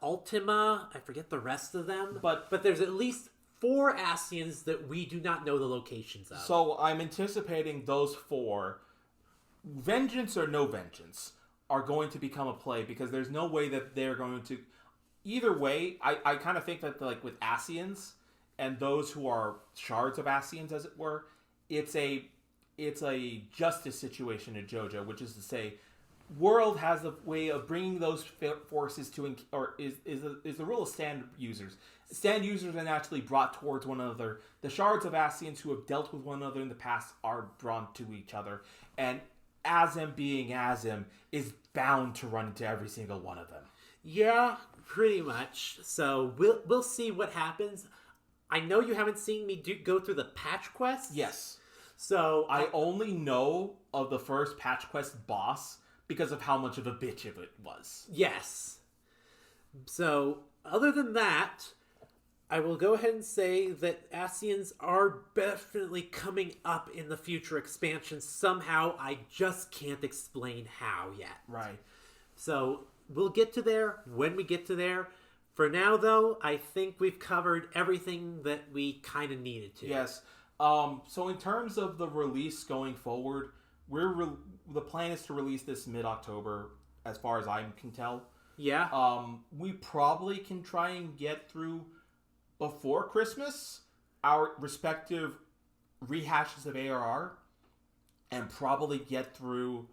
Ultima, I forget the rest of them. But there's at least 4 Ascians that we do not know the locations of. So I'm anticipating those 4, vengeance or no vengeance, are going to become a play, because there's no way that they're going to... Either way, I kind of think that, like, with Ascians and those who are shards of Ascians, as it were, it's a justice situation in JoJo, which is to say, World has a way of bringing those forces to... Or is the rule of stand users. Stand users are naturally brought towards one another. The shards of Ascians who have dealt with one another in the past are drawn to each other. And Azim being Azim is bound to run into every single one of them. Yeah, pretty much. So we'll see what happens. I know you haven't seen me go through the patch quests. Yes. So I only know of the first patch quest boss because of how much of a bitch of it was. Yes. So other than that, I will go ahead and say that Ascians are definitely coming up in the future expansions somehow. I just can't explain how yet. Right. So we'll get to there when we get to there. For now, though, I think we've covered everything that we kind of needed to. Yes. So in terms of the release going forward, the plan is to release this mid-October, as far as I can tell. Yeah. We probably can try and get through, before Christmas, our respective rehashes of ARR, and probably get through,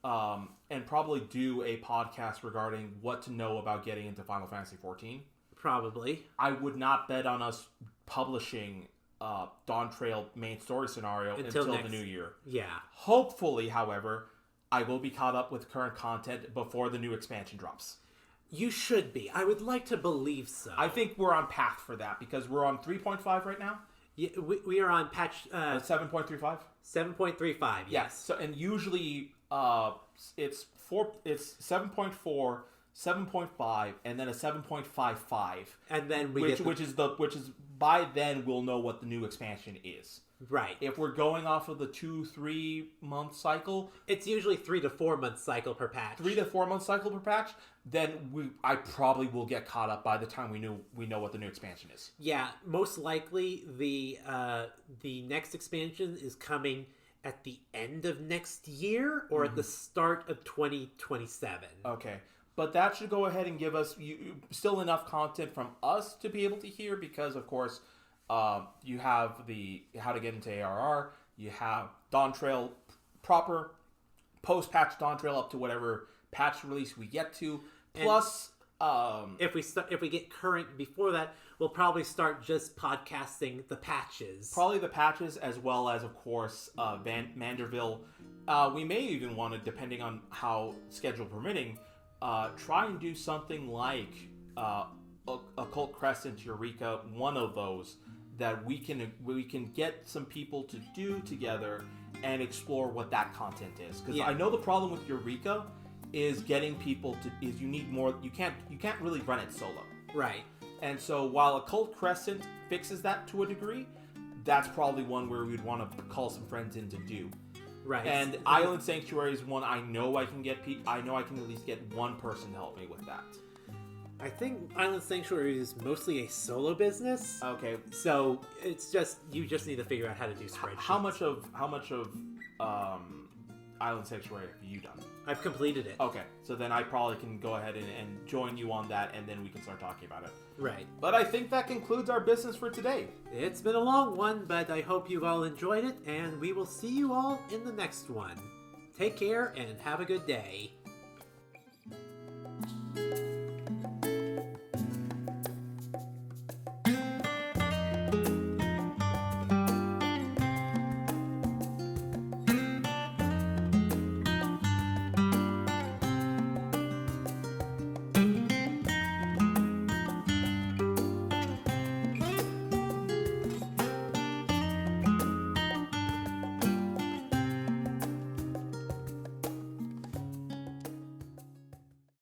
and probably do a podcast regarding what to know about getting into Final Fantasy XIV. Probably. I would not bet on us publishing Dawn Trail main story scenario until the new year. Yeah. Hopefully, however, I will be caught up with current content before the new expansion drops. You should be. I would like to believe so. I think we're on path for that, because we're on 3.5 right now. Yeah, we are on patch 7.35. 7.35. Yes. So and usually it's 7.4, 7.5, and then a 7.55, and then which is by then we'll know what the new expansion is. Right. If we're going off of the 2-3 month cycle, it's usually 3 to 4 month cycle per patch. 3 to 4 month cycle per patch. Then I probably will get caught up by the time we know what the new expansion is. Yeah, most likely the next expansion is coming at the end of next year or at the start of 2027. Okay. But that should go ahead and give us still enough content from us to be able to hear, because, of course, you have the how to get into ARR, you have Dawn Trail proper, post-patch Dawn Trail up to whatever patch release we get to, plus... if we get current before that, we'll probably start just podcasting the patches. Probably the patches, as well as, of course, Manderville. We may even want to, depending on how schedule permitting, try and do something like Occult Crescent, Eureka, one of those that we can get some people to do together and explore what that content is. Because I know the problem with Eureka is getting people to you need more. You can't really run it solo. Right. And so while Occult Crescent fixes that to a degree, that's probably one where we'd want to call some friends in to do. Right. And Island Sanctuary is one I know I can at least get one person to help me with that. I think Island Sanctuary is mostly a solo business. Okay. So it's just you just need to figure out how to do spreadsheets. How much of Island Sanctuary have you done? I've completed it. Okay, so then I probably can go ahead and join you on that, and then we can start talking about it. Right. But I think that concludes our business for today. It's been a long one, but I hope you've all enjoyed it, and we will see you all in the next one. Take care and have a good day.